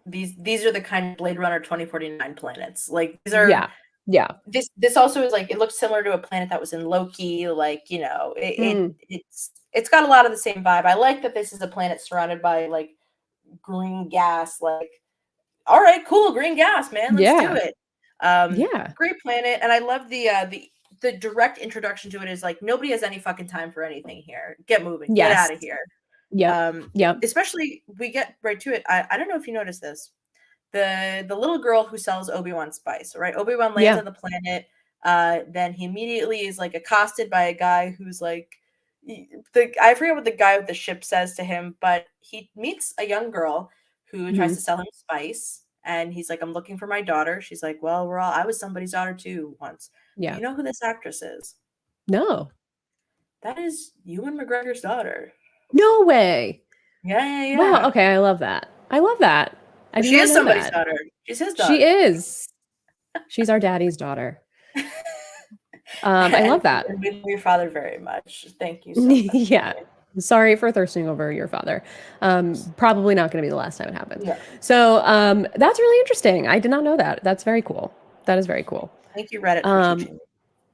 these are the kind of Blade Runner 2049 planets. Like, these are This also is like, it looks similar to a planet that was in Loki. Like, it's got a lot of the same vibe. I like that this is a planet surrounded by like green gas. Like, all right, cool, green gas, man. Let's do it. Great planet, and I love the direct introduction to it is like, nobody has any fucking time for anything here. Get moving. Get out of here. Especially, we get right to it. I don't know if you noticed this. The little girl who sells Obi-Wan spice, right? Obi-Wan lands on the planet. Then he immediately is like accosted by a guy who's like, I forget what the guy with the ship says to him, but he meets a young girl who tries to sell him spice. And he's like, I'm looking for my daughter. She's like, well, I was somebody's daughter too once. Yeah. You know who this actress is? No. That is Ewan McGregor's daughter. No way. Yeah. Wow. Okay. I love that. She is somebody's daughter. She's his daughter. She is. She's our daddy's daughter. I love that. We love your father very much. Thank you so much. Yeah. Sorry for thirsting over your father. Probably not going to be the last time it happens. Yeah. So that's really interesting. I did not know that. That's very cool. That is very cool. Thank you, Reddit, for teaching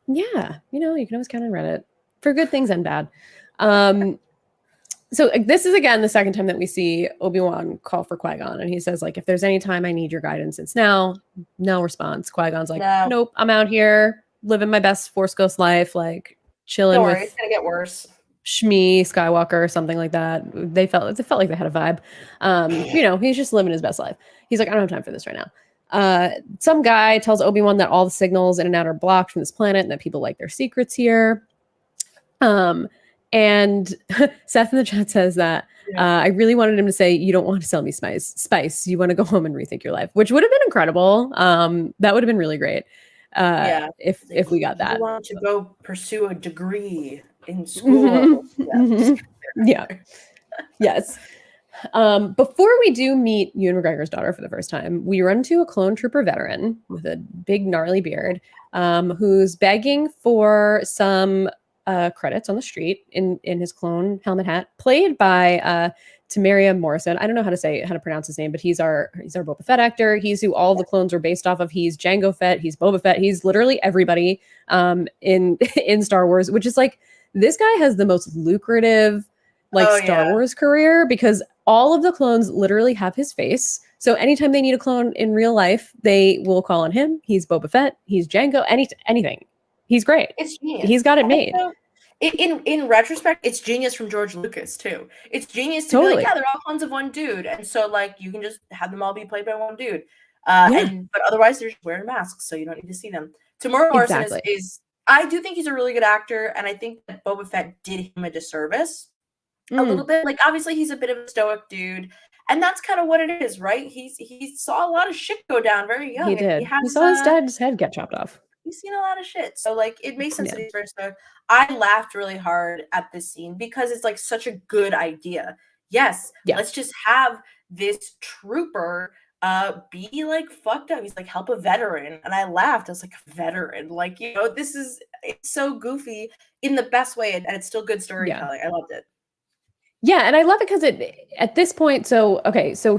me. Yeah. You can always count on Reddit for good things and bad. So this is, again, the second time that we see Obi-Wan call for Qui-Gon. And he says, like, if there's any time I need your guidance, it's now. No response. Qui-Gon's like, nope, I'm out here living my best Force Ghost life, like chilling with it's going to get worse. Shmi Skywalker or something like that. It felt like they had a vibe. He's just living his best life. He's like, I don't have time for this right now. Some guy tells Obi-Wan that all the signals in and out are blocked from this planet and that people like their secrets here. And Seth in the chat says that I really wanted him to say, you don't want to sell me spice. You want to go home and rethink your life, which would have been incredible. That would have been really great. If we got that. You want to go pursue a degree in school. Yes. Before we do meet Ewan McGregor's daughter for the first time, we run into a clone trooper veteran with a big gnarly beard, who's begging for some credits on the street in his clone helmet hat, played by Tamaria Morrison. I don't know how to pronounce his name, but he's our Boba Fett actor. He's who all the clones were based off of. He's Jango Fett. He's Boba Fett. He's literally everybody in Star Wars, which is like, this guy has the most lucrative Star Wars career, because all of the clones literally have his face. So anytime they need a clone in real life, they will call on him. He's Boba Fett. He's Jango. Anything. He's great. It's genius. He's got it made. in retrospect, it's genius from George Lucas too. It's genius to be like, yeah, they're all clones of one dude, and so like you can just have them all be played by one dude. But otherwise they're just wearing masks, so you don't need to see them. Tamora Morrison is I do think he's a really good actor, and I think that Boba Fett did him a disservice a little bit. Like obviously he's a bit of a stoic dude, and that's kind of what it is, right? He saw a lot of shit go down very young. He did. He saw his dad's head get chopped off. He's seen a lot of shit. So like it makes sense that he's very stoic. I laughed really hard at this scene because it's like such a good idea. Yes, let's just have this trooper be like fucked up. He's like, help a veteran. And I laughed. I was like, a veteran. Like, you know, it's so goofy in the best way, and it's still good storytelling. I loved it. Yeah, and I love it because at this point, so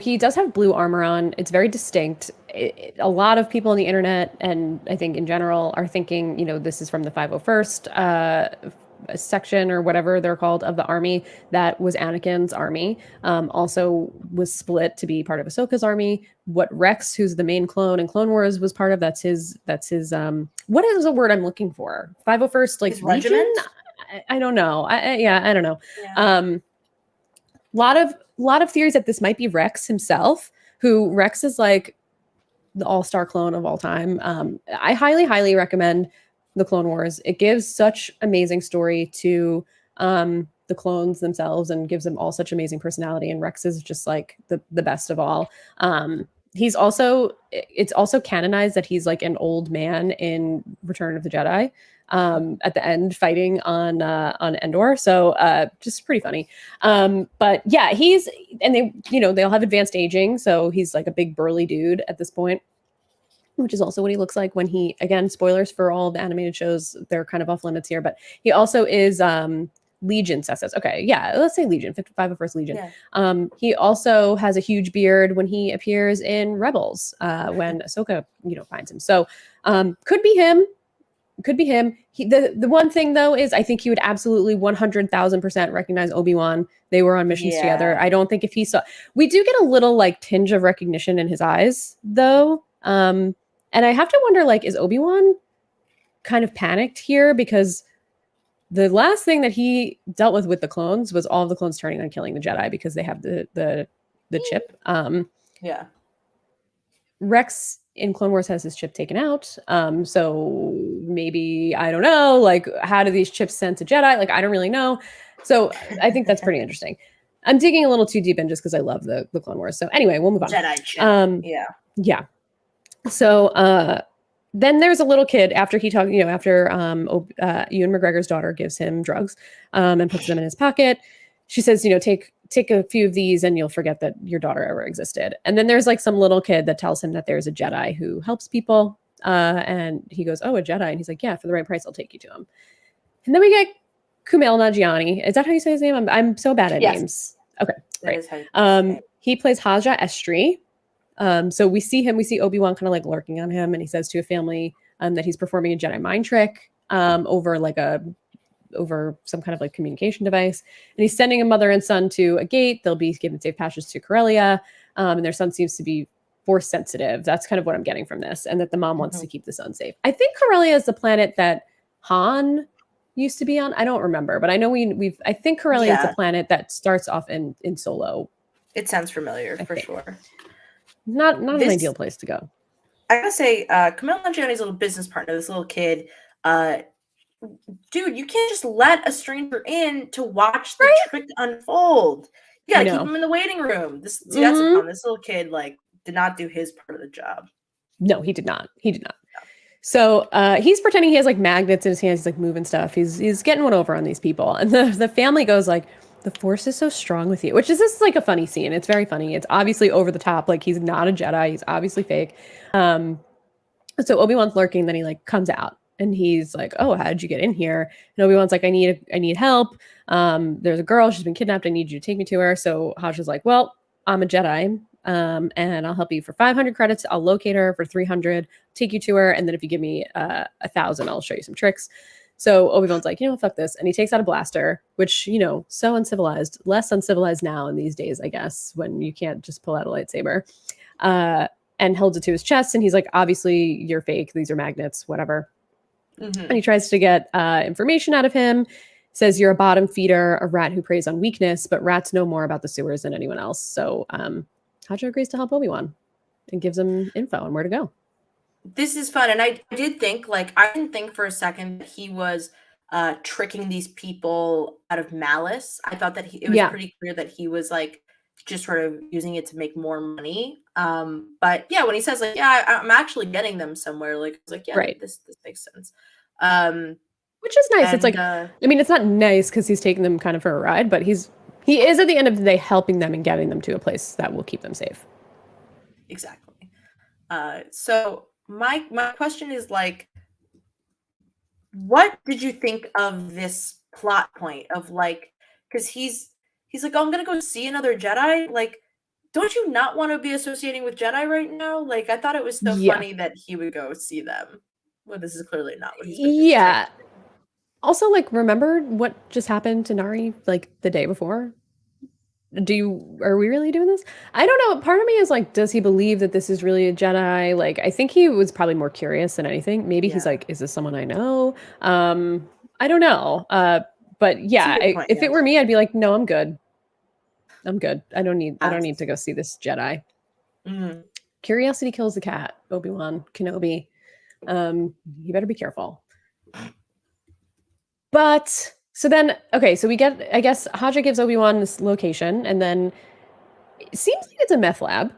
he does have blue armor on. It's very distinct. A lot of people on the internet, and I think in general, are thinking, you know, this is from the 501st section or whatever they're called of the army. That was Anakin's army. Also was split to be part of Ahsoka's army. What Rex, who's the main clone in Clone Wars, was part of. That's his. What is the word I'm looking for? 501st, like his regiment. I don't know. I don't know. Yeah. Lot of theories that this might be Rex himself, who Rex is like the all-star clone of all time. I highly recommend the Clone Wars. It gives such amazing story to the clones themselves and gives them all such amazing personality. And Rex is just like the best of all. It's also canonized that he's like an old man in Return of the Jedi. At the end fighting on Endor. So just pretty funny. But yeah, they all have advanced aging. So he's like a big burly dude at this point, which is also what he looks like when he, again, spoilers for all the animated shows. They're kind of off limits here, but he also is Legion says. Okay, yeah, let's say Legion, 501st Legion. Yeah. He also has a huge beard when he appears in Rebels, when Ahsoka, finds him. So could be him. Could be him. The one thing though is I think he would absolutely 100,000% recognize Obi-Wan. They were on missions together. I don't think if he saw, we do get a little like tinge of recognition in his eyes though. And I have to wonder, like, is Obi-Wan kind of panicked here? Because the last thing that he dealt with the clones was all of the clones turning on killing the Jedi because they have the chip. Yeah. Rex in Clone Wars has his chip taken out. So maybe, I don't know, like, how do these chips send to Jedi? Like, I don't really know. So I think that's pretty interesting. I'm digging a little too deep in just because I love the Clone Wars. So anyway, we'll move on. Jedi chip. Yeah. So then there's a little kid after he talked, after Ewan McGregor's daughter gives him drugs and puts them in his pocket. She says, take a few of these and you'll forget that your daughter ever existed. And then there's like some little kid that tells him that there's a Jedi who helps people. And he goes, oh, a Jedi. And he's like, yeah, for the right price, I'll take you to him. And then we get Kumail Nanjiani. Is that how you say his name? I'm so bad at names. Okay, great. He plays Haja Estri. So we see Obi-Wan kind of like lurking on him, and he says to a family that he's performing a Jedi mind trick over some kind of like communication device. And he's sending a mother and son to a gate. They'll be given safe passage to Corellia. And their son seems to be force sensitive. That's kind of what I'm getting from this. And that the mom wants to keep the son safe. I think Corellia is the planet that Han used to be on. I don't remember, but I know I think Corellia is the planet that starts off in Solo. It sounds familiar for sure. Not an ideal place to go. I gotta say, Kumail Nanjiani's little business partner, this little kid, dude, you can't just let a stranger in to watch the trick unfold. You gotta keep him in the waiting room. That's the problem. This little kid did not do his part of the job. No, he did not. So he's pretending he has like magnets in his hands. He's like moving stuff. He's getting one over on these people, and the family goes like, the Force is so strong with you, which is just like a funny scene. It's very funny. It's obviously over the top. Like, he's not a Jedi. He's obviously fake. So Obi-Wan's lurking. Then he like comes out and he's like, oh, how did you get in here? And Obi-Wan's like, I need help. There's a girl. She's been kidnapped. I need you to take me to her. So Haja's like, well, I'm a Jedi. And I'll help you for 500 credits. I'll locate her for 300, take you to her. And then if you give me 1,000, I'll show you some tricks. So Obi-Wan's like, fuck this. And he takes out a blaster, which, so uncivilized, less uncivilized now in these days, I guess, when you can't just pull out a lightsaber, and holds it to his chest. And he's like, obviously you're fake. These are magnets, whatever. And he tries to get information out of him. says you're a bottom feeder, a rat who preys on weakness, but rats know more about the sewers than anyone else. So Haja agrees to help Obi-Wan and gives him info on where to go. This is fun, and I did think, like, I didn't think for a second that he was tricking these people out of malice. I thought that it was pretty clear that he was like just sort of using it to make more money. But yeah, when he says like, yeah, I'm actually getting them somewhere, like, it's like, yeah, right. this makes sense. Which is nice. It's like, I mean, it's not nice because he's taking them kind of for a ride, but he is at the end of the day helping them and getting them to a place that will keep them safe. Exactly. So my question is, like, what did you think of this plot point of, like, because he's like, oh, I'm gonna go see another Jedi. Like, don't you not want to be associating with Jedi right now? Like, I thought it was so funny that he would go see them. Well, this is clearly not what he's been doing. Yeah. Also, like, remember what just happened to Nari, like, the day before? Are we really doing this? I don't know. Part of me is like, does he believe that this is really a Jedi? Like, I think he was probably more curious than anything. Maybe he's like, is this someone I know? I don't know. But yeah, if it were me, I'd be like, no, I'm good. I'm good. I don't need to go see this Jedi. Curiosity kills the cat, Obi-Wan Kenobi. You better be careful. But so then, okay, so we get, I guess Haja gives Obi-Wan this location, and then it seems like it's a meth lab.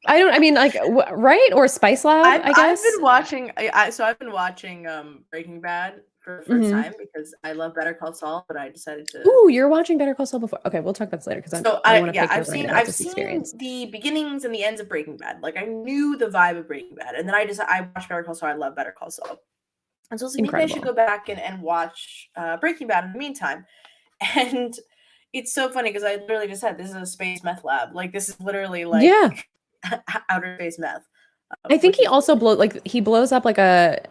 I mean, like, right? Or spice lab, I guess. I've been watching Breaking Bad for the first time because I love Better Call Saul, but I decided to. Ooh, you're watching Better Call Saul before. Okay, we'll talk about this later because I've seen the beginnings and the ends of Breaking Bad. Like, I knew the vibe of Breaking Bad, and then I watched Better Call Saul. I love Better Call Saul. And so I was like, maybe I should go back and watch Breaking Bad in the meantime. And it's so funny because I literally just said, this is a space meth lab. Like, this is literally like outer space meth. I think he also blows up like that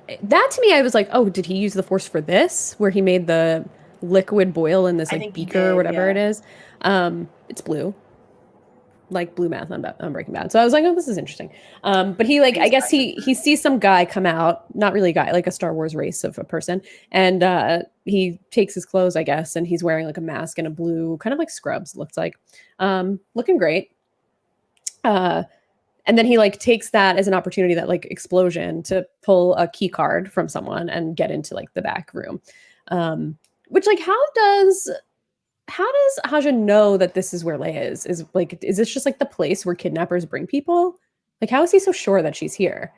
to me, I was like, oh, did he use the Force for this? Where he made the liquid boil in this like beaker or whatever it is. It's blue. Like blue math on Breaking Bad. So I was like, oh, this is interesting. But he I guess he sees some guy come out, not really a guy, like a Star Wars race of a person. And he takes his clothes, I guess, and he's wearing like a mask and a blue, kind of like Scrubs, looks like. Looking great. And then he like takes that as an opportunity, that like explosion, to pull a key card from someone and get into like the back room. Which like, how does Haja know that this is where Leia is? Is this just like the place where kidnappers bring people? Like, how is he so sure that she's here?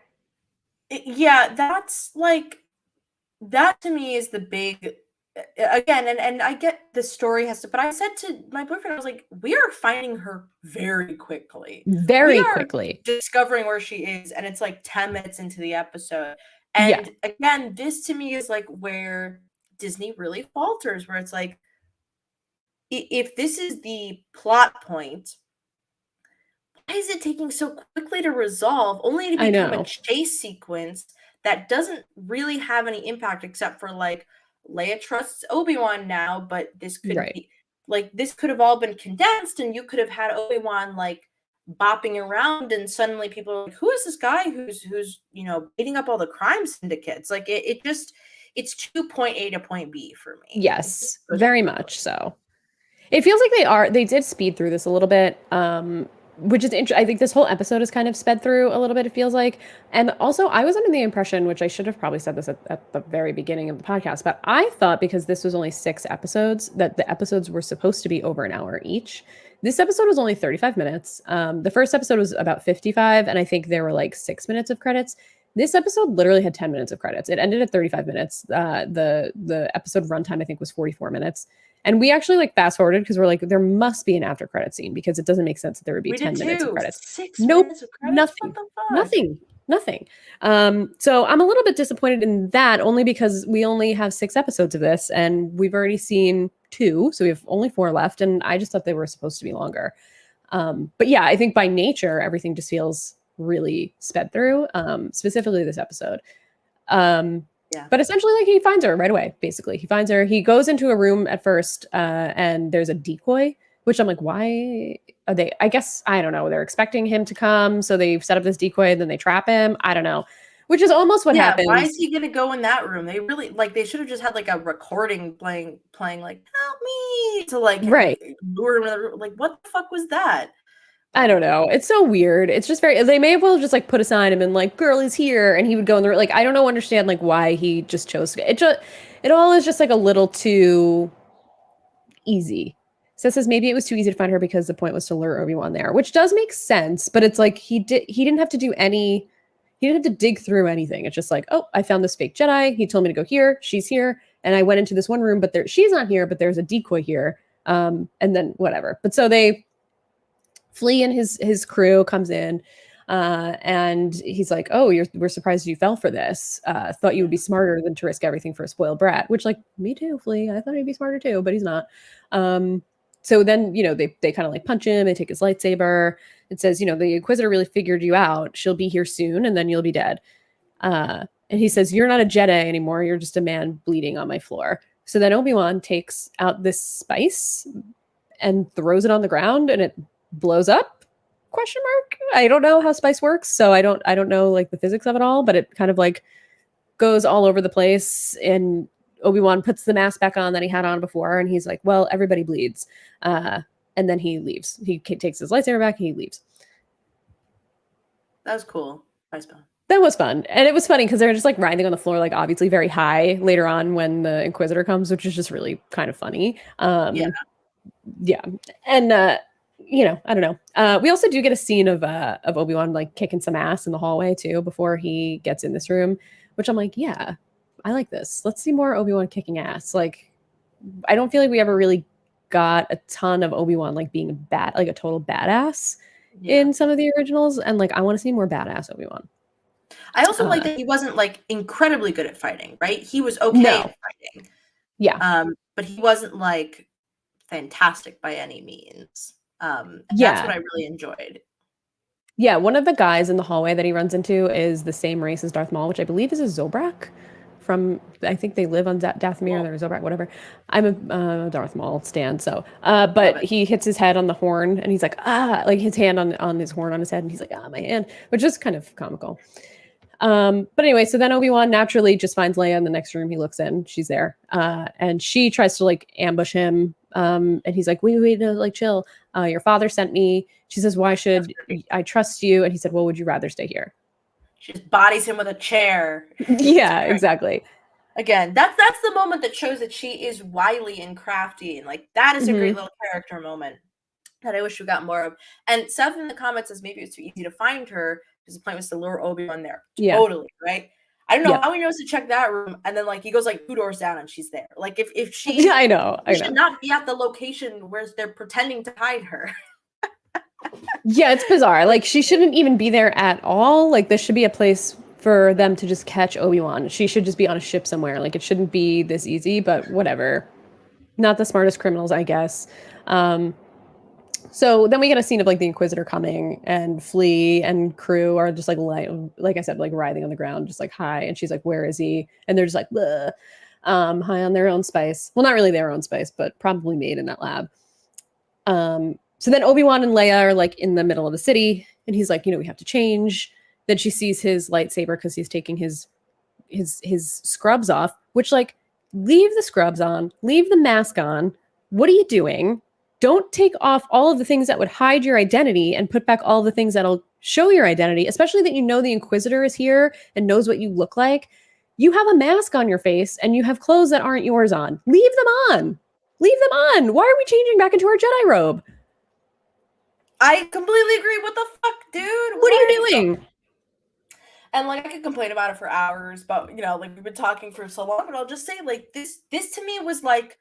Yeah, that's like, that to me is the big, again, and I get the story has to, but I said to my boyfriend, I was like, we are finding her very quickly. Quickly. Discovering where she is, and it's like 10 minutes into the episode. And again, this to me is like where Disney really falters, where it's like, if this is the plot point, why is it taking so quickly to resolve, only to become a chase sequence that doesn't really have any impact except for like, Leia trusts Obi-Wan now, but this could be like, this could have all been condensed, and you could have had Obi-Wan like bopping around, and suddenly people are like, who is this guy who's beating up all the crime syndicates? Like, it's too point A to point B for me. Yes, very much so. It feels like they did speed through this a little bit, which is interesting. I think this whole episode is kind of sped through a little bit, it feels like. And also, I was under the impression, which I should have probably said this at the very beginning of the podcast, but I thought because this was only 6 episodes, that the episodes were supposed to be over an hour each. This episode was only 35 minutes. The first episode was about 55, and I think there were like 6 minutes of credits. This episode literally had 10 minutes of credits. It ended at 35 minutes. The episode runtime, I think, was 44 minutes. And we actually like fast forwarded because we're like, there must be an after credit scene because it doesn't make sense that there would be 10 minutes of credits. 6 minutes of credits? Nothing. So I'm a little bit disappointed in that, only because we only have 6 episodes of this and we've already seen 2. So we have only 4 left. And I just thought they were supposed to be longer. But yeah, I think by nature, everything just feels really sped through, specifically this episode. But essentially, like, he finds her right away, basically. He finds her. He goes into a room at first, and there's a decoy, which I'm like, why are they? I guess, I don't know. They're expecting him to come, so they've set up this decoy, and then they trap him. I don't know. which is almost what Yeah, happens. why is he gonna go in that room? They really like they should have just had like a recording playing like help me to like Right. lure him in the room. Like what the fuck was that? I don't know. It's so weird. It's just very, they may have well just like put a sign and been like, girl is here. And he would go in the, like, I don't know, understand like why he just chose to, it all is just like a little too easy. So it says maybe it was too easy to find her because the point was to lure Obi-Wan there, which does make sense. But it's like, he didn't have to do any, he didn't have to dig through anything. It's just like, oh, I found this fake Jedi. He told me to go here. She's here. And I went into this one room, but she's not here, but there's a decoy here. And then whatever. But so they, Flea and his crew comes in, and he's like, "Oh, we're surprised you fell for this. Thought you would be smarter than to risk everything for a spoiled brat." Which, like, me too, Flea. I thought he'd be smarter too, but he's not. So then, they kind of like punch him. They take his lightsaber. It says, the Inquisitor really figured you out. She'll be here soon, and then you'll be dead. And he says, "You're not a Jedi anymore. You're just a man bleeding on my floor." So then Obi-Wan takes out this spice and throws it on the ground, and it blows up? Question mark. I don't know how spice works, so I don't know like the physics of it all, but it kind of like goes all over the place. And Obi-Wan puts the mask back on that he had on before, and he's like, "Well, everybody bleeds," and then he leaves. He takes his lightsaber back and he leaves. That was cool. Nice bomb. That was fun. And it was funny because they're just like writhing on the floor, like obviously very high later on when the Inquisitor comes, which is just really kind of funny. Yeah. And I don't know. We also do get a scene of Obi-Wan like kicking some ass in the hallway too before he gets in this room, which I'm like, yeah, I like this. Let's see more Obi-Wan kicking ass. Like, I don't feel like we ever really got a ton of Obi-Wan like being a total badass in some of the originals, and like I want to see more badass Obi-Wan. I also like that he wasn't like incredibly good at fighting, right? He was okay at fighting. Yeah. But he wasn't like fantastic by any means. That's what I really enjoyed. Yeah, one of the guys in the hallway that he runs into is the same race as Darth Maul, which I believe is a Zobrak from, I think they live on Dathomir, they're a Zobrak, whatever. I'm a Darth Maul stan, so, but he hits his head on the horn, and he's like, like his hand on his horn on his head, and he's like, my hand, which is kind of comical. But anyway, so then Obi-Wan naturally just finds Leia in the next room he looks in. She's there. And she tries to like ambush him. And he's like, wait, no, like chill. Your father sent me. She says, why should I trust you? And he said, well, would you rather stay here? She just bodies him with a chair. Yeah, exactly. Again, that's the moment that shows that she is wily and crafty. And like, that is a great little character moment that I wish we got more of. And Seth in the comments says maybe it's too easy to find her because the point was to lure Obi-Wan there. Yeah. Totally, right? I don't know how he knows to check that room, and then like he goes like 2 doors down and she's there. Like if she, yeah, I know, should not be at the location where they're pretending to hide her. Yeah, it's bizarre. Like she shouldn't even be there at all. Like this should be a place for them to just catch Obi-Wan. She should just be on a ship somewhere. Like it shouldn't be this easy, but whatever. Not the smartest criminals, I guess. So then we get a scene of like the Inquisitor coming, and Flea and crew are just like I said, like writhing on the ground, just like hi. And she's like, where is he? And they're just like, high on their own spice. Well, not really their own spice, but probably made in that lab. So then Obi-Wan and Leia are like in the middle of the city, and he's like, we have to change. Then she sees his lightsaber because he's taking his scrubs off, which like, leave the scrubs on, leave the mask on. What are you doing? Don't take off all of the things that would hide your identity and put back all the things that'll show your identity, especially that the Inquisitor is here and knows what you look like. You have a mask on your face and you have clothes that aren't yours on. Leave them on. Leave them on. Why are we changing back into our Jedi robe? I completely agree. What the fuck, dude? What are you doing? And like I could complain about it for hours, but like we've been talking for so long, but I'll just say like this to me was like,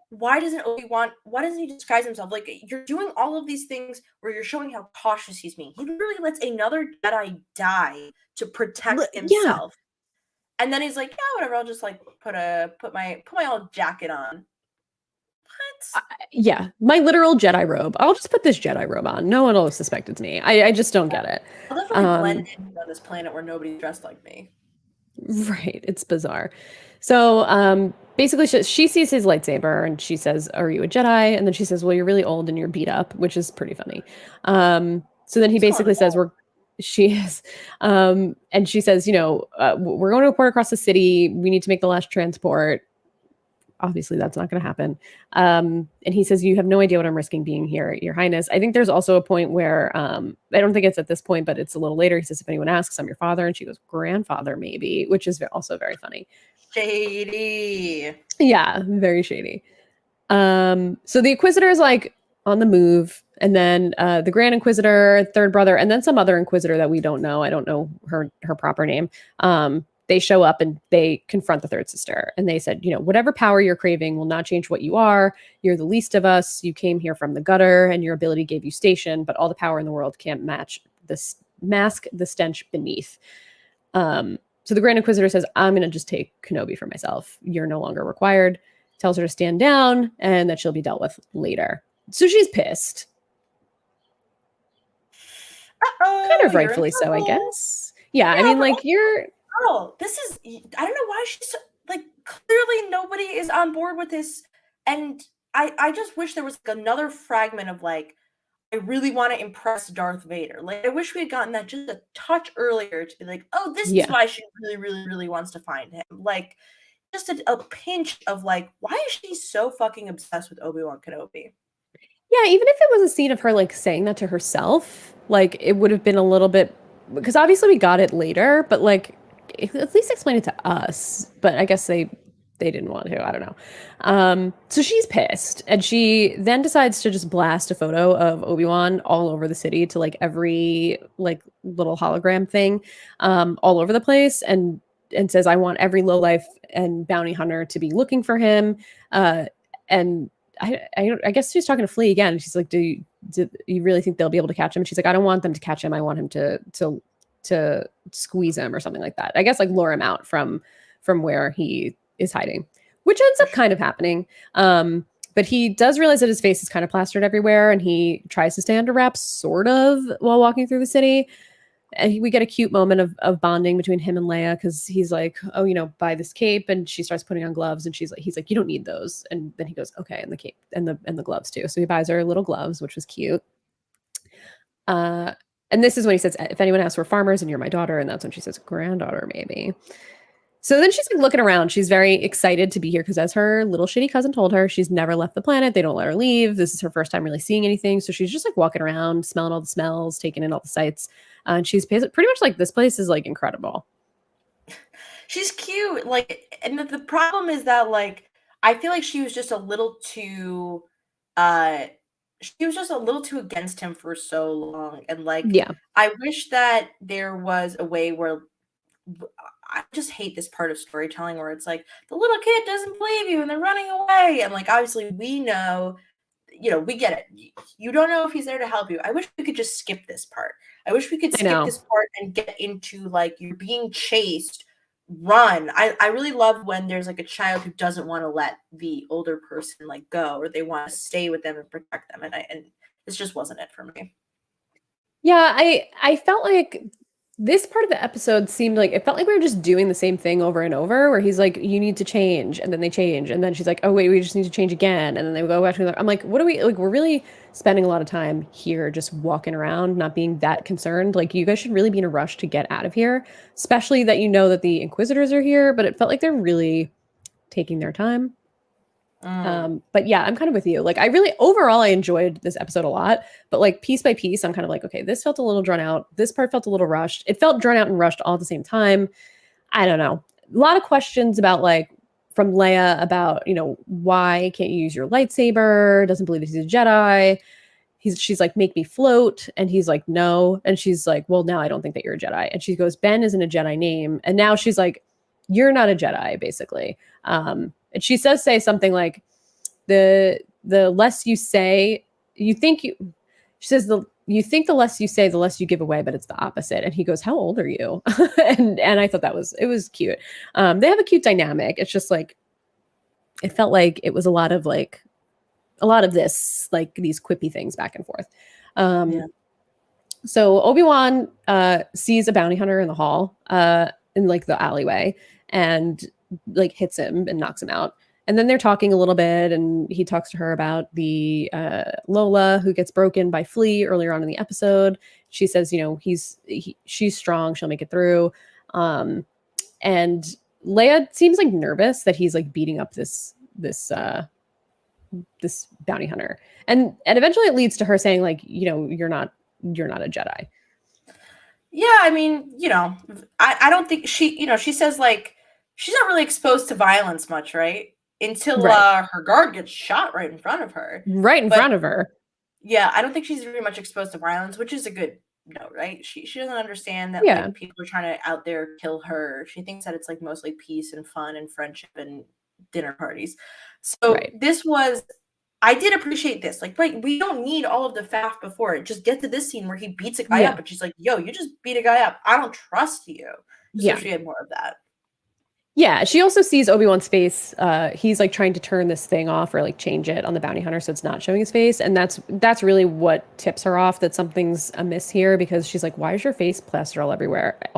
why doesn't he disguise himself? Like you're doing all of these things where you're showing how cautious he's being. He literally lets another Jedi die to protect himself. Yeah. And then he's like, yeah, whatever, I'll just like put my old jacket on. What? Yeah, my literal Jedi robe. I'll just put this Jedi robe on. No one will suspect it's me. I just don't get it. I'll definitely blend in on this planet where nobody's dressed like me. Right, it's bizarre. So basically she sees his lightsaber and she says, are you a Jedi? And then she says, well, you're really old and you're beat up, which is pretty funny. So then he basically says, She is. And she says, we're going to a port across the city. We need to make the last transport. Obviously, that's not going to happen. And he says, you have no idea what I'm risking being here, Your Highness. I think there's also a point where, I don't think it's at this point, but it's a little later. He says, if anyone asks, I'm your father. And she goes, grandfather, maybe, which is also very funny. Shady. Yeah, very shady. So the Inquisitor is like on the move, and then the Grand Inquisitor, third brother, and then some other Inquisitor that we don't know. I don't know her proper name. They show up and they confront the third sister, and they said, whatever power you're craving will not change what you are. You're the least of us. You came here from the gutter, and your ability gave you station, but all the power in the world can't mask the stench beneath. So the Grand Inquisitor says, I'm going to just take Kenobi for myself. You're no longer required. Tells her to stand down and that she'll be dealt with later. So she's pissed. Kind of rightfully so, I guess. Yeah, I mean, like, you're... Girl, this is... I don't know why she's... Like, clearly nobody is on board with this. And I just wish there was another fragment of, like, I really want to impress Darth Vader. Like, I wish we had gotten that just a touch earlier to be like, oh, this is why she really, really, really wants to find him. Like, just a pinch of, like, why is she so fucking obsessed with Obi-Wan Kenobi? Yeah, even if it was a scene of her, like, saying that to herself, like, it would have been a little bit... Because obviously we got it later, but, like, at least explain it to us. But I guess they didn't want to. I don't know. So she's pissed, and she then decides to just blast a photo of Obi-Wan all over the city to, like, every, like, little hologram thing, all over the place, and says, I want every lowlife and bounty hunter to be looking for him. And I guess she's talking to Flea again. She's like, do you really think they'll be able to catch him? And she's like, I don't want them to catch him. I want him to squeeze him or something like that. I guess, like, lure him out from where he is hiding, which ends up kind of happening. But he does realize that his face is kind of plastered everywhere, and he tries to stay under wraps, sort of, while walking through the city. And we get a cute moment of bonding between him and Leia, because he's like, oh, buy this cape, and she starts putting on gloves, and he's like, you don't need those. And then he goes, okay, and the cape and the gloves too. So he buys her little gloves, which was cute. And this is when he says, if anyone asks, we're farmers, and you're my daughter. And that's when she says, granddaughter, maybe. So then she's like looking around. She's very excited to be here because, as her little shitty cousin told her, she's never left the planet. They don't let her leave. This is her first time really seeing anything. So she's just like walking around, smelling all the smells, taking in all the sights. And she's pretty much like, this place is like incredible. She's cute. Like, and the problem is that, like, I feel like she was just a little too, against him for so long. And, like, yeah, I wish that there was a way where... I just hate this part of storytelling where it's like, the little kid doesn't believe you and they're running away. And, like, obviously we know, we get it. You don't know if he's there to help you. I wish we could just skip this part. I wish we could skip this part and get into, like, you're being chased, run. I really love when there's, like, a child who doesn't want to let the older person, like, go, or they want to stay with them and protect them. And this just wasn't it for me. Yeah, I felt like this part of the episode seemed like, it felt like we were just doing the same thing over and over, where he's like, you need to change, and then they change, and then she's like, oh wait, we just need to change again, and then they go back to... I'm like, what are we, like, we're really spending a lot of time here just walking around, not being that concerned. Like, you guys should really be in a rush to get out of here, especially that that the Inquisitors are here. But it felt like they're really taking their time. But yeah, I'm kind of with you. Like, overall, I enjoyed this episode a lot, but, like, piece by piece, I'm kind of like, okay, this felt a little drawn out. This part felt a little rushed. It felt drawn out and rushed all at the same time. I don't know. A lot of questions about, like, from Leia about, why can't you use your lightsaber? Doesn't believe that he's a Jedi. She's like, make me float. And he's like, no. And she's like, well, now I don't think that you're a Jedi. And she goes, Ben isn't a Jedi name. And now she's like, you're not a Jedi, basically. And she says something like, the less you say, she says, you think the less you say, the less you give away, but it's the opposite. And he goes, how old are you? and I thought it was cute. They have a cute dynamic. It's just like, it felt like it was a lot of this, like, these quippy things back and forth. So Obi-Wan sees a bounty hunter in the hall, in, like, the alleyway, and, like, hits him and knocks him out. And then they're talking a little bit, and he talks to her about the Lola who gets broken by Flea earlier on in the episode. she says, she's strong, she'll make it through. And Leia seems like nervous that he's like beating up this bounty hunter, and eventually it leads to her saying like, you're not a Jedi. Yeah, I mean, I don't think she says like she's not really exposed to violence much, right? Until her guard gets shot right in front of her. Right in front of her. Yeah, I don't think she's very much exposed to violence, which is a good note, right? She doesn't understand that like people are trying to out there kill her. She thinks that it's like mostly peace and fun and friendship and dinner parties. So I did appreciate this. Like, we don't need all of the faff before it. Just get to this scene where he beats a guy up, and she's like, "Yo, you just beat a guy up. I don't trust you." So she had more of that. Yeah, she also sees Obi-Wan's face. He's like trying to turn this thing off or like change it on the bounty hunter so it's not showing his face, and that's really what tips her off that something's amiss here, because she's like, "Why is your face plastered all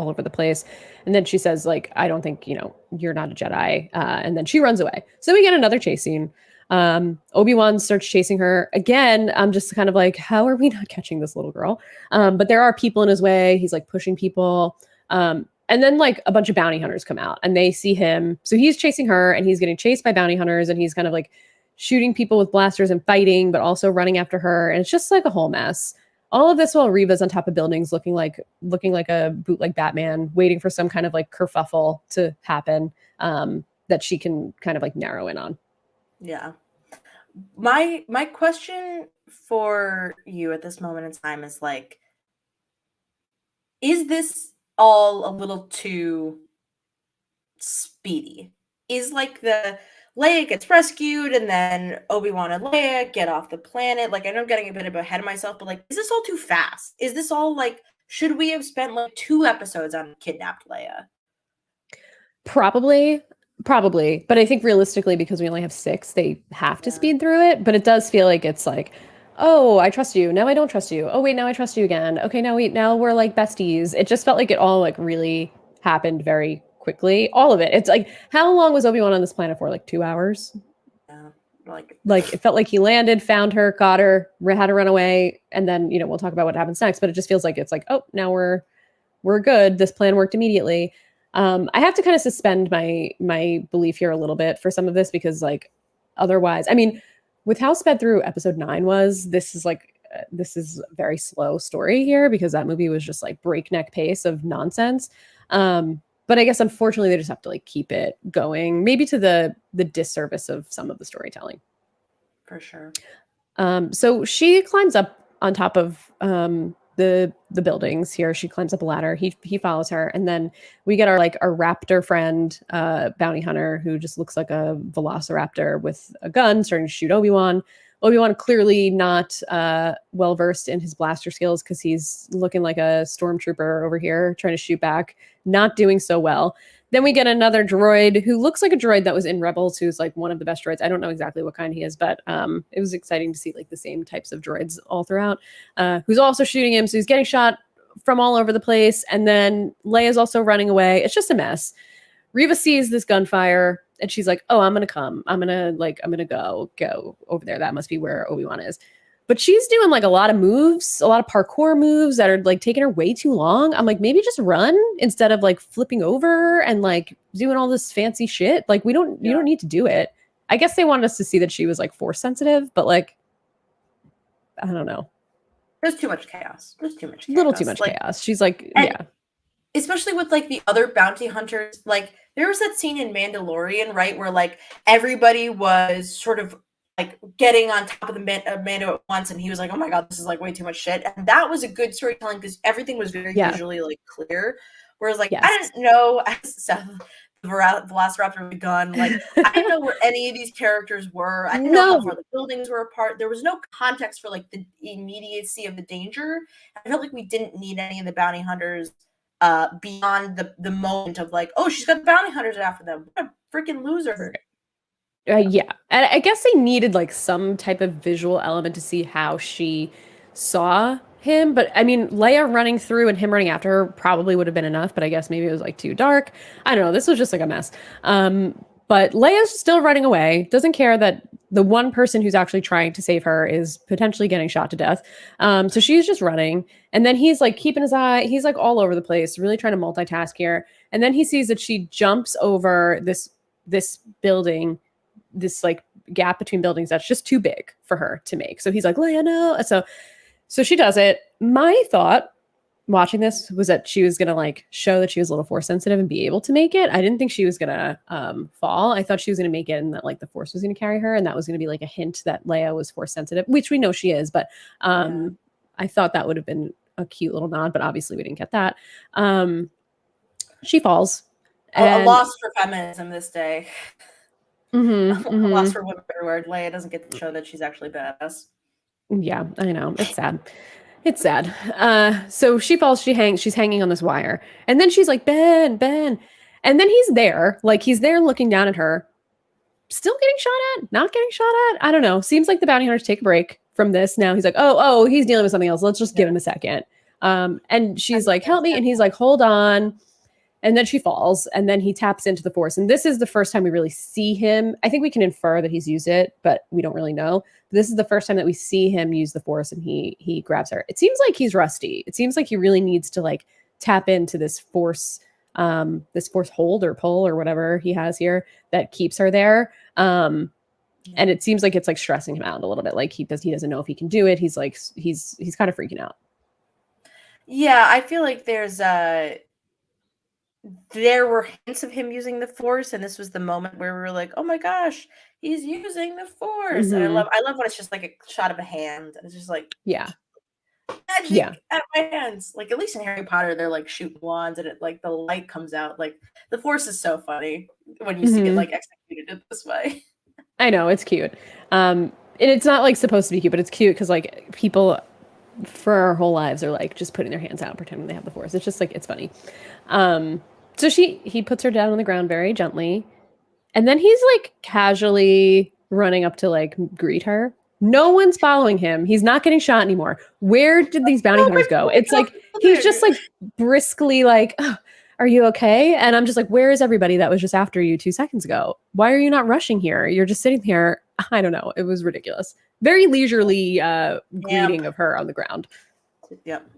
over the place?" And then she says like, "I don't think you're not a Jedi," and then she runs away. So we get another chase scene. Obi-Wan starts chasing her again. I'm just kind of like, how are we not catching this little girl? But there are people in his way. He's like pushing people. And then like a bunch of bounty hunters come out and they see him. So he's chasing her and he's getting chased by bounty hunters, and he's kind of like shooting people with blasters and fighting, but also running after her. And it's just like a whole mess. All of this while Reva's on top of buildings looking like a bootleg Batman, waiting for some kind of like kerfuffle to happen that she can kind of like narrow in on. Yeah. My question for you at this moment in time is like, is this all a little too speedy? Is like the Leia gets rescued and then Obi-Wan and Leia get off the planet. Like, I know I'm getting a bit ahead of myself, but like, is this all too fast? Is this all like, should we have spent like 2 episodes on kidnapped Leia? Probably. But I think realistically, because we only have 6, they have to speed through it. But it does feel like it's like, oh, I trust you. Now I don't trust you. Oh, wait, now I trust you again. Okay, now we're like besties. It just felt like it all like really happened very quickly. All of it. It's like, how long was Obi-Wan on this planet for? Like 2 hours? Yeah. Like it felt like he landed, found her, got her, had to run away. And then, we'll talk about what happens next. But it just feels like it's like, oh, now we're good. This plan worked immediately. I have to kind of suspend my belief here a little bit for some of this, because like otherwise, I mean, with how sped through episode 9 was, this is a very slow story here, because that movie was just like breakneck pace of nonsense. But I guess unfortunately they just have to like keep it going, maybe to the disservice of some of the storytelling. For sure. So she climbs up on top of the buildings here. She climbs up a ladder. He follows her, and then we get our raptor friend, bounty hunter, who just looks like a velociraptor with a gun, starting to shoot Obi-Wan. Obi-Wan clearly not well versed in his blaster skills, because he's looking like a stormtrooper over here trying to shoot back, not doing so well. Then we get another droid who looks like a droid that was in Rebels, who's like one of the best droids. I don't know exactly what kind he is, but it was exciting to see like the same types of droids all throughout, who's also shooting him. So he's getting shot from all over the place. And then Leia's also running away. It's just a mess. Reva sees this gunfire and she's like, oh, I'm going to go over there. That must be where Obi-Wan is. But she's doing like a lot of moves, a lot of parkour moves that are like taking her way too long. I'm like, maybe just run instead of like flipping over and like doing all this fancy shit. Like you don't need to do it. I guess they wanted us to see that she was like force sensitive, but like, I don't know. There's too much chaos. Little too much chaos. She's like, yeah. Especially with like the other bounty hunters. Like there was that scene in Mandalorian, right? Where like everybody was sort of like getting on top of the Mando at once, and he was like, oh my god, this is like way too much shit. And that was a good storytelling, because everything was very visually like clear. Whereas like, I didn't know Seth, the Velociraptor with the gun, like I didn't know where any of these characters were. I didn't know how far the buildings were apart. There was no context for like the immediacy of the danger. I felt like we didn't need any of the bounty hunters beyond the moment of like, oh, she's got the bounty hunters after them. What a freaking loser. Yeah. And I guess they needed like some type of visual element to see how she saw him. But I mean, Leia running through and him running after her probably would have been enough, but I guess maybe it was like too dark. I don't know. This was just like a mess. But Leia's still running away, doesn't care that the one person who's actually trying to save her is potentially getting shot to death. So she's just running, and then he's like keeping his eye. He's like all over the place, really trying to multitask here. And then he sees that she jumps over this building, this like gap between buildings that's just too big for her to make. So he's like, Leia, no. So she does it. My thought watching this was that she was gonna like show that she was a little force sensitive and be able to make it. I didn't think she was gonna fall. I thought she was gonna make it and that like the force was gonna carry her, and that was gonna be like a hint that Leia was force sensitive, which we know she is, but I thought that would have been a cute little nod, but obviously we didn't get that. She falls. A loss for feminism this day. A loss for women everywhere. Leia doesn't get to show that she's actually badass. Yeah, I know. It's sad. It's sad. So she falls, she's hanging on this wire. And then she's like, Ben. And then he's there looking down at her, still getting shot at, not getting shot at. I don't know. Seems like the bounty hunters take a break from this. Now he's like, oh, he's dealing with something else. Let's just give him a second. And she's like, help me. And he's like, hold on. And then she falls, and then he taps into the force. And this is the first time we really see him. I think we can infer that he's used it, but we don't really know. But this is the first time that we see him use the force, and he grabs her. It seems like he's rusty. It seems like he really needs to like tap into this force hold or pull or whatever he has here that keeps her there. And it seems like it's like stressing him out a little bit. Like he doesn't know if he can do it. He's like he's kind of freaking out. Yeah, I feel like there were hints of him using the force, and this was the moment where we were like, oh my gosh, he's using the force. And I love when it's just like a shot of a hand, and it's just like magic at my hands. Like at least in Harry Potter they're like shooting wands and it like the light comes out. Like the force is so funny when you see it like executed this way. I know, it's cute. And it's not like supposed to be cute, but it's cute because like people for our whole lives are like just putting their hands out pretending they have the force. It's just like it's funny. So he puts her down on the ground very gently, and then he's like casually running up to like greet her. No one's following him. He's not getting shot anymore. Where did these bounty hunters go? It's like he's just like briskly like, oh, are you okay? And I'm just like, where is everybody that was just after you 2 seconds ago? Why are you not rushing here? You're just sitting here. I don't know. It was ridiculous. Very leisurely greeting of her on the ground. Yep.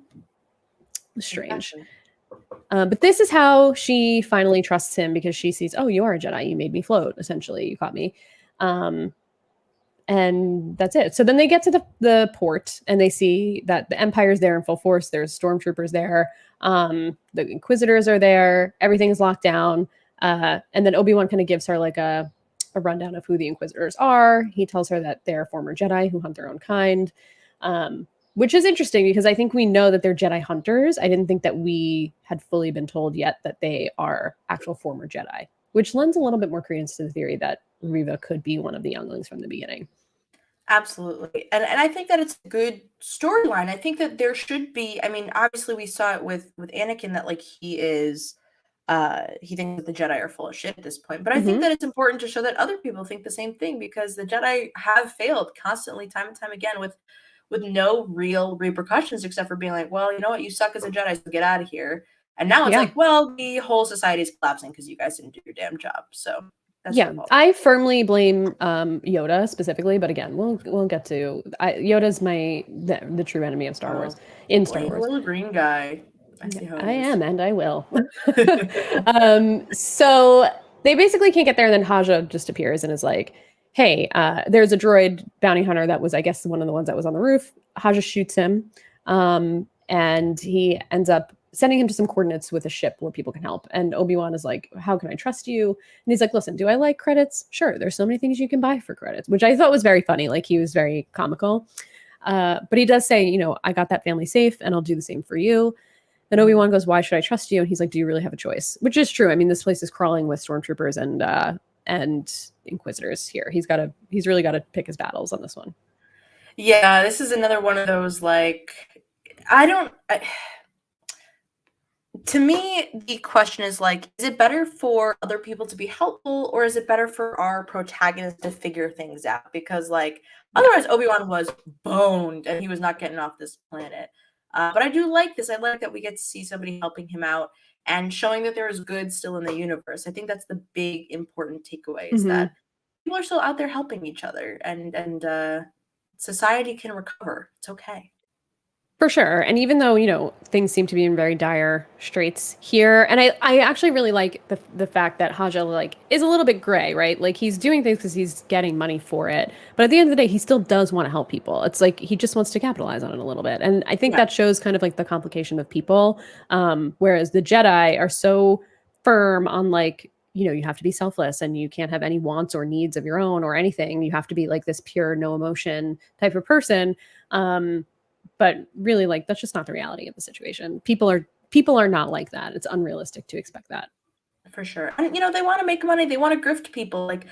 Strange. But this is how she finally trusts him, because she sees, oh, you are a Jedi. You made me float, essentially. You caught me. And that's it. So then they get to the port, and they see that the Empire's there in full force. There's stormtroopers there. The Inquisitors are there. Everything's locked down. And then Obi-Wan kind of gives her like a rundown of who the Inquisitors are. He tells her that they're former Jedi who hunt their own kind. Which is interesting because I think we know that they're Jedi hunters. I didn't think that we had fully been told yet that they are actual former Jedi, which lends a little bit more credence to the theory that Reva could be one of the younglings from the beginning. Absolutely. And I think that it's a good storyline. I think that there should be, I mean, obviously we saw it with Anakin that like he thinks that the Jedi are full of shit at this point. But I think that it's important to show that other people think the same thing, because the Jedi have failed constantly, time and time again, with no real repercussions except for being like, well, you know what, you suck as a Jedi, so get out of here. And now it's like, well, the whole society is collapsing because you guys didn't do your damn job. So that's I firmly blame Yoda specifically, but again, we'll get to Yoda's the true enemy of Star Wars in Star Wars. Little green guy. I am, and I will. So they basically can't get there, and then Haja just appears and is like, hey, there's a droid bounty hunter that was, I guess, one of the ones that was on the roof. Haja shoots him, and he ends up sending him to some coordinates with a ship where people can help. And Obi-Wan is like, how can I trust you? And he's like, listen, do I like credits? Sure, there's so many things you can buy for credits, which I thought was very funny. Like, he was very comical. But he does say, you know, I got that family safe, and I'll do the same for you. Then Obi-Wan goes, why should I trust you? And he's like, do you really have a choice? Which is true. I mean, this place is crawling with stormtroopers and Inquisitors here. He's really got to pick his battles on this one. Yeah, this is another one of those, like, to me, the question is like, is it better for other people to be helpful, or is it better for our protagonist to figure things out? Because like, otherwise Obi-Wan was boned and he was not getting off this planet. But I do like this. I like that we get to see somebody helping him out and showing that there is good still in the universe. I think that's the big important takeaway, is that people are still out there helping each other, and society can recover. It's okay. For sure. And even though, things seem to be in very dire straits here, and I actually really like the fact that Haja like is a little bit gray, right? Like he's doing things because he's getting money for it. But at the end of the day, he still does want to help people. It's like he just wants to capitalize on it a little bit. And I think that shows kind of like the complication of people. Whereas the Jedi are so firm on like, you have to be selfless and you can't have any wants or needs of your own or anything. You have to be like this pure, no emotion type of person. But really, like, that's just not the reality of the situation. People are not like that. It's unrealistic to expect that. For sure. And, they want to make money. They want to grift people. Like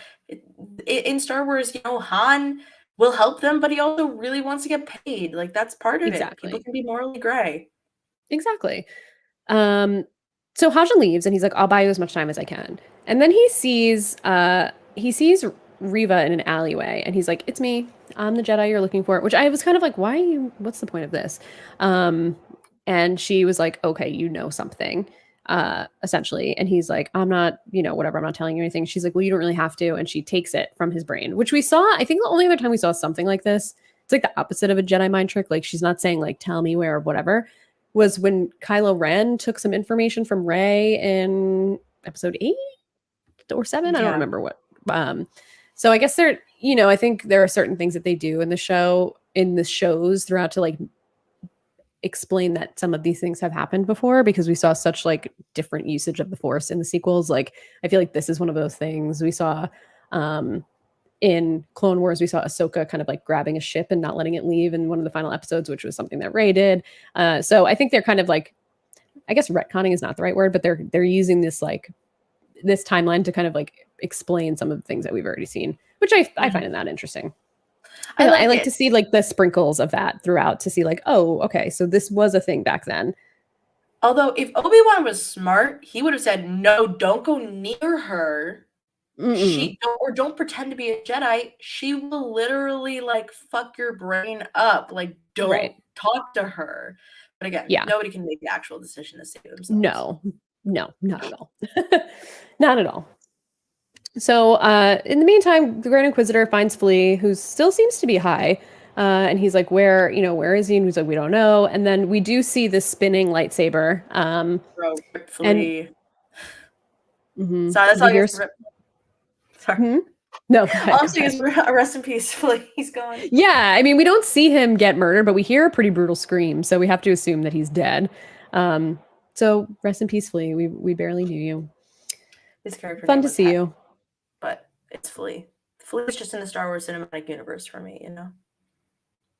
in Star Wars, Han will help them, but he also really wants to get paid. Like that's part of it. People can be morally gray. Exactly. So Haja leaves and he's like, I'll buy you as much time as I can. And then he sees Riva in an alleyway and he's like, it's me. I'm the Jedi you're looking for, which I was kind of like, what's the point of this? And she was like, okay, something, essentially. And he's like, I'm not, whatever, I'm not telling you anything. She's like, well, you don't really have to. And she takes it from his brain, which we saw, I think the only other time we saw something like this, it's like the opposite of a Jedi mind trick. Like she's not saying like, tell me where or whatever, was when Kylo Ren took some information from Rey in episode 8 or 7. I don't remember what. So I guess I think there are certain things that they do in the shows throughout to like explain that some of these things have happened before because we saw such like different usage of the Force in the sequels. Like I feel like this is one of those things we saw in Clone Wars. We saw Ahsoka kind of like grabbing a ship and not letting it leave in one of the final episodes, which was something that Rey did. So I think they're kind of like, I guess retconning is not the right word, but they're using this timeline to kind of like explain some of the things that we've already seen, which I find that interesting. I like to see like the sprinkles of that throughout to see like, oh, okay, so this was a thing back then. Although if Obi-Wan was smart, he would have said, no, don't go near her. Don't pretend to be a Jedi. She will literally like fuck your brain up. Like don't talk to her. But again, nobody can make the actual decision to save themselves. No, not at all. Not at all. So in the meantime, the Grand Inquisitor finds Flea, who still seems to be high. And he's like, where is he? And he's like, we don't know. And then we do see this spinning lightsaber. Flea. And, sorry, that's all you Sorry. No. All I'm saying is rest in peace, Flea. He's gone. Yeah, I mean, we don't see him get murdered, but we hear a pretty brutal scream. So we have to assume that he's dead. So rest in peace, Flea. We barely knew you. His character fun to see you. But it's Flea. Flea is just in the Star Wars cinematic universe for me,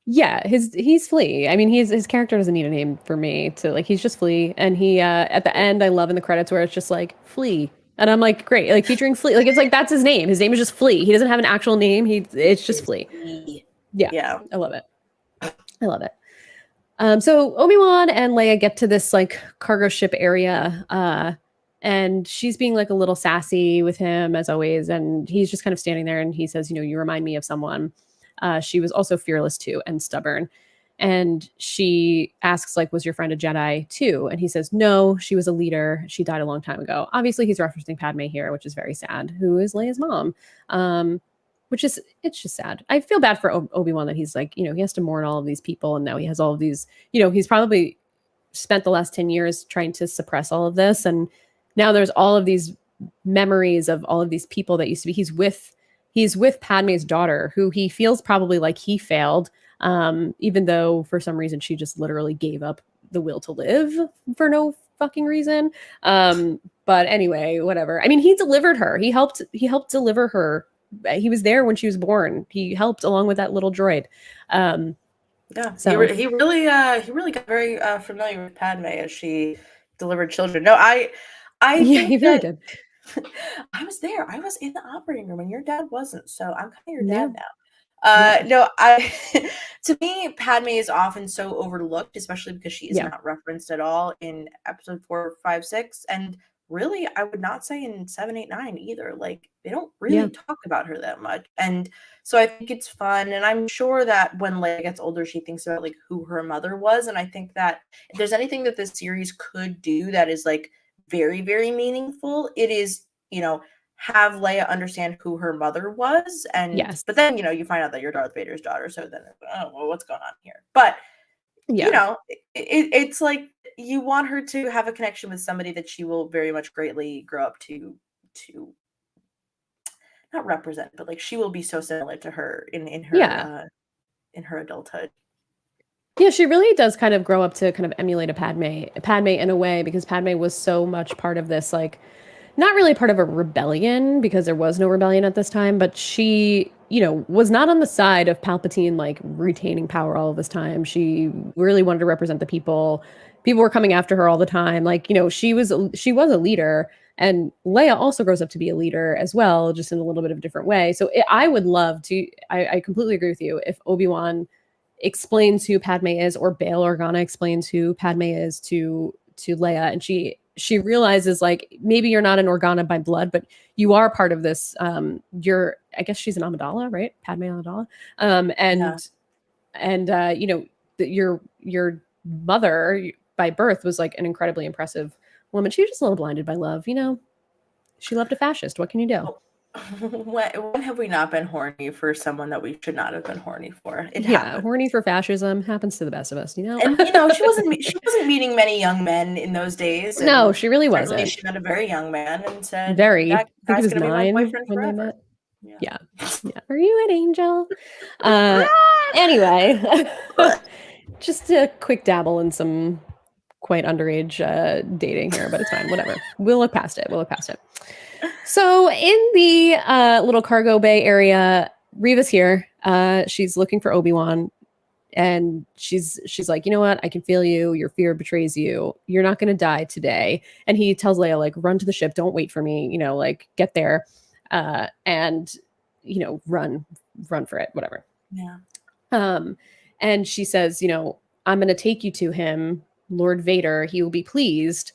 Yeah, he's Flea. I mean, his character doesn't need a name for me to like. He's just Flea, and he at the end, I love in the credits where it's just like Flea, and I'm like, great, like featuring Flea. Like it's like that's his name. His name is just Flea. He doesn't have an actual name. It's just Flea. Yeah, I love it. I love it. So Obi-Wan and Leia get to this like cargo ship area. And she's being like a little sassy with him as always. And he's just kind of standing there and he says, you remind me of someone. She was also fearless too and stubborn. And she asks like, was your friend a Jedi too? And he says, no, she was a leader. She died a long time ago. Obviously he's referencing Padme here, which is very sad, who is Leia's mom. It's just sad. I feel bad for Obi-Wan that he's like, he has to mourn all of these people. And now he has all of these, he's probably spent the last 10 years trying to suppress all of this. And now there's all of these memories of all of these people that used to be. He's with Padme's daughter, who he feels probably like he failed, even though for some reason she just literally gave up the will to live for no fucking reason. But anyway, whatever. I mean, he delivered her. He helped deliver her. He was there when she was born. He helped along with that little droid. Yeah, so he really got very familiar with Padme as she delivered children. No, I think he really did. I was there. I was in the operating room, and your dad wasn't. So I'm kind of your dad now. No, to me, Padme is often so overlooked, especially because she is not referenced at all in episode 4, 5, 6, and really, I would not say in 7, 8, 9 either. Like they don't really talk about her that much, and so I think it's fun. And I'm sure that when Leia gets older, she thinks about like who her mother was, and I think that if there's anything that this series could do that is like very, very meaningful, it is, have Leia understand who her mother was, and Yes. but then you find out that you're Darth Vader's daughter, so then oh well, what's going on here? But Yeah. it's like you want her to have a connection with somebody that she will very much greatly grow up to not represent, but like she will be so similar to her Yeah. in her adulthood. Yeah, she really does kind of grow up to kind of emulate a Padme in a way, because Padme was so much part of this, like, not really part of a rebellion, because there was no rebellion at this time, but she, was not on the side of Palpatine, like, retaining power all of this time. She really wanted to represent the people. People were coming after her all the time. Like, she was a leader, and Leia also grows up to be a leader as well, just in a little bit of a different way. So I would love to. I completely agree with you. If Obi-Wan explains who Padme is, or Bail Organa explains who Padme is to Leia, and she realizes, like, maybe you're not an Organa by blood, but you are part of this. I guess she's an Amidala, right? Padme Amidala. Yeah. That your mother by birth was like an incredibly impressive woman. She was just a little blinded by love. She loved a fascist. What can you do? When have we not been horny for someone that we should not have been horny for? It Yeah, happened. horny for fascism happens to the best of us. And she wasn't meeting many young men in those days, No, and she really certainly wasn't. she met a very young man and said, Very. I "That think he guy's was gonna be my 9 boyfriend when they forever." met. Yeah. Yeah. Yeah. Are you an angel? Anyway, just a quick dabble in some quite underage dating here, but it's fine. Whatever. We'll look past it. So in the little cargo bay area, Reva's here. She's looking for Obi-Wan, and she's like, you know what? I can feel you. Your fear betrays you. You're not going to die today. And he tells Leia, like, run to the ship. Don't wait for me. Like, get there, and run for it. Whatever. Yeah. And she says, I'm going to take you to him, Lord Vader. He will be pleased.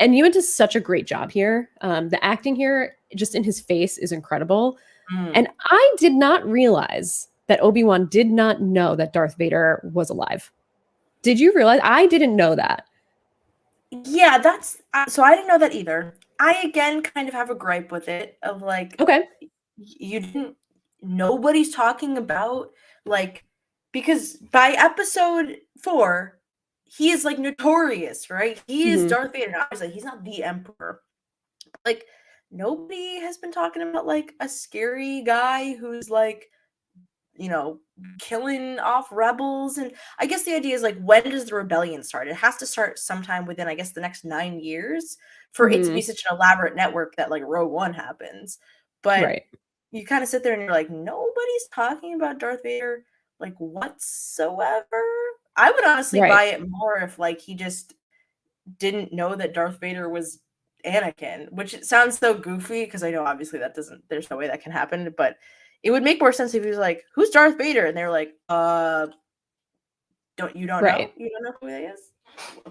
And Ewan does such a great job here. The acting here, just in his face, is incredible. And I did not realize that Obi-Wan did not know that Darth Vader was alive. Did you realize? I didn't know that. Yeah, that's so I didn't know that either. I again kind of have a gripe with it of like, Okay. you didn't nobody's talking about, like, because by episode 4 he is like notorious, right? He is Mhm. Darth Vader. Now, obviously he's not the Emperor. Like, nobody has been talking about like a scary guy who's like, killing off rebels. And I guess the idea is, like, when does the rebellion start? It has to start sometime within, I guess, the next 9 years for it to be Mhm. such an elaborate network that like Rogue One happens. But Right. you kind of sit there and you're like, nobody's talking about Darth Vader like whatsoever. I would honestly Right. buy it more if like he just didn't know that Darth Vader was Anakin, which it sounds so goofy because I know obviously there's no way that can happen, but it would make more sense if he was like, "Who's Darth Vader?" and they were like, don't know? Right. You don't know who he is?"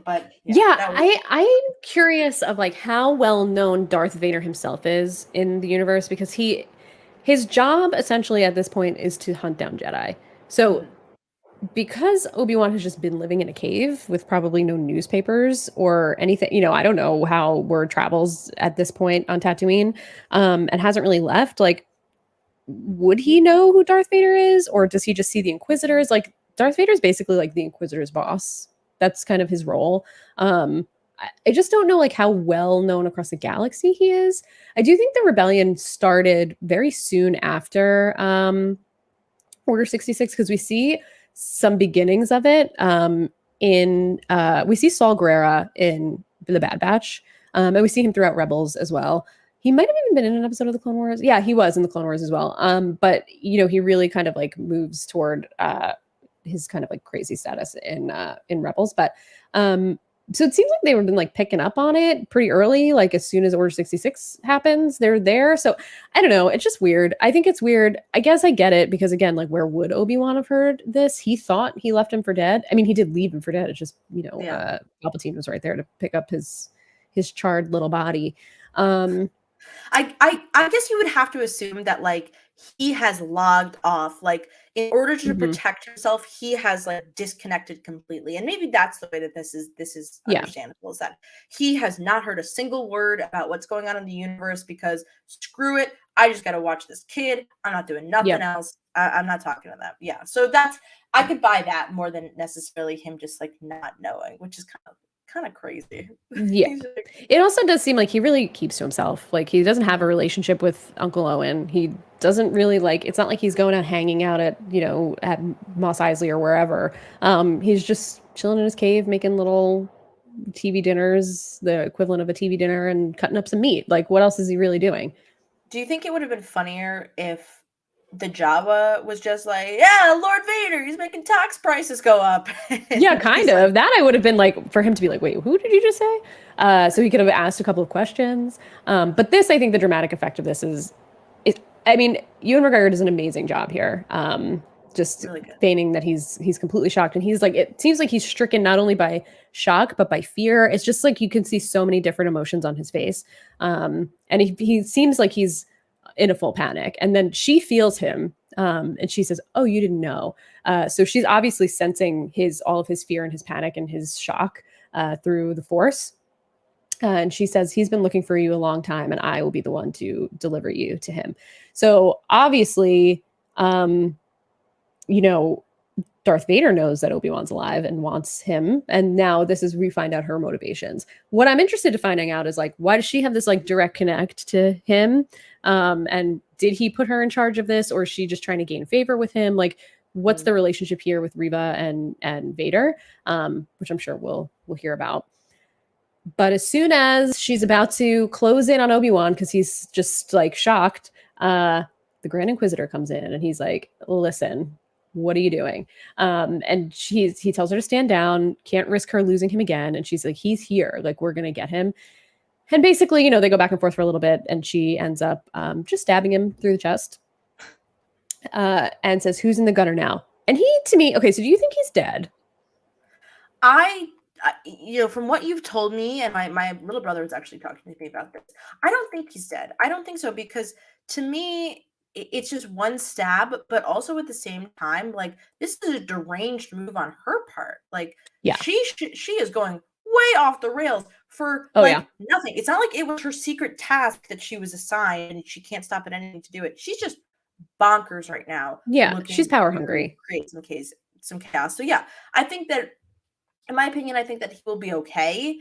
But yeah, Yeah, that was I'm curious of, like, how well known Darth Vader himself is in the universe, because his job essentially at this point is to hunt down Jedi. So mhm. because Obi-Wan has just been living in a cave with probably no newspapers or anything, I don't know how word travels at this point on Tatooine, and hasn't really left. Like, would he know who Darth Vader is, or does he just see the Inquisitors? Like, Darth Vader is basically like the Inquisitor's boss. That's kind of his role. I just don't know, like, how well known across the galaxy he is. I do think the rebellion started very soon after Order 66, because we see some beginnings of it in we see Saul Guerrera in The Bad Batch, and we see him throughout Rebels as well. He might have even been in an episode of the Clone Wars. Yeah, he was in the Clone Wars as well. But he really kind of like moves toward his kind of like crazy status in Rebels. But so it seems like they were been like picking up on it pretty early, like as soon as Order 66 happens, they're there. So I don't know. It's just weird. I think it's weird. I guess I get it, because again, like, where would Obi-Wan have heard this? He thought he left him for dead. I mean, he did leave him for dead. It's just, Yeah. Palpatine was right there to pick up his charred little body. Um, I guess you would have to assume that like he has logged off. Like, in order to Mhm. protect himself, he has like disconnected completely. And maybe that's the way that this is Yeah. understandable, is that he has not heard a single word about what's going on in the universe, because screw it, I just got to watch this kid. I'm not doing nothing Yep. else. I'm not talking to them. Yeah. So that's, I could buy that more than necessarily him just like not knowing, which is kind of crazy. Yeah. He's like, It also does seem like he really keeps to himself. Like he doesn't have a relationship with Uncle Owen. He doesn't really like, it's not like he's going out hanging out at, at Mos Eisley or wherever. He's just chilling in his cave making little TV dinners, the equivalent of a TV dinner, and cutting up some meat. Like what else is he really doing? do you think it would have been funnier if the Jawa was just like, yeah, Lord Vader, he's making tax prices go up? Yeah, And kind he's of. like, That I would have been like, for him to be like, wait, who did you just say? So he could have asked a couple of questions. But this, I think the dramatic effect of this I mean, Ewan McGregor does an amazing job here. Just really good. feigning that he's completely shocked. And he's like, it seems like he's stricken not only by shock, but by fear. It's just like you can see so many different emotions on his face. And he seems like he's in a full panic. And then she feels him. And she says, "Oh, you didn't know." So she's obviously sensing all of his fear and his panic and his shock through the Force. And she says, "He's been looking for you a long time, and I will be the one to deliver you to him." So obviously, um, you know, Darth Vader knows that Obi-Wan's alive and wants him. And now we find out her motivations. What I'm interested to finding out is like, why does she have this like direct connect to him? And did he put her in charge of this, or is she just trying to gain favor with him? Like, what's the relationship here with Reva and Vader? Which I'm sure we'll hear about. But as soon as she's about to close in on Obi-Wan, because he's just like shocked, the Grand Inquisitor comes in and he's like, "Listen, what are you doing?" And he tells her to stand down, can't risk her losing him again. And she's like, "He's here, like we're gonna get him." And basically, they go back and forth for a little bit, and she ends up just stabbing him through the chest, and says, "Who's in the gutter now?" And he, to me, okay, so do you think he's dead? From what you've told me, and my little brother was actually talking to me about this, I don't think he's dead. I don't think so, because to me, it's just one stab, but also at the same time, like, this is a deranged move on her part. Like, Yeah. she is going way off the rails for Oh, like yeah. nothing. It's not like it was her secret task that she was assigned and she can't stop at anything to do it. She's just bonkers right now, Yeah, she's looking power to hungry. create some chaos. So yeah, I think that, in my opinion, I think that he will be okay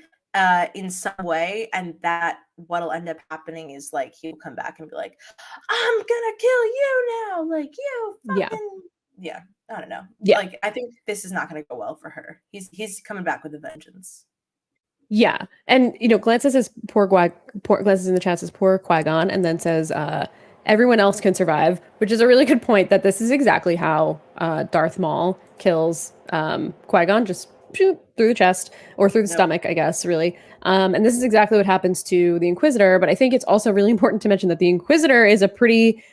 in some way, and that what'll end up happening is like he'll come back and be like, "I'm gonna kill you now!" Like, you Yeah. fucking, yeah. I don't know. Yeah. Like, I think this is not gonna go well for her. He's coming back with a vengeance. Yeah. And glances says glances in the chat says poor Qui-Gon, and then says everyone else can survive, which is a really good point, that this is exactly how Darth Maul kills Qui-Gon, just shoot through the chest or through the stomach, I guess, really. And this is exactly what happens to the Inquisitor, but I think it's also really important to mention that the Inquisitor is a pretty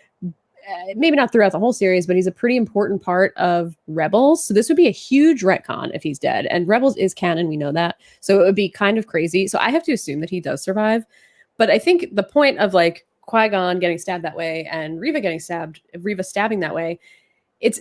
maybe not throughout the whole series, but he's a pretty important part of Rebels. So this would be a huge retcon if he's dead. And Rebels is canon, we know that. So it would be kind of crazy. So I have to assume that he does survive. But I think the point of like Qui-Gon getting stabbed that way and Reva stabbing that way, it's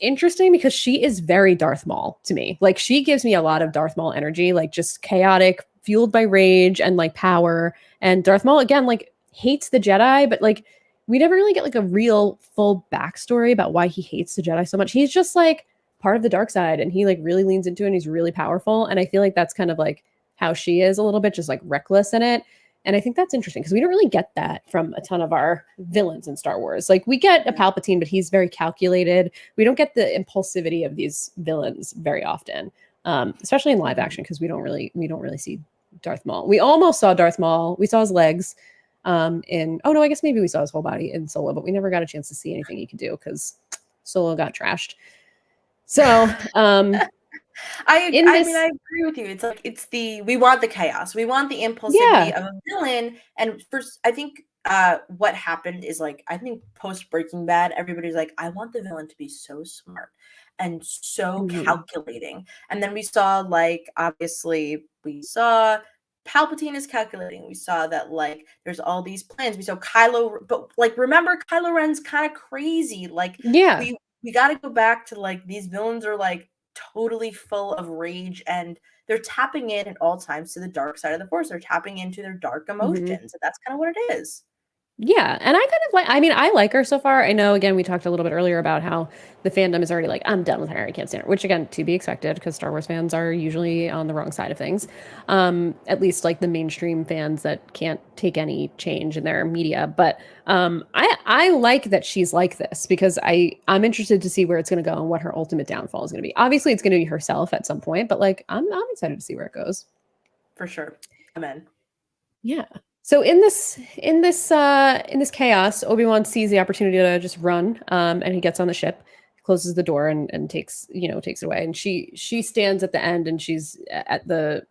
interesting because she is very Darth Maul to me. Like she gives me a lot of Darth Maul energy, like just chaotic, fueled by rage and like power. And Darth Maul again, like hates the Jedi, but like we never really get like a real full backstory about why he hates the Jedi so much. He's just like part of the dark side, and he like really leans into it, and he's really powerful. And I feel like that's kind of like how she is a little bit, just like reckless in it. And I think that's interesting because we don't really get that from a ton of our villains in Star Wars. Like we get a Palpatine, but he's very calculated. We don't get the impulsivity of these villains very often, especially in live action, because we don't really see Darth Maul. We almost saw Darth Maul. We saw his legs I guess maybe we saw his whole body in Solo, but we never got a chance to see anything he could do because Solo got trashed. So I mean, I agree with you. It's like we want the chaos. We want the impulsivity of a villain. And first, I think what happened is like, I think post Breaking Bad, everybody's like, I want the villain to be so smart and so calculating. And then we saw, like, obviously we saw Palpatine is calculating. We saw that like there's all these plans. We saw Kylo, but like remember Kylo Ren's kind of crazy. Like Yeah. we got to go back to like these villains are like totally full of rage and they're tapping in at all times to the dark side of the Force. They're tapping into their dark emotions, and that's kind of what it is. Yeah, and I kind of like, I mean, I like her so far. I know, again, we talked a little bit earlier about how the fandom is already like, I'm done with her. I can't stand her, which again, to be expected because Star Wars fans are usually on the wrong side of things. At least like the mainstream fans that can't take any change in their media. But I like that she's like this because I'm interested to see where it's going to go and what her ultimate downfall is going to be. Obviously, it's going to be herself at some point, but like I'm excited to see where it goes. For sure. Amen. Yeah. So in this chaos, Obi-Wan sees the opportunity to just run, and he gets on the ship, closes the door, and takes it away. And she stands at the end, and she's at the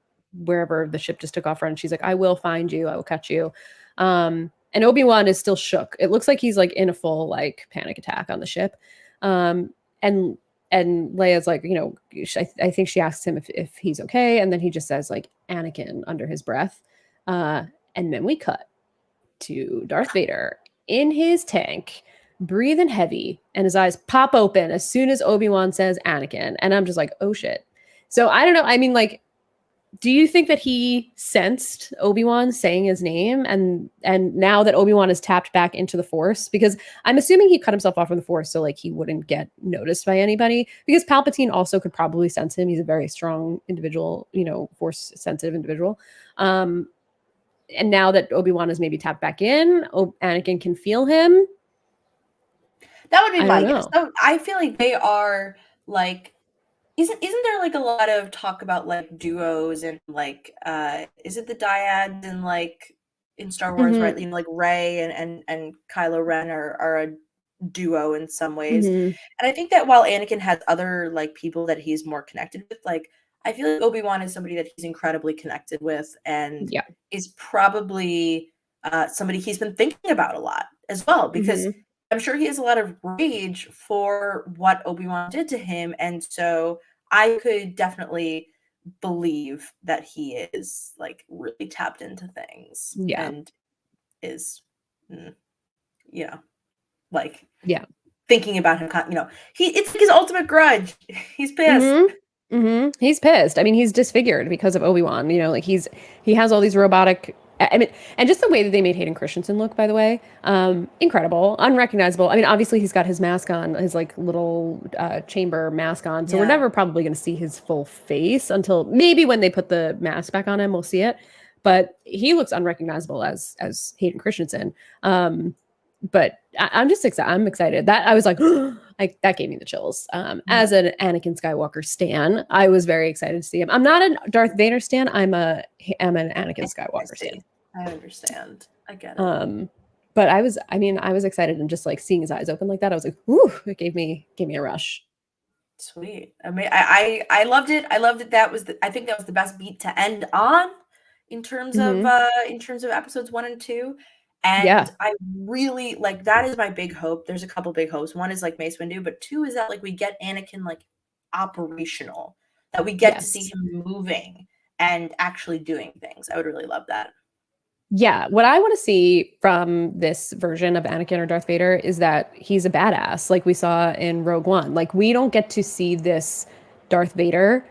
wherever the ship just took off from. She's like, "I will find you. I will catch you." And Obi-Wan is still shook. It looks like he's like in a full like panic attack on the ship. And Leia's like, I think she asks him if he's okay, and then he just says like Anakin under his breath. And then we cut to Darth Vader in his tank, breathing heavy, and his eyes pop open as soon as Obi-Wan says Anakin. And I'm just like, oh shit. So I don't know. I mean, like, do you think that he sensed Obi-Wan saying his name and now that Obi-Wan is tapped back into the Force? Because I'm assuming he cut himself off from the Force so like he wouldn't get noticed by anybody. Because Palpatine also could probably sense him. He's a very strong individual, Force sensitive individual. And now that Obi-Wan is maybe tapped back in, Anakin can feel him. That would be my guess. So I feel like they are like, isn't there like a lot of talk about like duos and like, is it the dyads and like in Star Wars, right? Like Rey and Kylo Ren are a duo in some ways. And I think that while Anakin has other like people that he's more connected with, like I feel like Obi-Wan is somebody that he's incredibly connected with and is probably somebody he's been thinking about a lot as well, because I'm sure he has a lot of rage for what Obi-Wan did to him. And so I could definitely believe that he is like really tapped into things and is, like thinking about him, it's like his ultimate grudge. He's pissed. He's pissed. I mean, he's disfigured because of Obi-Wan. Like he has all these robotic. I mean, and just the way that they made Hayden Christensen look, by the way, incredible, unrecognizable. I mean, obviously he's got his mask on, his like little chamber mask on, so we're never probably going to see his full face until maybe when they put the mask back on him, we'll see it. But he looks unrecognizable as Hayden Christensen. But I'm just excited. I'm excited. That I was like, that gave me the chills. As an Anakin Skywalker stan, I was very excited to see him. I'm not a Darth Vader stan. I'm an Anakin Skywalker stan. I understand. I get it. But I was excited, and just like seeing his eyes open like that, I was like, ooh, it gave me a rush. Sweet. I mean, I loved it. I loved it. I think that was the best beat to end on in terms of episodes 1 and 2. And I really like, that is my big hope. There's a couple big hopes. One is like Mace Windu, but 2 is that like we get Anakin like operational, that we get to see him moving and actually doing things. I would really love that. Yeah, what I want to see from this version of Anakin or Darth Vader is that he's a badass, like we saw in Rogue One. Like we don't get to see this Darth Vader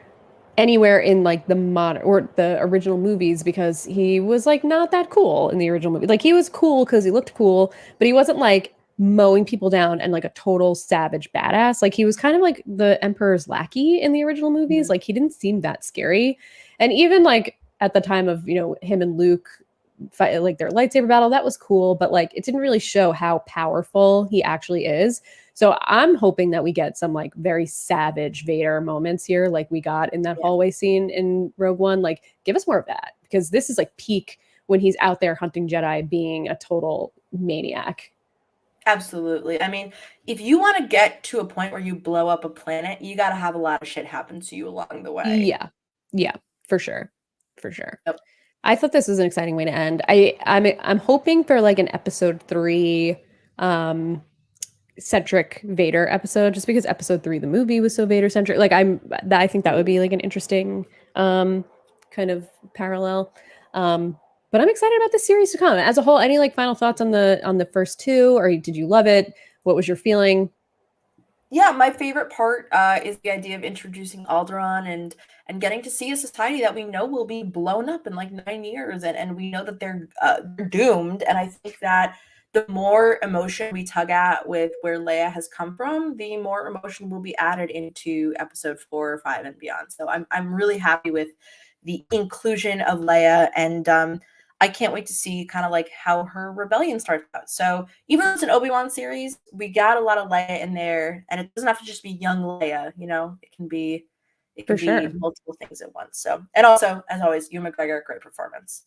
anywhere in like the modern or the original movies, because he was like not that cool in the original movie. Like he was cool because he looked cool, but he wasn't like mowing people down and like a total savage badass. Like he was kind of like the Emperor's lackey in the original movies. Like he didn't seem that scary. And even like at the time of him and Luke fight, like their lightsaber battle, that was cool, but like it didn't really show how powerful he actually is. So I'm hoping that we get some like very savage Vader moments here, like we got in that hallway scene in Rogue One. Like give us more of that, because this is like peak when he's out there hunting Jedi, being a total maniac. Absolutely. I mean, if you want to get to a point where you blow up a planet, you got to have a lot of shit happen to you along the way. Yeah, for sure. Yep. I thought this was an exciting way to end. I'm hoping for like an episode 3 centric Vader episode, just because episode 3 the movie was so Vader centric. Like I think that would be like an interesting kind of parallel. But I'm excited about this series to come. As a whole, any like final thoughts on the first two, or did you love it? What was your feeling? Yeah, my favorite part is the idea of introducing Alderaan and getting to see a society that we know will be blown up in like 9 years, and we know that they're doomed. And I think that the more emotion we tug at with where Leia has come from, the more emotion will be added into episode 4 or 5 and beyond. So I'm really happy with the inclusion of Leia, and I can't wait to see kind of like how her rebellion starts out. So even though it's an Obi-Wan series, we got a lot of Leia in there, and it doesn't have to just be young Leia, you know, it can be For sure. multiple things at once. So, and also, as always, Ewan McGregor, great performance.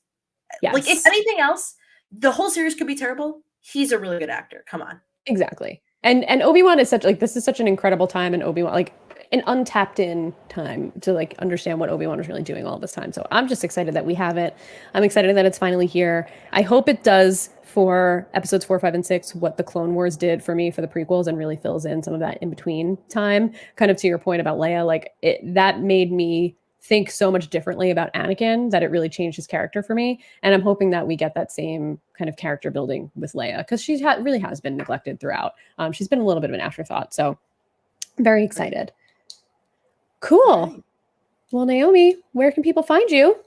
Like, if Yes. anything else, the whole series could be terrible. He's a really good actor. Come on. Exactly. And Obi-Wan is such like this is such an incredible time in Obi-Wan, like an untapped in time to like understand what Obi-Wan was really doing all this time. So I'm just excited that we have it. I'm excited that it's finally here. I hope it does for episodes 4, 5, and 6 what the Clone Wars did for me for the prequels and really fills in some of that in between time. Kind of to your point about Leia, like that made me think so much differently about Anakin that it really changed his character for me. And I'm hoping that we get that same kind of character building with Leia because she really has been neglected throughout. She's been a little bit of an afterthought. So I'm very excited. Cool. Right. Well, Naomi, where can people find you?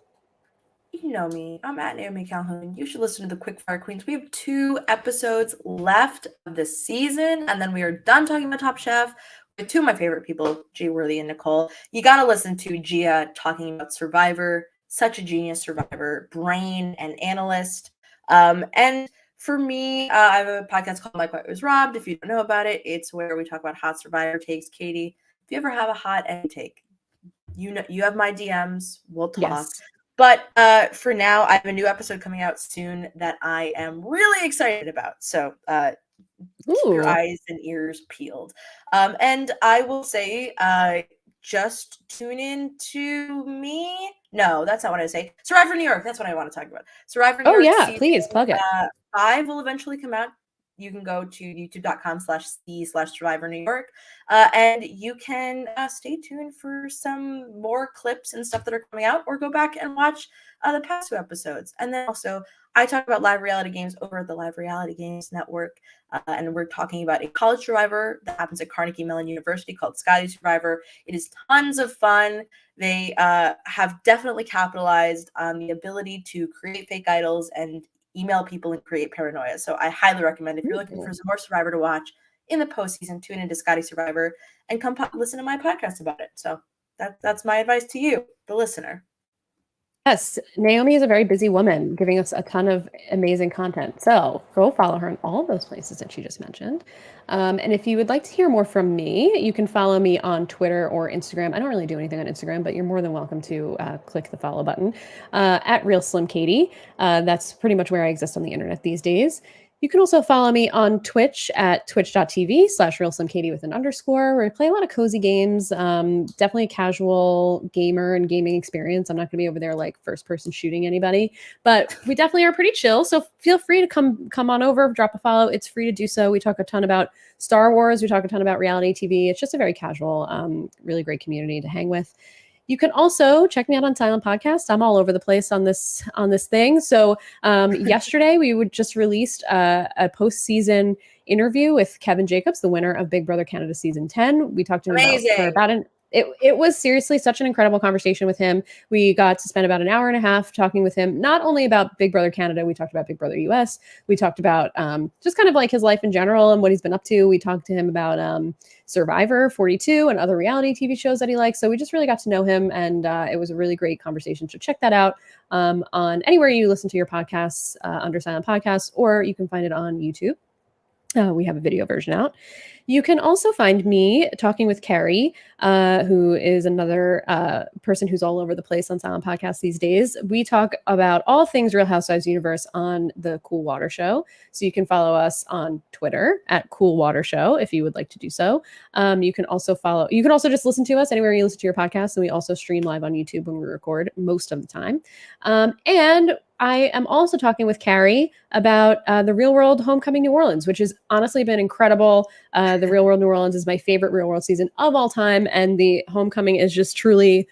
You know me. I'm at Naomi Calhoun. You should listen to the Quickfire Queens. We have 2 episodes left of the season, and then we are done talking about Top Chef with 2 of my favorite people, G Worthy and Nicole. You got to listen to Gia talking about Survivor. Such a genius Survivor brain and analyst. And for me, I have a podcast called My Quiet Was Robbed. If you don't know about it, it's where we talk about hot Survivor takes. Katie, if you ever have a hot any take, you know you have my DMs. We'll talk. Yes. But for now, I have a new episode coming out soon that I am really excited about. So keep your eyes and ears peeled. And I will say, just tune in to me. No, that's not what I say. Survivor New York. That's what I want to talk about. Survivor New York. Yeah, please plug it. 5 will eventually come out. You can go to youtube.com/c/Survivor New York. And you can stay tuned for some more clips and stuff that are coming out, or go back and watch the past 2 episodes. And then also, I talk about live reality games over at the Live Reality Games Network. And we're talking about a college survivor that happens at Carnegie Mellon University called Scotty Survivor. It is tons of fun. They have definitely capitalized on the ability to create fake idols and email people and create paranoia. So I highly recommend, if you're looking for some more Survivor to watch in the postseason, tune into Scotty Survivor and come listen to my podcast about it. So that's my advice to you, the listener. Yes, Naomi is a very busy woman, giving us a ton of amazing content. So go follow her in all of those places that she just mentioned. And if you would like to hear more from me, you can follow me on Twitter or Instagram. I don't really do anything on Instagram, but you're more than welcome to click the follow button at Real Slim Katie. That's pretty much where I exist on the internet these days. You can also follow me on Twitch at twitch.tv/RealSlimKatie with an underscore, where I play a lot of cozy games. Definitely a casual gamer and gaming experience. I'm not going to be over there like first person shooting anybody, but we definitely are pretty chill. So feel free to come on over, drop a follow. It's free to do so. We talk a ton about Star Wars. We talk a ton about reality TV. It's just a very casual, really great community to hang with. You can also check me out on Silent Podcast. I'm all over the place on this thing. So yesterday we just released a post-season interview with Kevin Jacobs, the winner of Big Brother Canada Season 10. We talked to him for about it was seriously such an incredible conversation with him. We got to spend about an hour and a half talking with him, not only about Big Brother Canada, we talked about Big Brother US. We talked about just kind of like his life in general and what he's been up to. We talked to him about Survivor 42 and other reality TV shows that he likes. So we just really got to know him, and it was a really great conversation. So check that out on anywhere you listen to your podcasts under Silent Podcasts, or you can find it on YouTube. We have a video version out. You can also find me talking with Carrie, who is another person who's all over the place on Silent Podcasts these days. We talk about all things Real Housewives universe on the Cool Water Show. So you can follow us on Twitter at Cool Water Show if you would like to do so. You can also just listen to us anywhere you listen to your podcast. And we also stream live on YouTube when we record most of the time. And I am also talking with Carrie about the Real World Homecoming New Orleans, which has honestly been incredible. The Real World New Orleans is my favorite Real World season of all time, and the Homecoming is just truly,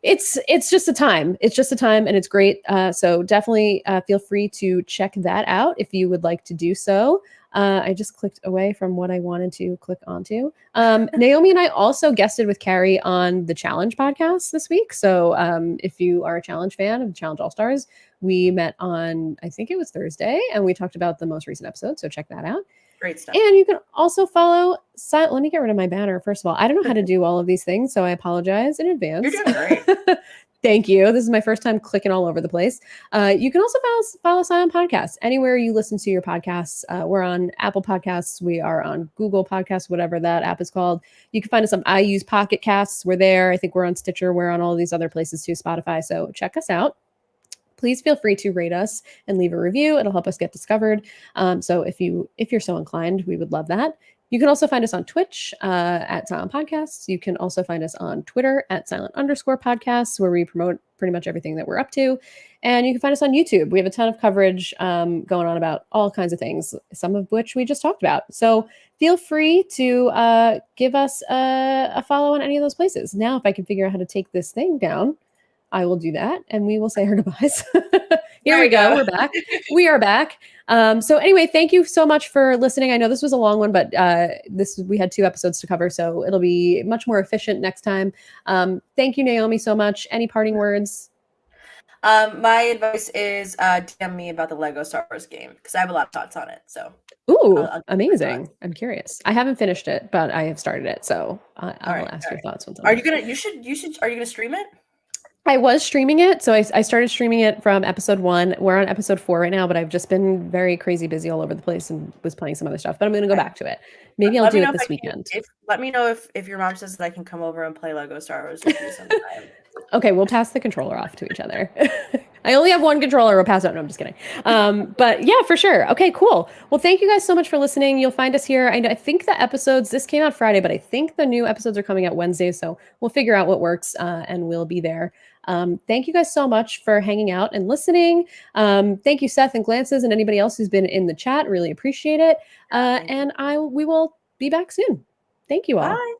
it's just a time. It's just a time, and it's great. So definitely feel free to check that out if you would like to do so. I just clicked away from what I wanted to click onto. Naomi and I also guested with Carrie on the Challenge podcast this week. So if you are a Challenge fan of Challenge All Stars, we met on, I think it was Thursday, and we talked about the most recent episode. So check that out. Great stuff. And you can also follow. Let me get rid of my banner. First of all, I don't know how to do all of these things, so I apologize in advance. You're doing great. Thank you. This is my first time clicking all over the place. You can also follow Saloon Podcasts anywhere you listen to your podcasts. We're on Apple Podcasts. We are on Google Podcasts, whatever that app is called. You can find us on. I use Pocket Casts. We're there. I think we're on Stitcher. We're on all these other places too, Spotify. So check us out. Please feel free to rate us and leave a review. It'll help us get discovered. So if you're so inclined, we would love that. You can also find us on Twitch at Silent Podcasts. You can also find us on Twitter at silent_podcasts, where we promote pretty much everything that we're up to. And you can find us on YouTube. We have a ton of coverage going on about all kinds of things, some of which we just talked about. So feel free to give us a follow on any of those places. Now, if I can figure out how to take this thing down, I will do that, and we will say our goodbyes. Here we go. We're back. We are back. So anyway, thank you so much for listening. I know this was a long one, but we had 2 episodes to cover, so it'll be much more efficient next time. Thank you, Naomi, so much. Any parting words? My advice is DM me about the Lego Star Wars game, because I have a lot of thoughts on it. So, ooh, amazing! I'm curious. I haven't finished it, but I have started it, so I'll ask your thoughts once. Are you gonna? You should. Are you gonna stream it? I was streaming it. So I started streaming it from episode 1. We're on episode 4 right now, but I've just been very crazy busy all over the place and was playing some other stuff. But I'm going to go back to it. Maybe I'll do it this weekend. Let me know if your mom says that I can come over and play Lego Star Wars with you sometime. Okay, we'll pass the controller off to each other. I only have one controller. We'll pass it out. No, I'm just kidding. But yeah, for sure. Okay, cool. Well, thank you guys so much for listening. You'll find us here. I think the episodes, this came out Friday, but I think the new episodes are coming out Wednesday. So we'll figure out what works and we'll be there. Thank you guys so much for hanging out and listening. Thank you, Seth and Glances, and anybody else who's been in the chat. Really appreciate it. And we will be back soon. Thank you all. Bye.